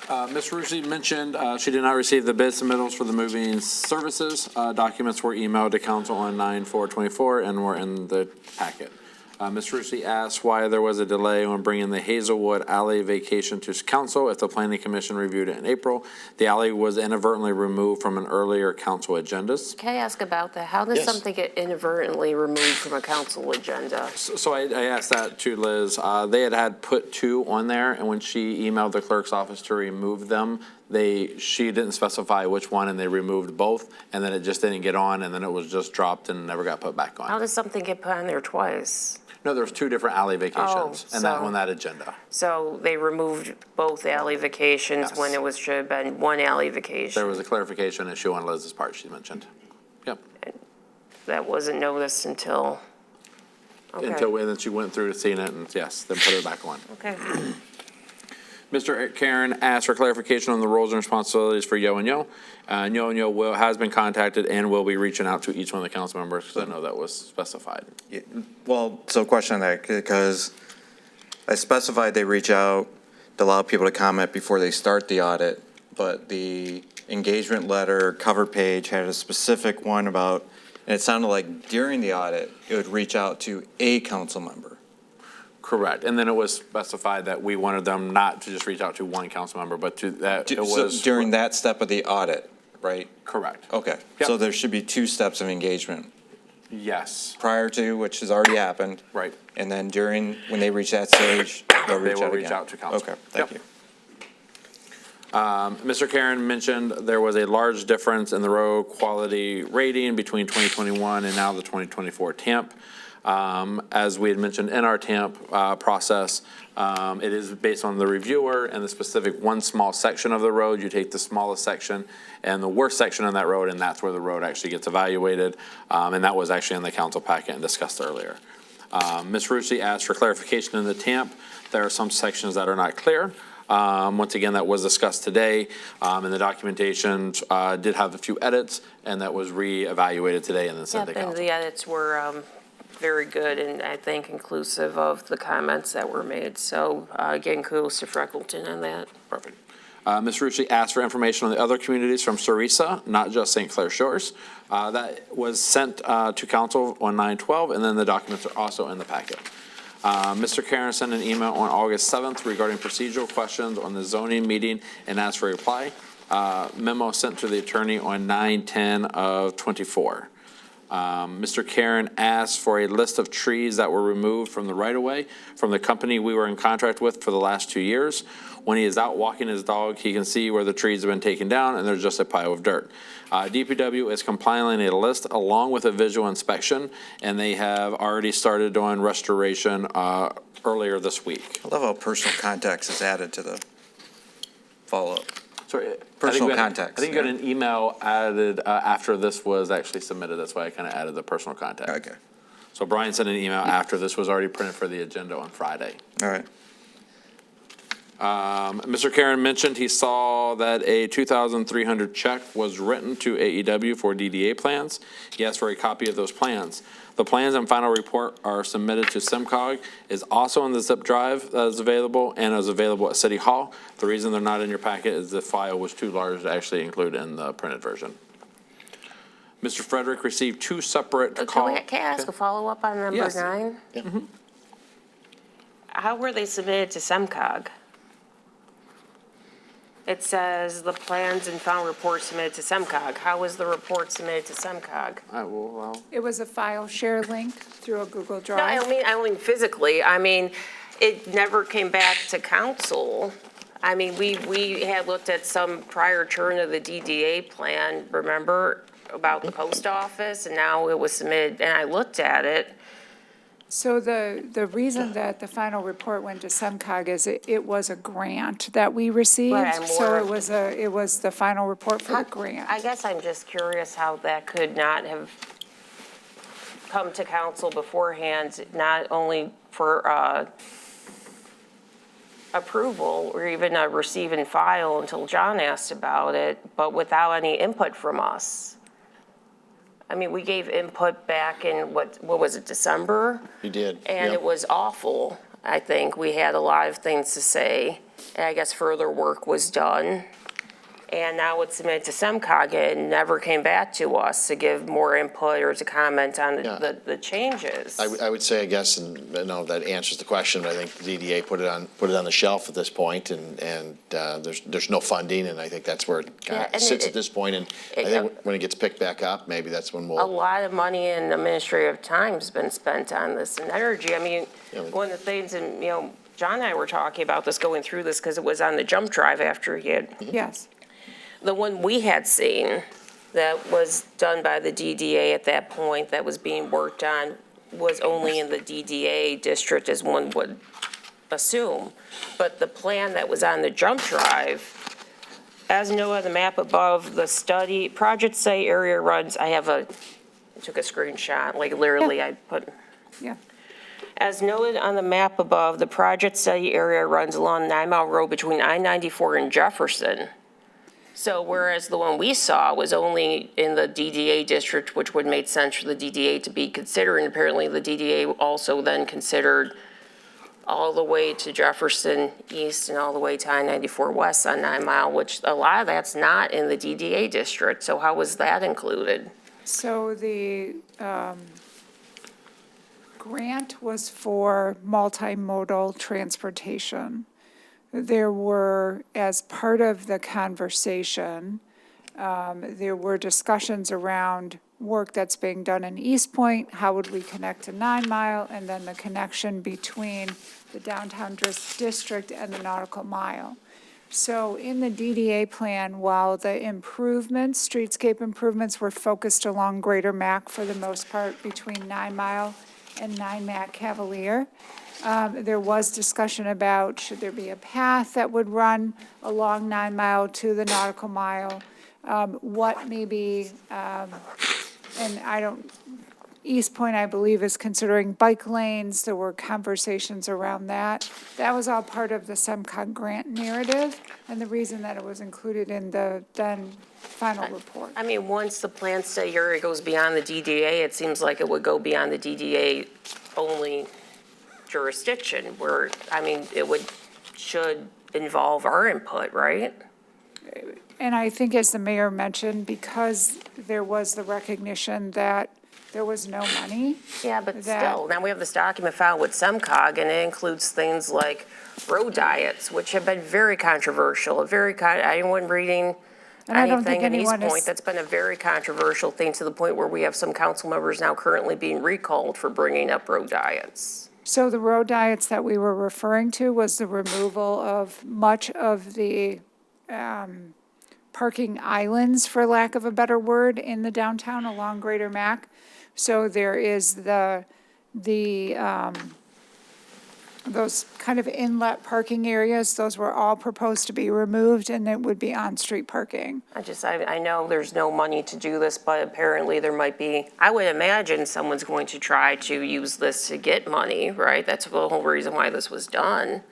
Ms. Rusi mentioned she did not receive the bid submittals for the moving services. Documents were emailed to council on 9/4/24 and were in the packet. Ms. Rusi asked why there was a delay when bringing the Hazelwood Alley vacation to council if the planning commission reviewed it in April. The alley was inadvertently removed from an earlier council agendas. Can I ask about that? How does Yes. something get inadvertently removed from a council agenda? So I asked that to Liz. They had put 2 on there, and when she emailed the clerk's office to remove them, she didn't specify which one, and they removed both, and then it just didn't get on, and then it was just dropped and never got put back How on. does something get put on there twice? No, there was 2 different alley vacations, and that so- on that agenda. So they removed both alley vacations when Yes. should have been one alley vacation? There was a clarification issue on Liz's part, she mentioned. Yep. That wasn't noticed until, okay. And then she went through to seeing it, and yes, then put it back on. Okay. Mr. Karen asked for clarification on the roles and responsibilities for Yo and Yo. Yo and Yo has been contacted and will be reaching out to each one of the council members because I know that was specified. Yeah, well, so question on that, because I specified they reach out to allow people to comment before they start the audit, but the engagement letter cover page had a specific one about, and it sounded like during the audit, it would reach out to a council member. Correct. And then it was specified that we wanted them not to just reach out to one council member, but to that, it So was. during that step of the audit, right? Correct. Okay, Yep. so there should be 2 steps of engagement. Yes. Prior to, which has already happened. Right. And then during, when they reach that stage, they'll They reach will out reach again. out to council. Okay, thank Yep. you. Mr. Karen mentioned there was a large difference in the road quality rating between 2021 and now the 2024 TAMP. As we had mentioned in our TAMP process, it is based on the reviewer and the specific one small section of the road. You take the smallest section and the worst section on that road, and that's where the road actually gets evaluated. And that was actually in the council packet and discussed earlier. Ms. Rusi asked for clarification in the TAMP. There are some sections that are not clear. Once again, that was discussed today, and the documentation did have a few edits, and that was re-evaluated today and then sent to Yep, and council. the edits were very good and I think inclusive of the comments that were made. So again, kudos to Freckleton on that. Perfect. Ms. Rucci asked for information on the other communities from Sarissa, not just St. Clair Shores. That was sent to council on 9/12, and then the documents are also in the packet. Mr. Karen sent an email on August 7th regarding procedural questions on the zoning meeting and asked for a reply. Memo sent to the attorney on 9/10 of '24. Mr. Karen asked for a list of trees that were removed from the right-of-way from the company we were in contract with for the last 2 years. When he is out walking his dog, he can see where the trees have been taken down, and there's just a pile of dirt. DPW is compiling a list along with a visual inspection, and they have already started doing restoration earlier this week. I love how personal context is added to the follow-up. Sorry, Personal context. I think you got an email added after this was actually submitted. That's why I kind of added the personal contact. Okay, So Brian sent an email after this was already printed for the agenda on Friday. all right. Mr. Karen mentioned he saw that a $2,300 check was written to AEW for DDA plans. He asked for a copy of those plans. The plans and final report are submitted to SIMCOG, is also in the zip drive that is available and is available at City Hall. The reason they're not in your packet is the file was too large to actually include in the printed version. Mr. Frederick received 2 separate calls. Can I ask a follow-up on number Yes. 9? Yeah. How were they submitted to SEMCOG? It says the plans and final report submitted to SEMCOG. How was the report submitted to SEMCOG? It was a file share link through a Google No, Drive. I don't mean physically. I mean, it never came back to council. I mean, we had looked at some prior turn of the DDA plan, remember, about the post office, and now it was submitted, and I looked at it. So the reason that the final report went to SEMCOG is it was a grant that we received. Right, I'm So more- it was the final report for the grant. I guess I'm just curious how that could not have come to council beforehand, not only for approval or even a receive and file until John asked about it, but without any input from us. I mean, we gave input back in, what was it, December? You did. And Yep. it was awful, I think. We had a lot of things to say, and I guess further work was done. And now it's submitted to SEMCOG and never came back to us to give more input or to comment on Yeah. the changes. I would say, I guess, and I know that answers the question, but I think the DDA put it on the shelf at this point, and there's no funding, and I think that's where it Yeah, and sits at this point, and I think when it gets picked back up, maybe that's when A we'll, lot of money and administrative time's been spent on this and energy. I mean, Yeah. one of the things, and, John and I were talking about this, going through this, because it was on the jump drive after he had. Yes. The one we had seen that was done by the DDA at that point that was being worked on was only in the DDA district, as one would assume. But the plan that was on the jump drive, as noted on the map above, the study, project site area runs, I took a screenshot, like literally I put. Yeah. As noted on the map above, the project study area runs along 9 Mile Road between I-94 and Jefferson. So whereas the one we saw was only in the DDA district, which would make sense for the DDA to be considered, and apparently the DDA also then considered all the way to Jefferson East and all the way to I-94 West on 9 Mile, which a lot of that's not in the DDA district. So how was that included? So the grant was for multimodal transportation. There were, as part of the conversation, there were discussions around work that's being done in East Point, how would we connect to 9 Mile, and then the connection between the downtown district and the nautical mile. So in the DDA plan, while the improvements, streetscape improvements were focused along Greater Mac for the most part between 9 Mile and 9 Mac Cavalier, there was discussion about should there be a path that would run along 9 Mile to the nautical mile, what maybe, and I don't, East Point, I believe, is considering bike lanes. There were conversations around that. That was all part of the SEMCOG grant narrative and the reason that it was included in the then final report. I mean, once the plan study area goes beyond the DDA, it seems like it would go beyond the DDA only jurisdiction where, I mean, should involve our input, right? And I think as the mayor mentioned, because there was the recognition that there was no money. Yeah, but still, now we have this document filed with SEMCOG, and it includes things like road diets, which have been very controversial, anyone reading anything in East Point, that's been a very controversial thing to the point where we have some council members now currently being recalled for bringing up road diets. So the road diets that we were referring to was the removal of much of the parking islands, for lack of a better word, in the downtown along Greater Mac. So there is those kind of inlet parking areas, those were all proposed to be removed, and it would be on-street parking. I know there's no money to do this, but apparently there might be, I would imagine someone's going to try to use this to get money, right? That's the whole reason why this was done,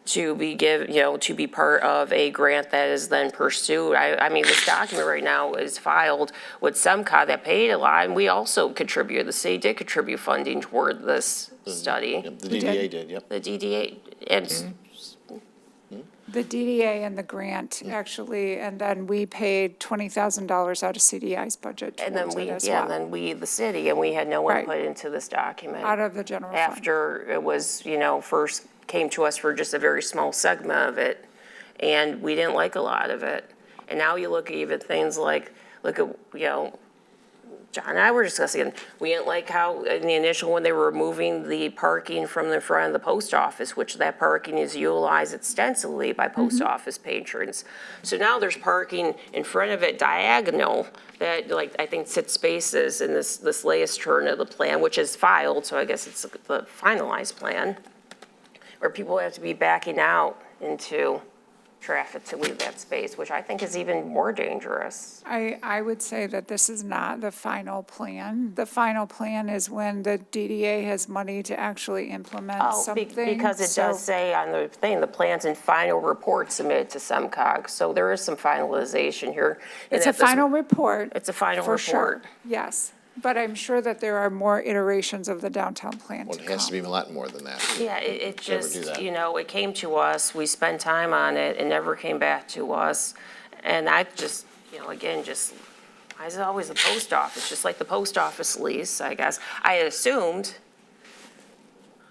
to be part of a grant that is then pursued. I mean, this document right now is filed with SEMCOG that paid a lot, and we also contributed, the city did contribute funding toward this study. The DDA did, yep. The DDA, and The DDA and the grant, actually, and then we paid $20,000 out of CDI's budget and then towards we, it as yeah, well. and then we, the city, and we had no Right. input into this document. Out of the general fund. After it was, first came to us for just a very small segment of it, and we didn't like a lot of it. And now you look at even things like, John and I were discussing, we didn't like how in the initial when they were removing the parking from the front of the post office, which that parking is utilized extensively by post office patrons. So now there's parking in front of it diagonal that I think 6 spaces in this latest turn of the plan, which is filed, so I guess it's the finalized plan, where people have to be backing out into traffic to leave that space, which I think is even more dangerous. I would say that this is not the final plan. The final plan is when the DDA has money to actually implement something. Because it does say on the thing, the plans and final report submitted to SEMCOG, so there is some finalization here. It's a final report. It's a final for report. sure, yes. But I'm sure that there are more iterations of the downtown plan Well, to it has to come. be a lot more than that. Yeah, it just, do that. it came to us, we spent time on it, it never came back to us. And I just, again, why is it always the post office? Just like the post office lease, I guess. I assumed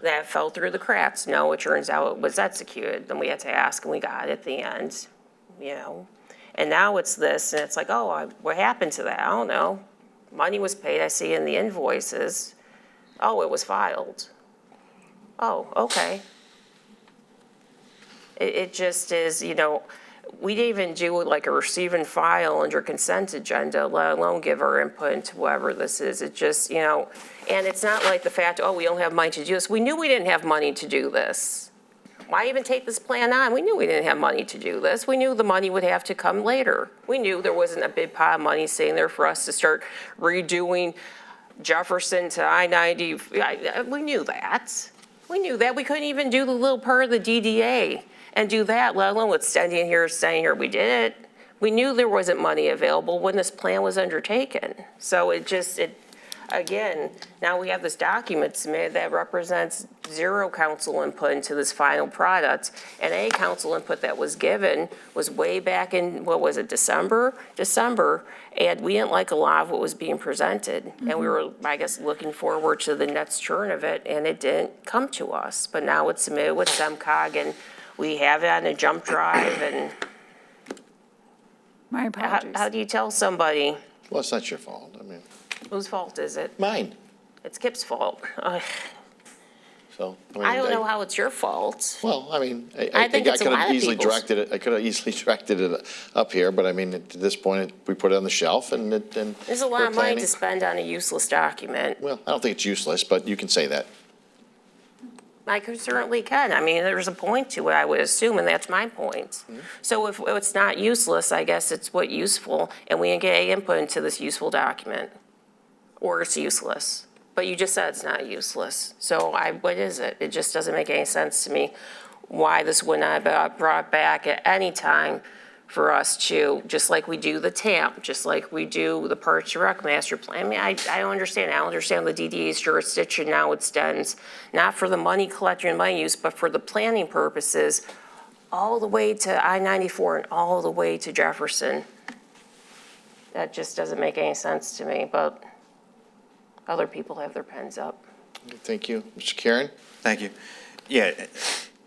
that fell through the cracks. No, it turns out it was executed. Then we had to ask, and we got it at the end, And now it's this, and it's like, what happened to that? I don't know. Money was paid, I see in the invoices. Oh, it was filed. Oh, okay. It just is, we didn't even do like a receive and file under consent agenda, let alone give our input into whoever this is. It just, and it's not like the fact, we don't have money to do this. We knew we didn't have money to do this. Why even take this plan on? We knew we didn't have money to do this. We knew the money would have to come later. We knew there wasn't a big pile of money sitting there for us to start redoing Jefferson to I-90, we knew that. We knew that. We couldn't even do the little part of the DDA and do that, let alone what's standing here, we did it. We knew there wasn't money available when this plan was undertaken. So again, now we have this document submitted that represents zero council input into this final product. And any council input that was given was way back in, what was it, December? And we didn't like a lot of what was being presented. And we were, I guess, looking forward to the next turn of it, and it didn't come to us. But now it's submitted with SEMCOG, and we have it on a jump drive, and My apologies. how do you tell somebody? Well, it's not your fault. I mean, Whose fault is it? mine. It's Kip's fault. So, I don't know how it's your fault. Well, I mean, I think it's a could lot have of easily people's. directed it, I could have easily directed it up here, but I mean, at this point, we put it on the shelf and There's a lot of money to spend on a useless document. Well, I don't think it's useless, but you can say that. I certainly can. I mean, there's a point to it, I would assume, and that's my point. So if it's not useless, I guess it's what useful, and we didn't get any input into this useful document. Or it's useless. But you just said it's not useless. So what is it? It just doesn't make any sense to me why this would not have been brought back at any time for us to, just like we do the TAMP, just like we do the Parks and Rec Master Plan. I mean, I don't understand. I don't understand the DDA's jurisdiction now extends, not for the money collection and money use, but for the planning purposes, all the way to I-94 and all the way to Jefferson. That just doesn't make any sense to me, but other people have their pens up. Thank you. Mr. Karen? Thank you. Yeah,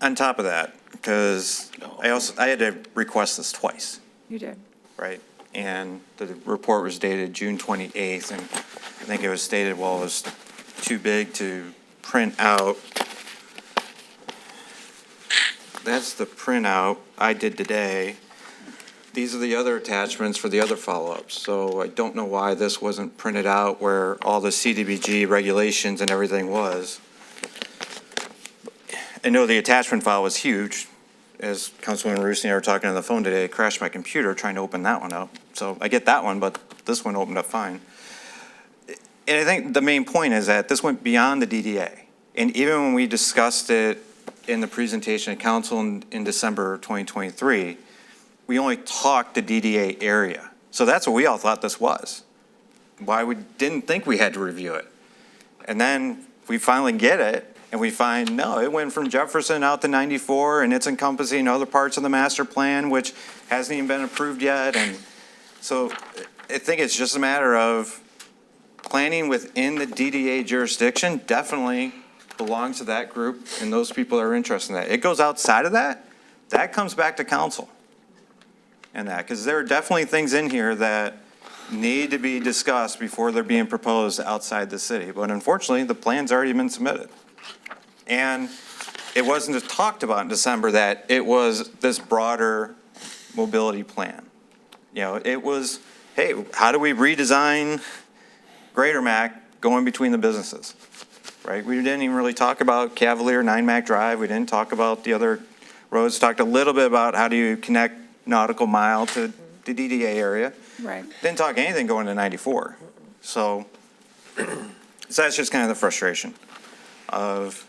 on top of that, because I had to request this twice, You did. right? And the report was dated June 28th, and I think it was stated, well, it was too big to print out. That's the printout I did today. These are the other attachments for the other follow-ups. So I don't know why this wasn't printed out where all the CDBG regulations and everything was. I know the attachment file was huge. As Councilwoman Rusi and I were talking on the phone today, it crashed my computer trying to open that one up. So I get that one, but this one opened up fine. And I think the main point is that this went beyond the DDA. And even when we discussed it in the presentation at council in December 2023, we only talked the DDA area. So that's what we all thought this was. Why we didn't think we had to review it. And then we finally get it, and we find, no, it went from Jefferson out to 94, and it's encompassing other parts of the master plan, which hasn't even been approved yet. And so I think it's just a matter of planning within the DDA jurisdiction definitely belongs to that group and those people that are interested in that. It goes outside of that, that comes back to council. And that, because there are definitely things in here that need to be discussed before they're being proposed outside the city. But unfortunately, the plan's already been submitted. And it wasn't just talked about in December that it was this broader mobility plan. You know, it was, hey, how do we redesign Greater Mac going between the businesses, right? We didn't even really talk about Cavalier, 9 Mac Drive. We didn't talk about the other roads. Talked a little bit about how do you connect nautical mile to the DDA area. Right. Didn't talk anything going to 94. So that's just kind of the frustration of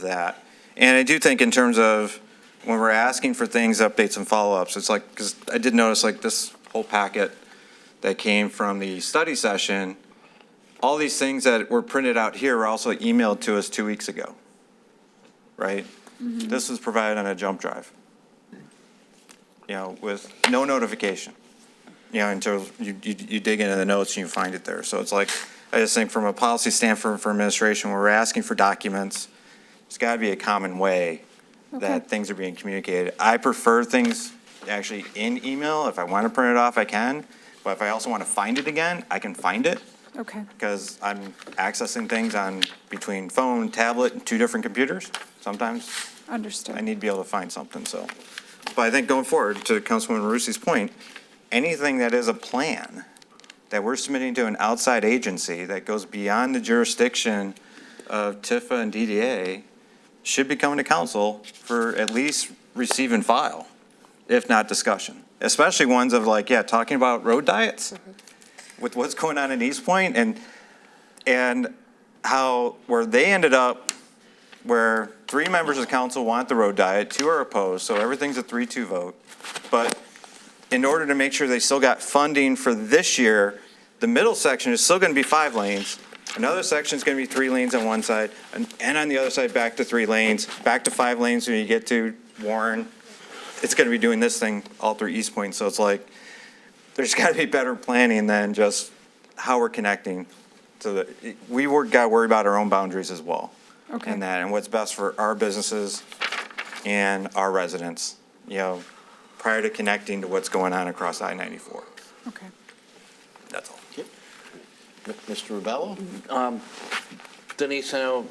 that. And I do think in terms of when we're asking for things, updates and follow-ups, it's like, because I did notice like this whole packet that came from the study session, all these things that were printed out here were also emailed to us 2 weeks ago, right? This was provided on a jump drive, you know, with no notification, you know, until you dig into the notes and you find it there. So it's like, I just think from a policy standpoint for administration, when we're asking for documents, it's got to be a common way that things are being communicated. I prefer things actually in email. If I want to print it off, I can. But if I also want to find it again, I can find it. Okay. Because I'm accessing things on between phone, tablet, and 2 different computers. Sometimes Understood. I need to be able to find something, so. But I think going forward, to Councilwoman Rusi's point, anything that is a plan that we're submitting to an outside agency that goes beyond the jurisdiction of TIFA and DDA should be coming to council for at least receive and file, if not discussion. Especially ones of like, yeah, talking about road diets with what's going on in East Point. And and where they ended up, where 3 members of council want the road diet, 2 are opposed, so everything's a 3-2 vote. But in order to make sure they still got funding for this year, the middle section is still gonna be 5 lanes. Another section is gonna be 3 lanes on one side, and on the other side, back to 3 lanes, back to 5 lanes when you get to Warren. It's gonna be doing this thing all through East Point, so it's like, there's gotta be better planning than just how we're connecting. So that, gotta worry about our own boundaries as well. Okay. And that, and what's best for our businesses and our residents, prior to connecting to what's going on across I-94. Okay. That's all. Mr. Rubello? Denise, I know,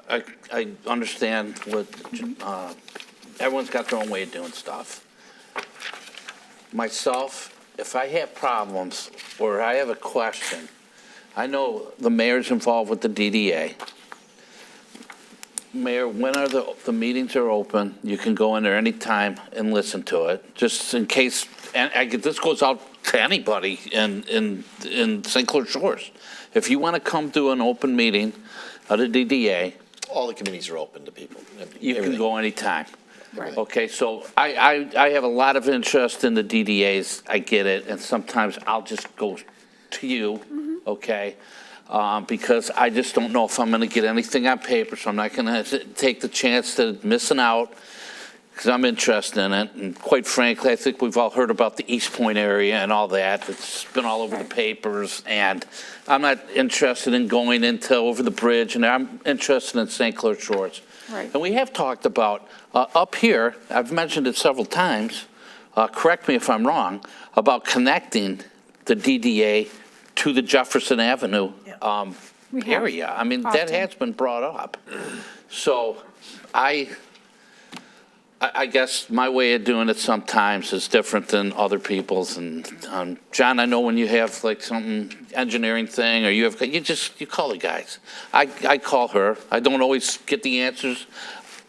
I understand what, everyone's got their own way of doing stuff. Myself, if I have problems or I have a question, I know the mayor's involved with the DDA. Mayor, when are the meetings are open? You can go in there anytime and listen to it, just in case, and this goes out to anybody in St. Clair Shores. If you want to come to an open meeting of the DDA. All the committees are open to people. You can go anytime. Right. Okay, so I have a lot of interest in the DDAs, I get it, and sometimes I'll just go to you, okay? Because I just don't know if I'm gonna get anything on paper, so I'm not gonna take the chance to missing out, because I'm interested in it, and quite frankly, I think we've all heard about the East Point area and all that. It's been all over the papers, and I'm not interested in going over the bridge, and I'm interested in St. Clair Shores. Right. And we have talked about, up here, I've mentioned it several times, correct me if I'm wrong, about connecting the DDA to the Jefferson Avenue area. I mean, that Often. has been brought up. So I guess my way of doing it sometimes is different than other people's. And John, I know when you have like something engineering thing, or you call the guys. I call her. I don't always get the answers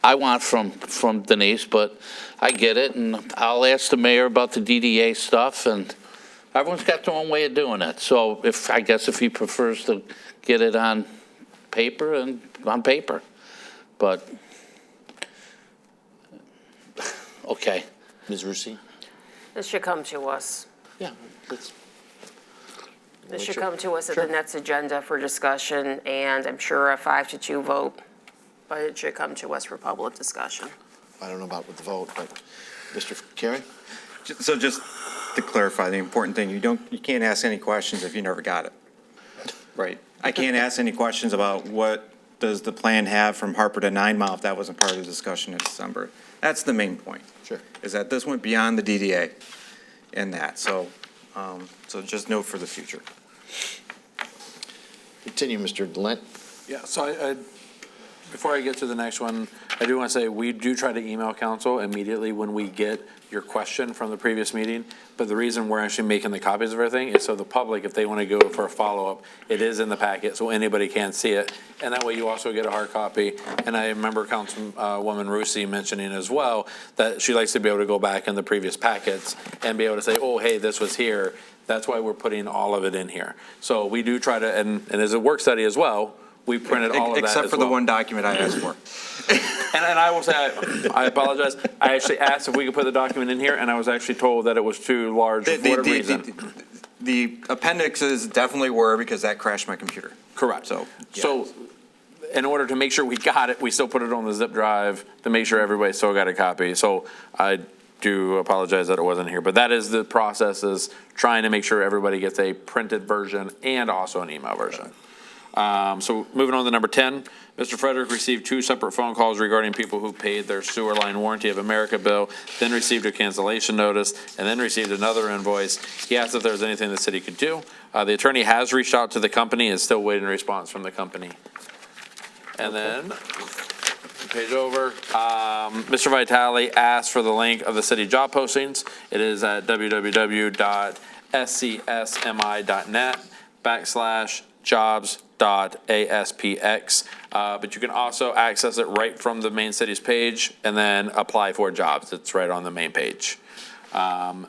I want from Denise, but I get it, and I'll ask the mayor about the DDA stuff, and everyone's got their own way of doing it. So I guess if he prefers to get it on paper, and on paper, but. Okay. Ms. Rusi? This should come to us. Yeah, let's. This should come to us at the next agenda for discussion, and I'm sure a 5-2 vote, but it should come to us for public discussion. I don't know about with the vote, but Mr. Carey? So just to clarify, the important thing, you can't ask any questions if you never got it. Right. I can't ask any questions about what does the plan have from Harper to 9 Mile if that wasn't part of the discussion in December. That's the main point. Sure. Is that this went beyond the DDA in that. So just note for the future. Continue, Mr. Dlent. Yeah, so before I get to the next one, I do want to say we do try to email council immediately when we get your question from the previous meeting. But the reason we're actually making the copies of everything is so the public, if they want to go for a follow-up, it is in the packet so anybody can see it. And that way you also get a hard copy. And I remember Councilwoman Rusi mentioning as well that she likes to be able to go back in the previous packets and be able to say, oh, hey, this was here. That's why we're putting all of it in here. So we do try to, and as a work study as well, we printed all of that Except as for well. the one document I asked for. And I will say, I apologize. I actually asked if we could put the document in here, and I was actually told that it was too large for whatever reason. The appendixes definitely were, because that crashed my computer. Correct. So in order to make sure we got it, we still put it on the zip drive to make sure everybody still got a copy. So I do apologize that it wasn't here, but that is the process, is trying to make sure everybody gets a printed version and also an email version. So moving on to number 10, Mr. Frederick received 2 separate phone calls regarding people who paid their sewer line warranty of America bill, then received a cancellation notice, and then received another invoice. He asked if there was anything the city could do. The attorney has reached out to the company and is still waiting a response from the company. And then, page over, Mr. Vitale asked for the link of the city job postings. It is at www.scsmi.net/jobs.aspx. But you can also access it right from the main city's page and then apply for jobs. It's right on the main page.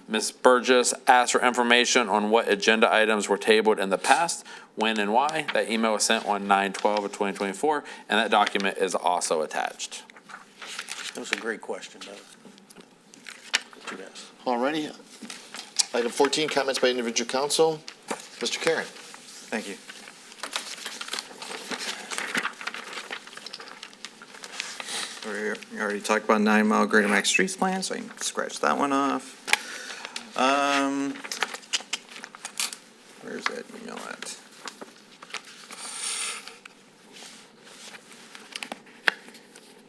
Ms. Burgess asked for information on what agenda items were tabled in the past, when and why. That email was sent on 9/12 of 2024, and that document is also attached. That was a great question, Doug. What you asked. All righty. Item 14, comments by individual council. Mr. Karen. Thank you. We already talked about 9 Mile Greater Max Streets plan, so I can scratch that one off. Where's that email at?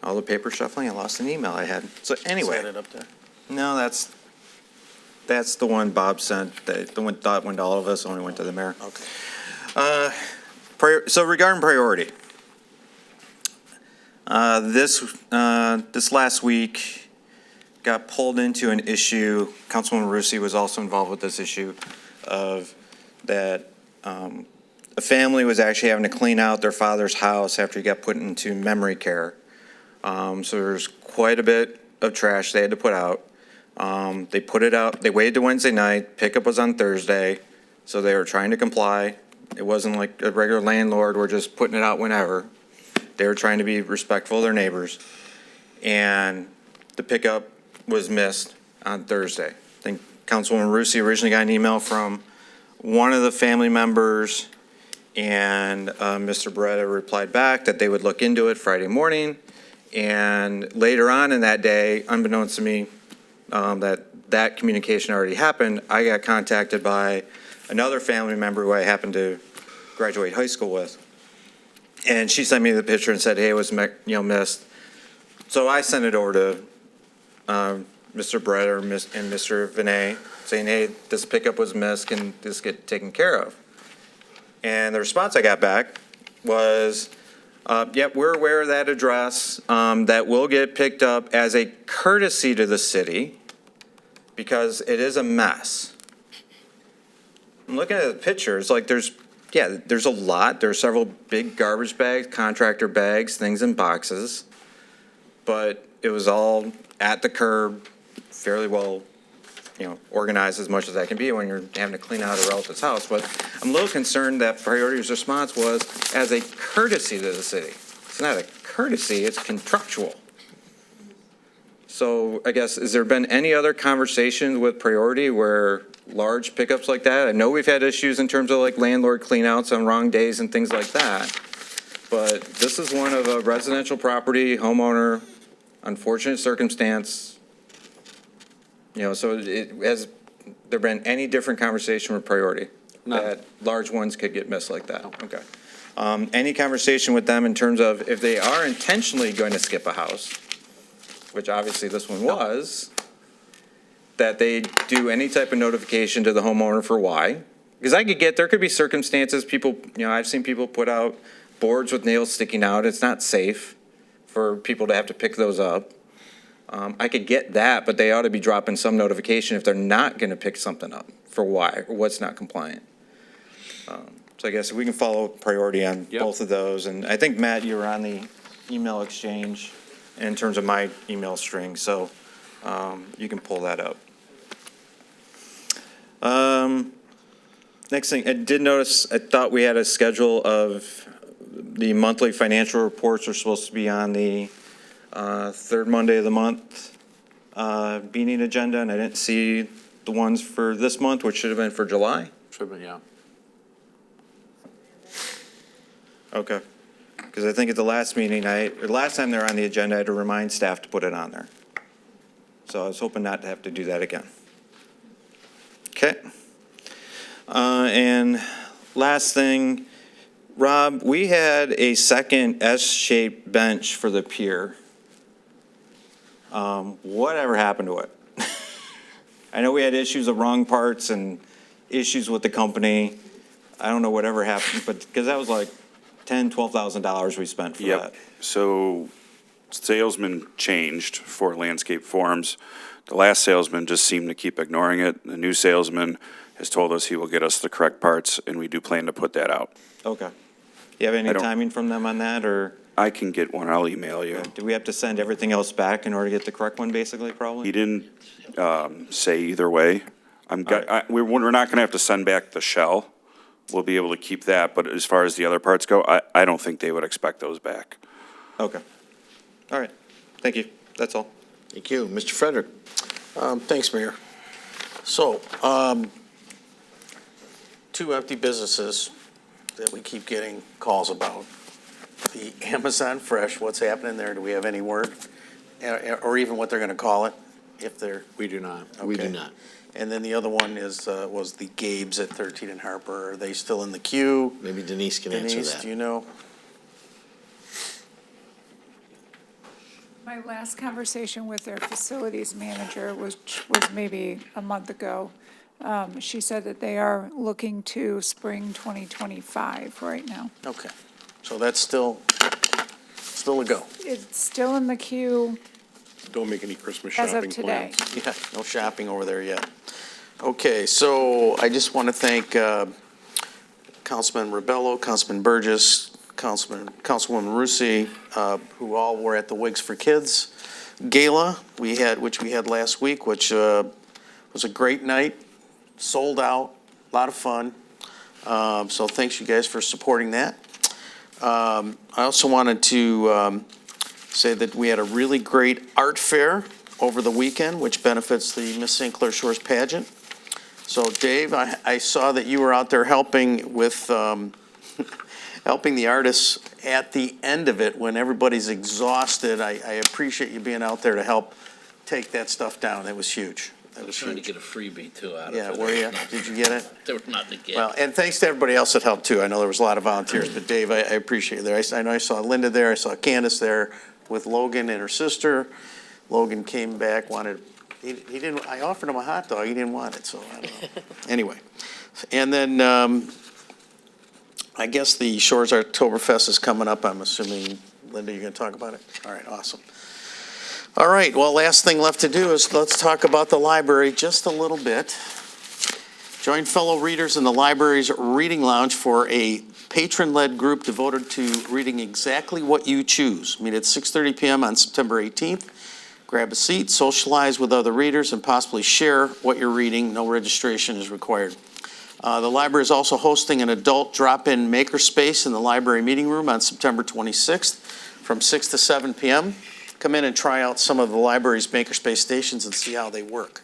All the paper shuffling, I lost an email I had. So anyway. Set it up there. No, that's the one Bob sent, the one that went to all of us, only went to the mayor. Okay. So regarding priority, this last week got pulled into an issue, Councilwoman Rusi was also involved with this issue of that a family was actually having to clean out their father's house after he got put into memory care. So there's quite a bit of trash they had to put out. They put it out, they waited to Wednesday night, pickup was on Thursday, so they were trying to comply. It wasn't like a regular landlord, we're just putting it out whenever. They were trying to be respectful of their neighbors. And the pickup was missed on Thursday. I think Councilwoman Rusi originally got an email from one of the family members, and Mr. Beretta replied back that they would look into it Friday morning. And later on in that day, unbeknownst to me, that communication already happened, I got contacted by another family member who I happened to graduate high school with. And she sent me the picture and said, hey, it was missed. So I sent it over to Mr. Beretta and Mr. Vinay, saying, hey, this pickup was missed, can this get taken care of? And the response I got back was, yep, we're aware of that address. That will get picked up as a courtesy to the city because it is a mess. I'm looking at the pictures, like there's a lot. There's several big garbage bags, contractor bags, things in boxes. But it was all at the curb, fairly well, organized as much as that can be when you're having to clean out a relative's house. But I'm a little concerned that Priority's response was as a courtesy to the city. It's not a courtesy, it's contractual. So I guess, has there been any other conversations with Priority where large pickups like that? I know we've had issues in terms of like landlord cleanouts on wrong days and things like that. But this is one of a residential property, homeowner, unfortunate circumstance. So has there been any different conversation with Priority? No. That large ones could get missed like that? No. Okay. Any conversation with them in terms of if they are intentionally going to skip a house, which obviously this one was, that they do any type of notification to the homeowner for why? Because there could be circumstances, people, I've seen people put out boards with nails sticking out. It's not safe for people to have to pick those up. I could get that, but they ought to be dropping some notification if they're not going to pick something up for why or what's not compliant. So I guess we can follow Priority on both of those. And I think, Matt, you were on the email exchange in terms of my email string, so you can pull that up. Next thing, I did notice, I thought we had a schedule of the monthly financial reports are supposed to be on the third Monday of the month meeting agenda, and I didn't see the ones for this month, which should have been for July. Should have been, yeah. Okay. Because I think at the last meeting, last time they were on the agenda, I had to remind staff to put it on there. So I was hoping not to have to do that again. Okay. And last thing, Rob, we had a second S-shaped bench for the pier. Whatever happened to it? I know we had issues of wrong parts and issues with the company. I don't know whatever happened, but because that was like $10,000, $12,000 we spent for that. So salesman changed for landscape forms. The last salesman just seemed to keep ignoring it. The new salesman has told us he will get us the correct parts, and we do plan to put that out. Okay. You have any timing from them on that, or? I can get one, I'll email you. Do we have to send everything else back in order to get the correct one, basically, probably? He didn't say either way. We're not going to have to send back the shell. We'll be able to keep that, but as far as the other parts go, I don't think they would expect those back. Okay. All right. Thank you. That's all. Thank you. Mr. Frederick? Thanks, Mayor. So, two empty businesses that we keep getting calls about. The Amazon Fresh, what's happening there? Do we have any word? Or even what they're going to call it, if they're? We do not. We do Okay. not. And then the other one was the Gabe's at 13 and Harper. Are they still in the queue? Maybe Denise can answer Denise, that. do you know? My last conversation with their facilities manager was maybe a month ago. She said that they are looking to spring 2025 right now. Okay, so that's still a go. It's still in the queue Don't make any Christmas as shopping of today. plans. Yeah, no shopping over there yet. Okay, so I just want to thank Councilman Rebello, Councilman Burgess, Councilwoman Rusi, who all were at the Wigs for Kids Gala which we had last week, which was a great night, sold out, a lot of fun. So thanks you guys for supporting that. I also wanted to say that we had a really great art fair over the weekend, which benefits the Miss St. Clair Shores pageant. So Dave, I saw that you were out there helping with, helping the artists at the end of it when everybody's exhausted. I appreciate you being out there to help take that stuff down. That was huge. That was Trying to huge. get a freebie too out of it. Yeah, were you? Did you get it? There was nothing to get. Well, and thanks to everybody else that helped too. I know there was a lot of volunteers, but Dave, I appreciate it there. I know I saw Linda there, I saw Candace there with Logan and her sister. Logan came back, he didn't, I offered him a hot dog, he didn't want it, so I don't know. Anyway, and then, I guess the Shores Oktoberfest is coming up, I'm assuming, Linda, you're gonna talk about it? All right, awesome. All right, well, last thing left to do is let's talk about the library just a little bit. Join fellow readers in the library's Reading Lounge for a patron-led group devoted to reading exactly what you choose. Meet at 6:30 p.m. on September 18th. Grab a seat, socialize with other readers, and possibly share what you're reading. No registration is required. The library is also hosting an adult drop-in makerspace in the library meeting room on September 26th from 6 to 7 p.m. Come in and try out some of the library's makerspace stations and see how they work.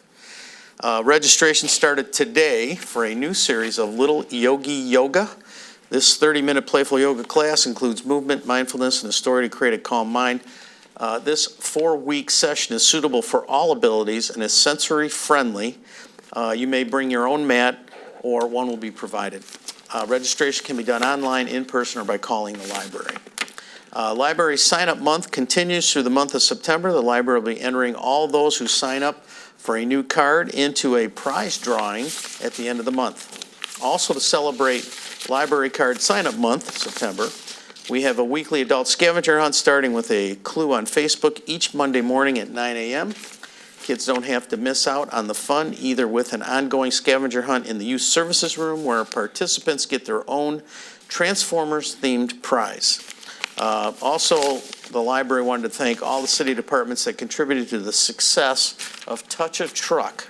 Registration started today for a new series of Little Yogi Yoga. This 30-minute playful yoga class includes movement, mindfulness, and a story to create a calm mind. This 4-week session is suitable for all abilities and is sensory-friendly. You may bring your own mat, or one will be provided. Registration can be done online, in person, or by calling the library. Library sign-up month continues through the month of September. The library will be entering all those who sign up for a new card into a prize drawing at the end of the month. Also, to celebrate Library Card Sign-Up Month, September, we have a weekly adult scavenger hunt starting with a clue on Facebook each Monday morning at 9 a.m. Kids don't have to miss out on the fun either with an ongoing scavenger hunt in the youth services room where participants get their own Transformers-themed prize. Also, the library wanted to thank all the city departments that contributed to the success of Touch a Truck.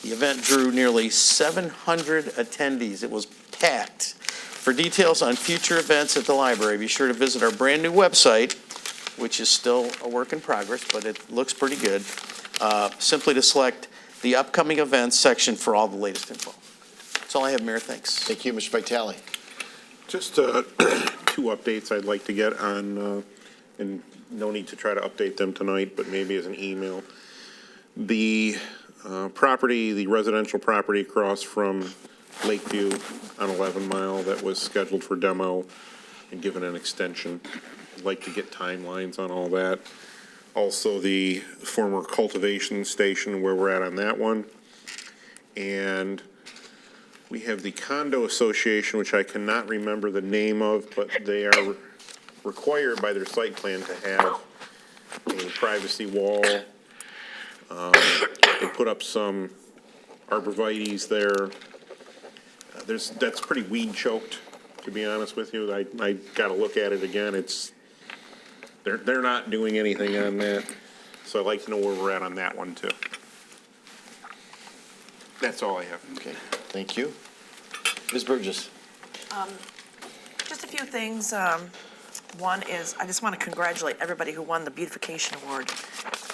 The event drew nearly 700 attendees. It was packed. For details on future events at the library, be sure to visit our brand-new website, which is still a work in progress, but it looks pretty good. Simply to select the upcoming events section for all the latest info. That's all I have, Mayor. Thanks. Thank you, Mr. Vitale. Just 2 updates I'd like to get on, and no need to try to update them tonight, but maybe as an email. The property, the residential property across from Lakeview on 11 Mile that was scheduled for demo and given an extension. I'd like to get timelines on all that. Also, the former cultivation station, where we're at on that one. And we have the condo association, which I cannot remember the name of, but they are required by their site plan to have a privacy wall. They put up some arborvitaes there. That's pretty weed choked, to be honest with you. I got to look at it again. It's They're not doing anything on that, so I'd like to know where we're at on that one too. That's all I have. Okay, thank you. Ms. Burgess? Just a few things. One is, I just want to congratulate everybody who won the beautification award.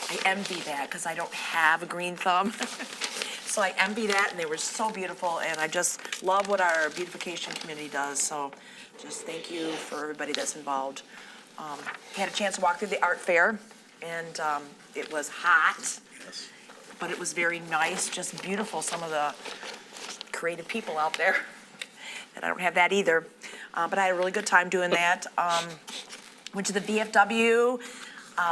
I envy that because I don't have a green thumb. So I envy that, and they were so beautiful, and I just love what our beautification community does. So just thank you for everybody that's involved. Had a chance to walk through the art fair, and it was hot, but it was very nice, just beautiful, some of the creative people out there. And I don't have that either. But I had a really good time doing that. Went to the VFW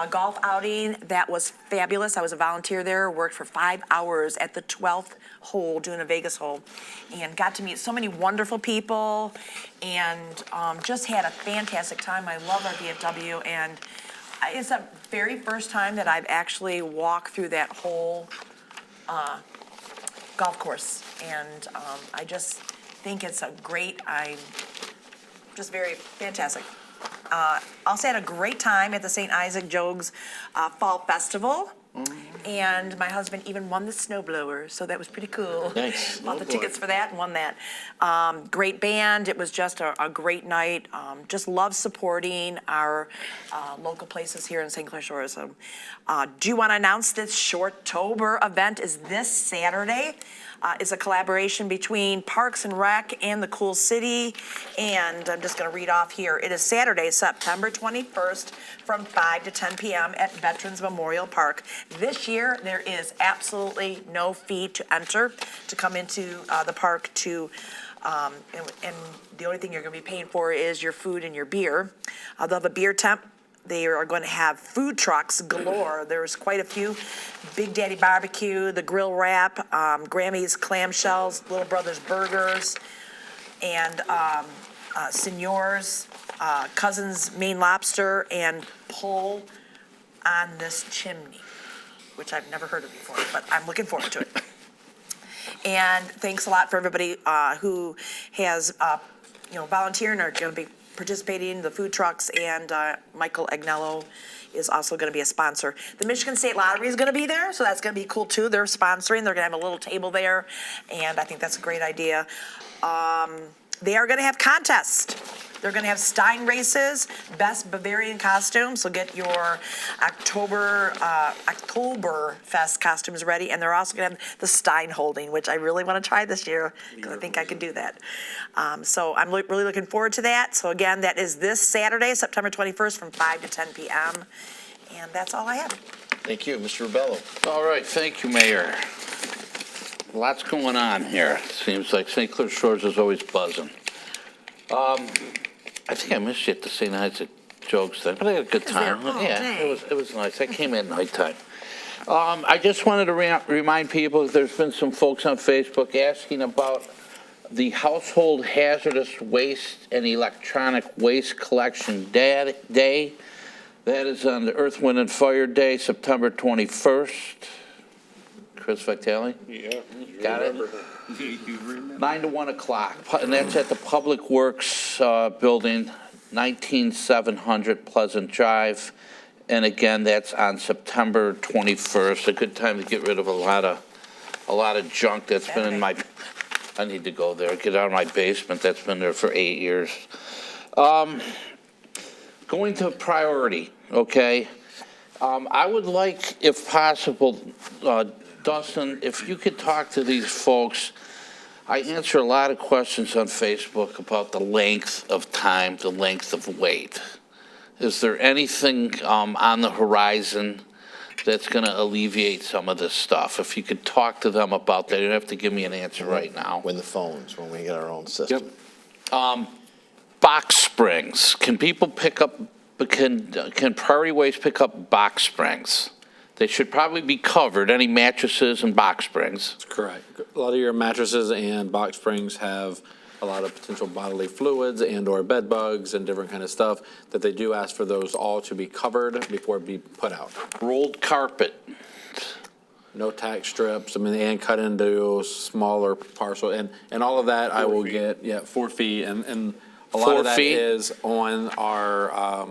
golf outing. That was fabulous. I was a volunteer there, worked for 5 hours at the 12th hole, doing a Vegas hole, and got to meet so many wonderful people, and just had a fantastic time. I love our VFW, and it's the very first time that I've actually walked through that whole golf course, and I just think it's just very fantastic. Also had a great time at the St. Isaac Jogues Fall Festival. And my husband even won the snowblower, so that was pretty cool. Nice. Bought the tickets for that and won that. Great band. It was just a great night. Just love supporting our local places here in St. Clair Shores. Do want to announce this Shortober event is this Saturday. It's a collaboration between Parks and Rec and the Cool City. And I'm just going to read off here. It is Saturday, September 21st from 5 to 10 p.m. at Veterans Memorial Park. This year, there is absolutely no fee to enter to come into the park to, and the only thing you're going to be paying for is your food and your beer. They'll have a beer tent. They are going to have food trucks galore. There's quite a few. Big Daddy Barbecue, the Grill Wrap, Grammy's Clamshells, Little Brothers Burgers, and Señor's, Cousin's Maine Lobster, and Pull on This Chimney, which I've never heard of before, but I'm looking forward to it. And thanks a lot for everybody who has, volunteering or going to be participating in the food trucks, and Michael Agnello is also going to be a sponsor. The Michigan State Lottery is going to be there, so that's going to be cool too. They're sponsoring. They're going to have a little table there, and I think that's a great idea. They are going to have contests. They're going to have Stein races, best Bavarian costumes. So get your Oktoberfest costumes ready. And they're also going to have the Stein holding, which I really want to try this year because I think I can do that. So I'm really looking forward to that. So again, that is this Saturday, September 21st from 5 to 10 p.m. And that's all I have. Thank you. Mr. Rubello? All right, thank you, Mayor. Lots going on here. It seems like St. Clair Shores is always buzzing. I think I missed you at the St. Isaac Jokes thing, but I had a good time. Yeah, it was nice. I came in nighttime. I just wanted to remind people that there's been some folks on Facebook asking about the Household Hazardous Waste and Electronic Waste Collection Day. That is on the Earth, Wind, and Fire Day, September 21st. Chris Vitale? Yeah. Got it? 9 to 1 o'clock, and that's at the Public Works Building, 19700 Pleasant Drive. And again, that's on September 21st. A good time to get rid of a lot of junk that's been in my. I need to go there, get out of my basement. That's been there for 8 years. Going to priority, okay? I would like, if possible, Dustin, if you could talk to these folks. I answer a lot of questions on Facebook about the length of time, the length of wait. Is there anything on the horizon that's going to alleviate some of this stuff? If you could talk to them about that, you don't have to give me an answer right now. When we get our own system. Yep. Box springs. Can people pick up, can Priority Waste pick up box springs? They should probably be covered, any mattresses and box springs. That's correct. A lot of your mattresses and box springs have a lot of potential bodily fluids and or bed bugs and different kind of stuff that they do ask for those all to be covered before it be put out. Rolled carpet. No tack strips, and cut into smaller parcel, and all of that I will get, 4 feet, and a lot of that is on our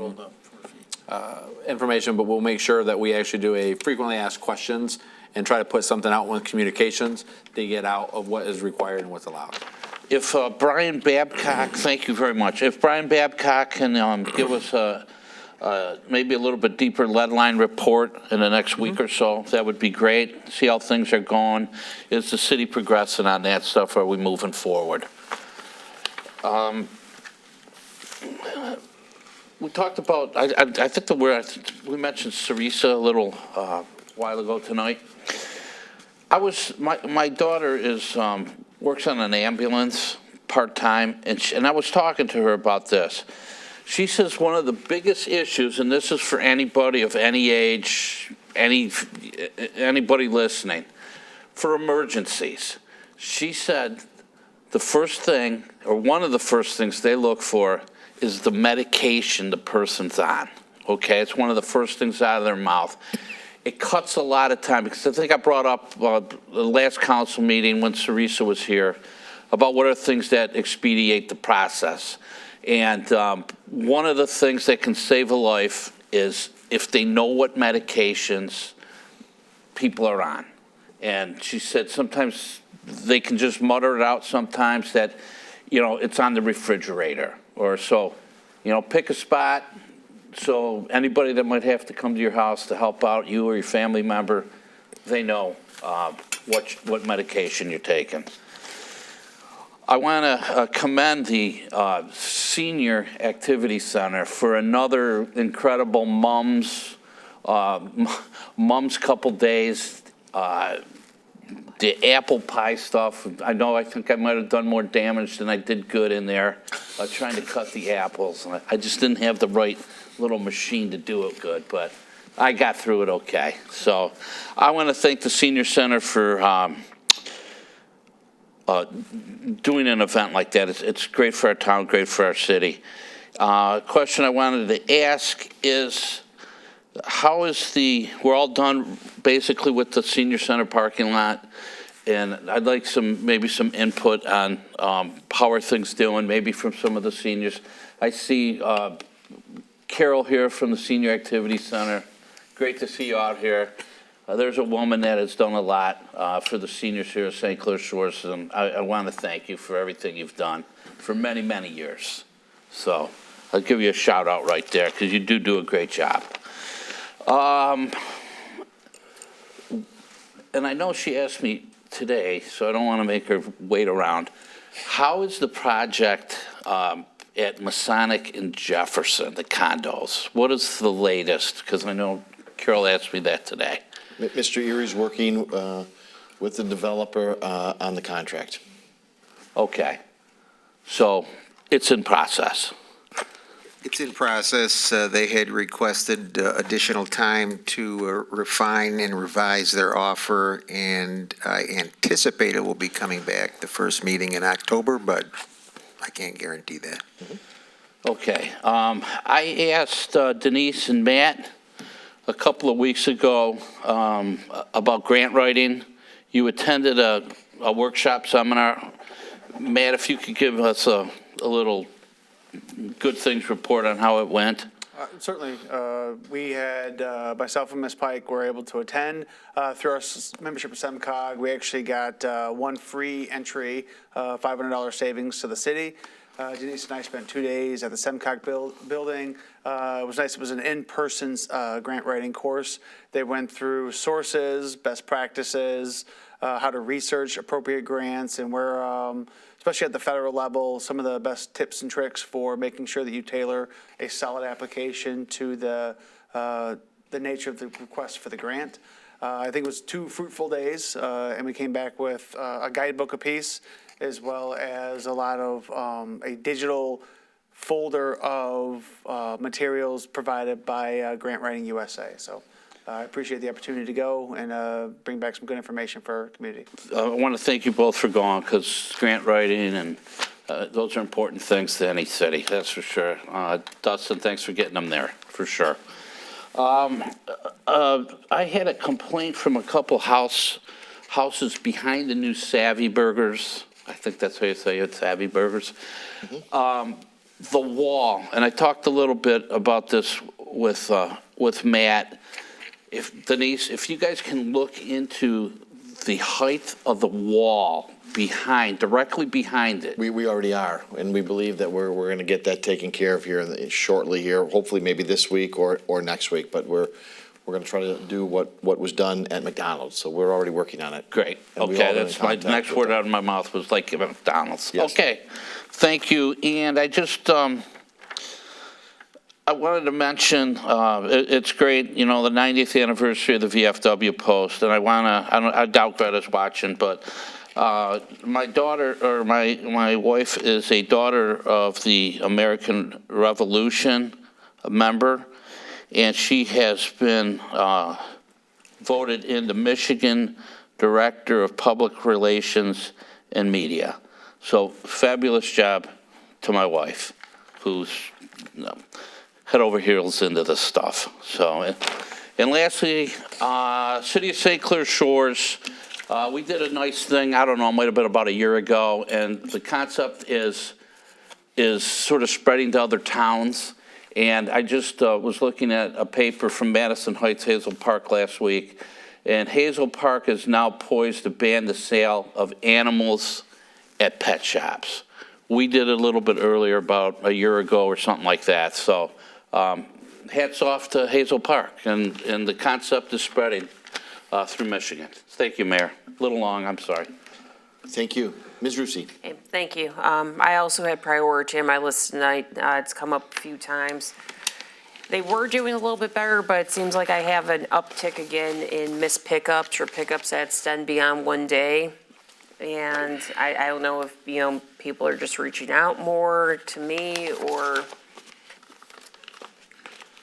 information, but we'll make sure that we actually do a frequently asked questions and try to put something out with communications to get out of what is required and what's allowed. If Brian Babcock, thank you very much. If Brian Babcock can give us maybe a little bit deeper lead line report in the next week or so, that would be great. See how things are going. Is the city progressing on that stuff? Are we moving forward? We talked about, I think we mentioned Sarisa a little while ago tonight. My daughter works on an ambulance part-time, and I was talking to her about this. She says one of the biggest issues, and this is for anybody of any age, anybody listening, for emergencies. She said the first thing, or one of the first things they look for is the medication the person's on, okay? It's one of the first things out of their mouth. It cuts a lot of time, because I think I brought up the last council meeting when Sarisa was here about what are things that expedite the process. And one of the things that can save a life is if they know what medications people are on. And she said sometimes they can just mutter it out sometimes that, it's on the refrigerator. Or so, pick a spot so anybody that might have to come to your house to help out you or your family member, they know what medication you're taking. I want to commend the Senior Activity Center for another incredible Mom's couple days. The apple pie stuff, I think I might have done more damage than I did good in there trying to cut the apples. I just didn't have the right little machine to do it good, but I got through it okay. So I want to thank the Senior Center for doing an event like that. It's great for our town, great for our city. Question I wanted to ask is, we're all done basically with the Senior Center parking lot, and I'd like maybe some input on how are things doing, maybe from some of the seniors. I see Carol here from the Senior Activity Center. Great to see you out here. There's a woman that has done a lot for the seniors here at St. Clair Shores, and I want to thank you for everything you've done for many, many years. So I'll give you a shout out right there, because you do a great job. And I know she asked me today, so I don't want to make her wait around. How is the project at Masonic and Jefferson, the condos? What is the latest? Because I know Carol asked me that today. Mr. Erie's working with the developer on the contract. Okay. So it's in process. It's in process. They had requested additional time to refine and revise their offer, and I anticipate it will be coming back the first meeting in October, but I can't guarantee that. Okay. I asked Denise and Matt a couple of weeks ago about grant writing. You attended a workshop seminar. Matt, if you could give us a little good things report on how it went. Certainly. We had, myself and Ms. Pike were able to attend through our membership of SEMCOG. We actually got one free entry, $500 savings to the city. Denise and I spent 2 days at the SEMCOG building. It was nice. It was an in-person grant writing course. They went through sources, best practices, how to research appropriate grants, and where, especially at the federal level, some of the best tips and tricks for making sure that you tailor a solid application to the nature of the request for the grant. I think it was 2 fruitful days, and we came back with a guidebook apiece, as well as a lot of a digital folder of materials provided by Grant Writing USA. So I appreciate the opportunity to go and bring back some good information for our community. I want to thank you both for going, because grant writing and those are important things to any city, that's for sure. Dustin, thanks for getting them there, for sure. I had a complaint from a couple houses behind the new Savvy Burgers. I think that's how you say it, Savvy Burgers. The wall, and I talked a little bit about this with Matt, if Denise, if you guys can look into the height of the wall directly behind it. We already are, and we believe that we're going to get that taken care of here shortly here, hopefully maybe this week or next week, but we're going to try to do what was done at McDonald's, so we're already working on it. Great. And we've all Okay, been in that's my contact next with word them. out of my mouth was like McDonald's. Yes. Okay, thank you. And I just, I wanted to mention, it's great, the 90th anniversary of the VFW Post, and I doubt Greta's watching, but my daughter, or my wife is a daughter of the American Revolution member, and she has been voted into Michigan Director of Public Relations and Media. So fabulous job to my wife, who's head over heels into this stuff. So, and lastly, City of St. Clair Shores, we did a nice thing, I don't know, it might have been about a year ago, and the concept is sort of spreading to other towns. And I just was looking at a paper from Madison Heights, Hazel Park last week, and Hazel Park is now poised to ban the sale of animals at pet shops. We did it a little bit earlier, about a year ago or something like that. So hats off to Hazel Park, and the concept is spreading through Michigan. Thank you, Mayor. A little long, I'm sorry. Thank you. Ms. Rusi. Okay, thank you. I also had priority on my list tonight. It's come up a few times. They were doing a little bit better, but it seems like I have an uptick again in missed pickups or pickups that extend beyond one day. And I don't know if, people are just reaching out more to me, or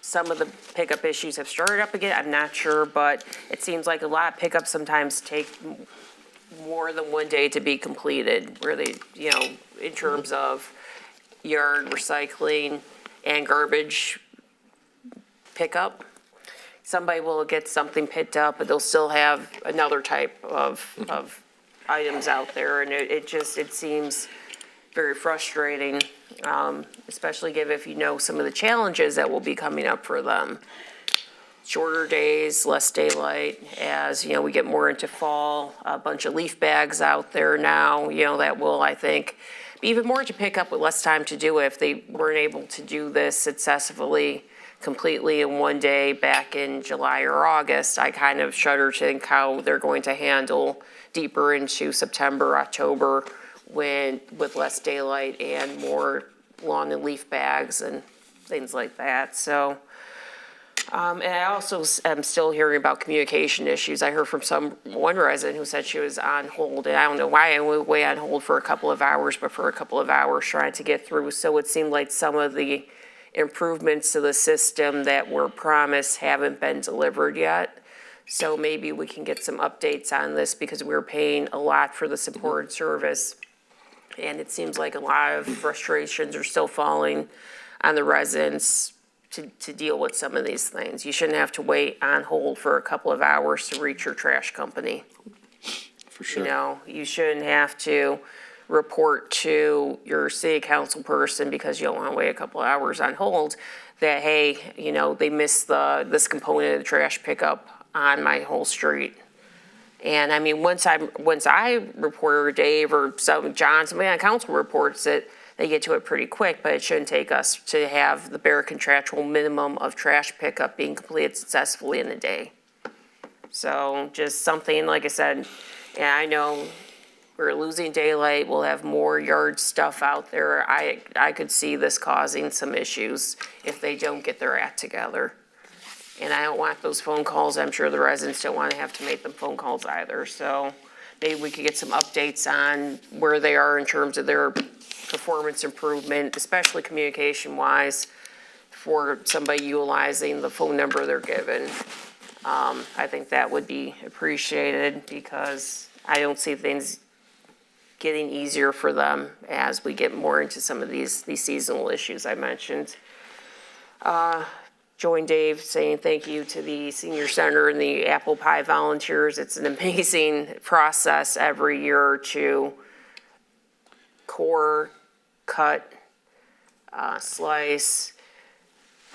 some of the pickup issues have started up again. I'm not sure, but it seems like a lot of pickups sometimes take more than one day to be completed, where they, in terms of yard recycling and garbage pickup. Somebody will get something picked up, but they'll still have another type of items out there, and it seems very frustrating, especially given if some of the challenges that will be coming up for them. Shorter days, less daylight, as, we get more into fall, a bunch of leaf bags out there now, that will, I think, be even more to pick up with less time to do it if they weren't able to do this successfully, completely in one day back in July or August. I kind of shudder to think how they're going to handle deeper into September, October, with less daylight and more lawn and leaf bags and things like that. So, and I also am still hearing about communication issues. I heard from one resident who said she was on hold, and I don't know why I went way on hold for a couple of hours, but for a couple of hours trying to get through. So it seemed like some of the improvements to the system that were promised haven't been delivered yet. So maybe we can get some updates on this, because we're paying a lot for the support service. And it seems like a lot of frustrations are still falling on the residents to deal with some of these things. You shouldn't have to wait on hold for a couple of hours to reach your trash company. For sure. You shouldn't have to report to your city council person because you don't want to wait a couple of hours on hold that, hey, they missed this component of the trash pickup on my whole street. And I mean, once I report, or Dave or John, somebody on council reports it, they get to it pretty quick, but it shouldn't take us to have the bare contractual minimum of trash pickup being completed successfully in a day. So just something, like I said, and I know we're losing daylight, we'll have more yard stuff out there. I could see this causing some issues if they don't get their act together. And I don't want those phone calls. I'm sure the residents don't want to have to make them phone calls either. So maybe we could get some updates on where they are in terms of their performance improvement, especially communication-wise, for somebody utilizing the phone number they're given. I think that would be appreciated, because I don't see things getting easier for them as we get more into some of these seasonal issues I mentioned. Join Dave saying thank you to the senior center and the apple pie volunteers. It's an amazing process every year to core, cut, slice,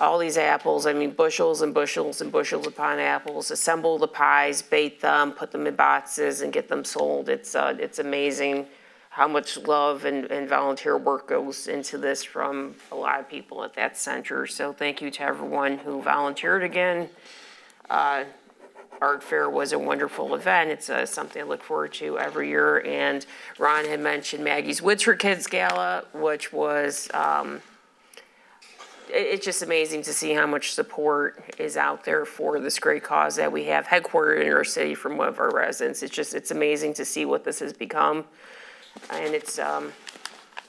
all these apples, I mean, bushels and bushels and bushels upon apples, assemble the pies, bait them, put them in boxes and get them sold. It's amazing how much love and volunteer work goes into this from a lot of people at that center. So thank you to everyone who volunteered again. Art Fair was a wonderful event. It's something I look forward to every year. And Ron had mentioned Maggie's Woods for Kids Gala, which was, it's just amazing to see how much support is out there for this great cause that we have headquartered in our city from one of our residents. It's amazing to see what this has become. And it's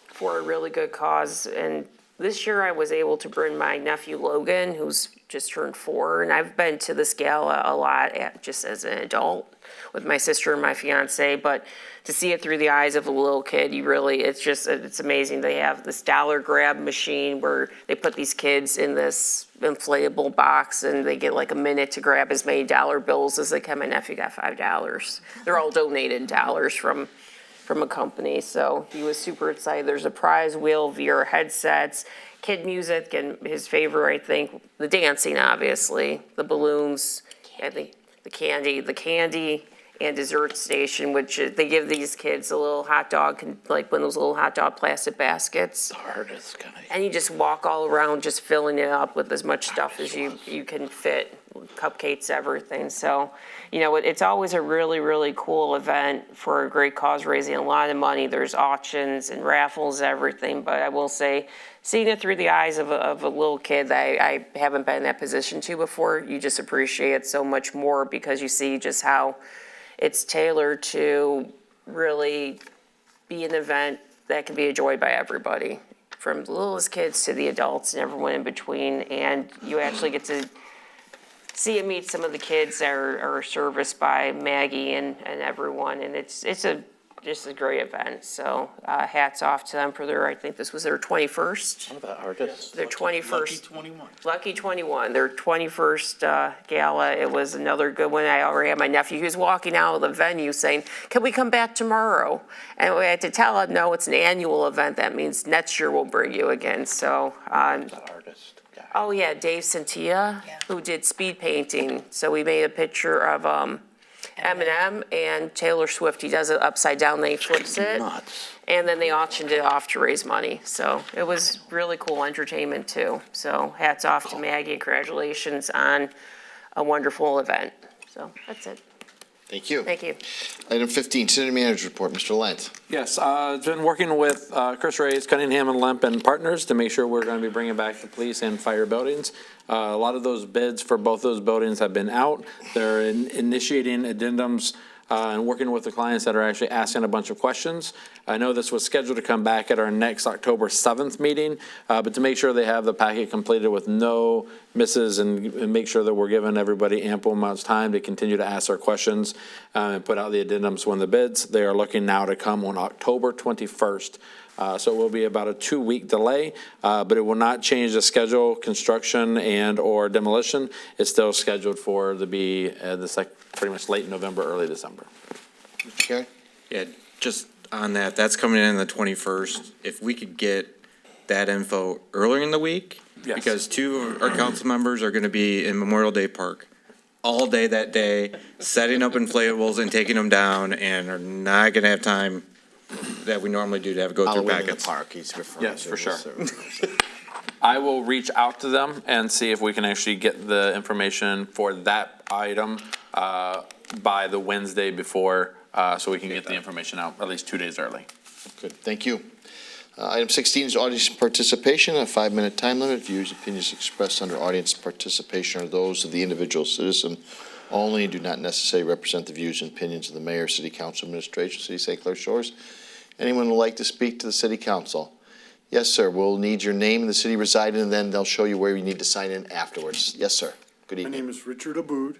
for a really good cause. And this year I was able to bring my nephew Logan, who's just turned 4, and I've been to this gala a lot just as an adult with my sister and my fiance, but to see it through the eyes of a little kid, it's amazing. They have this dollar grab machine where they put these kids in this inflatable box and they get like a minute to grab as many dollar bills as they can. My nephew got $5. They're all donated dollars from a company, so he was super excited. There's a prize wheel, VR headsets, kid music, and his favorite, I think, the dancing, obviously, the balloons, I think the candy and dessert station, which they give these kids a little hot dog, like one of those little hot dog plastic baskets. The hardest kind of. And you just walk all around just filling it up with as much stuff as you can fit, cupcakes, everything. So, it's always a really, really cool event for a great cause, raising a lot of money. There's auctions and raffles, everything. But I will say, seeing it through the eyes of a little kid that I haven't been in that position to before, you just appreciate it so much more because you see just how it's tailored to really be an event that can be enjoyed by everybody, from the littlest kids to the adults and everyone in between. And you actually get to see and meet some of the kids that are serviced by Maggie and everyone. And it's just a great event. So hats off to them for I think this was their 21st. One of the hardest. Their 21st. Lucky 21. Lucky 21, their 21st gala. It was another good one. I already had my nephew who was walking out of the venue saying, "Can we come back tomorrow?" And we had to tell him, no, it's an annual event. That means next year we'll bring you again. So, The hardest guy. oh yeah, Dave Santia, who did speed painting. So we made a picture of Eminem and Taylor Swift. He does it upside down, then he flips it. Nuts. And then they auctioned it off to raise money. So it was really cool entertainment too. So hats off to Maggie and congratulations on a wonderful event. So that's it. Thank you. Thank you. Item 15, City Manager's Report. Mr. Lent. Yes, I've been working with Chris Ray's, Cunningham and Lemp and Partners to make sure we're going to be bringing back the police and fire buildings. A lot of those bids for both those buildings have been out. They're initiating addendums and working with the clients that are actually asking a bunch of questions. I know this was scheduled to come back at our next October 7th meeting, but to make sure they have the packet completed with no misses and make sure that we're giving everybody ample amounts of time to continue to ask their questions and put out the addendums when the bids. They are looking now to come on October 21st. So it will be about a 2-week delay, but it will not change the schedule, construction and or demolition. It's still scheduled for to be pretty much late November, early December. Mr. Carey? Yeah, just on that, that's coming in the 21st. If we could get that info earlier in the week, Yes. because 2 of our council members are going to be in Memorial Day Park all day that day, setting up inflatables and taking them down, and are not going to have time that we normally do to have go through Halloween in the packets. park, he's referring Yes, to. for sure. So- I will reach out to them and see if we can actually get the information for that item by the Wednesday before, so we can get the information out at least 2 days early. Good, thank you. Item 16 is audience participation, a 5-minute time limit. Views, opinions expressed under audience participation are those of the individual citizen only and do not necessarily represent the views and opinions of the mayor, city council, administration, city of St. Clair Shores. Anyone would like to speak to the city council? Yes, sir. We'll need your name and the city you reside in, and then they'll show you where you need to sign in afterwards. Yes, sir. Good My evening. name is Richard Aboud.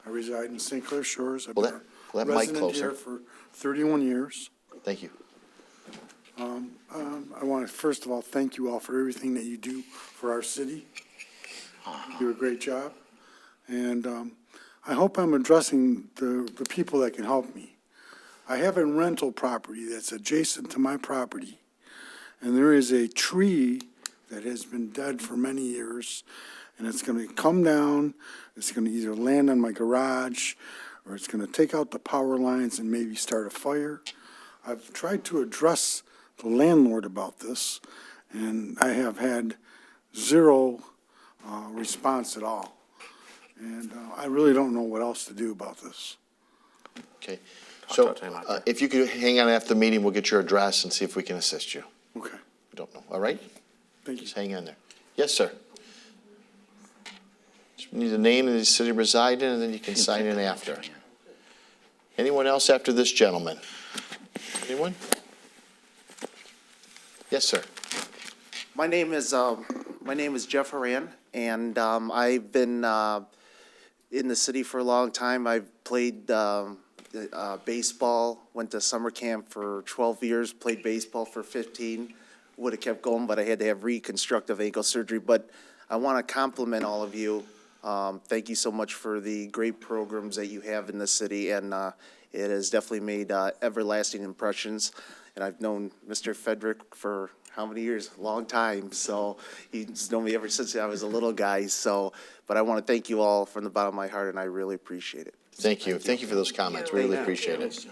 I reside in St. Clair Shores. I've Pull been that a mic resident closer. here for 31 years. Thank you. I want to, first of all, thank you all for everything that you do for our city. You do a great job. And I hope I'm addressing the people that can help me. I have a rental property that's adjacent to my property, and there is a tree that has been dead for many years, and it's gonna come down, it's gonna either land on my garage, or it's gonna take out the power lines and maybe start a fire. I've tried to address the landlord about this, and I have had zero response at all. And I really don't know what else to do about this. Okay. So if you could hang on after the meeting, we'll get your address and see if we can assist you. Okay. We don't know. All right? Thank you. Just hang on there. Yes, sir. Just need a name and the city you reside in, and then you can sign in after. Anyone else after this gentleman? Anyone? Yes, sir. My name is Jeff Horan, and I've been in the city for a long time. I've played baseball, went to summer camp for 12 years, played baseball for 15. Would have kept going, but I had to have reconstructive ankle surgery. But I want to compliment all of you. Thank you so much for the great programs that you have in the city, and it has definitely made everlasting impressions. And I've known Mr. Fedrick for how many years? A long time. So he's known me ever since I was a little guy. So, but I want to thank you all from the bottom of my heart, and I really appreciate it. Thank you. Thank you for those comments. We really appreciate it.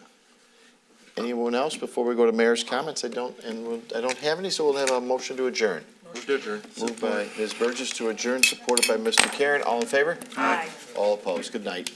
Anyone else before we go to mayor's comments? I don't have any, so we'll have a motion to adjourn. Move to adjourn. Moved by Ms. Burgess to adjourn, supported by Mr. Karen. All in favor? Aye. All opposed. Good night.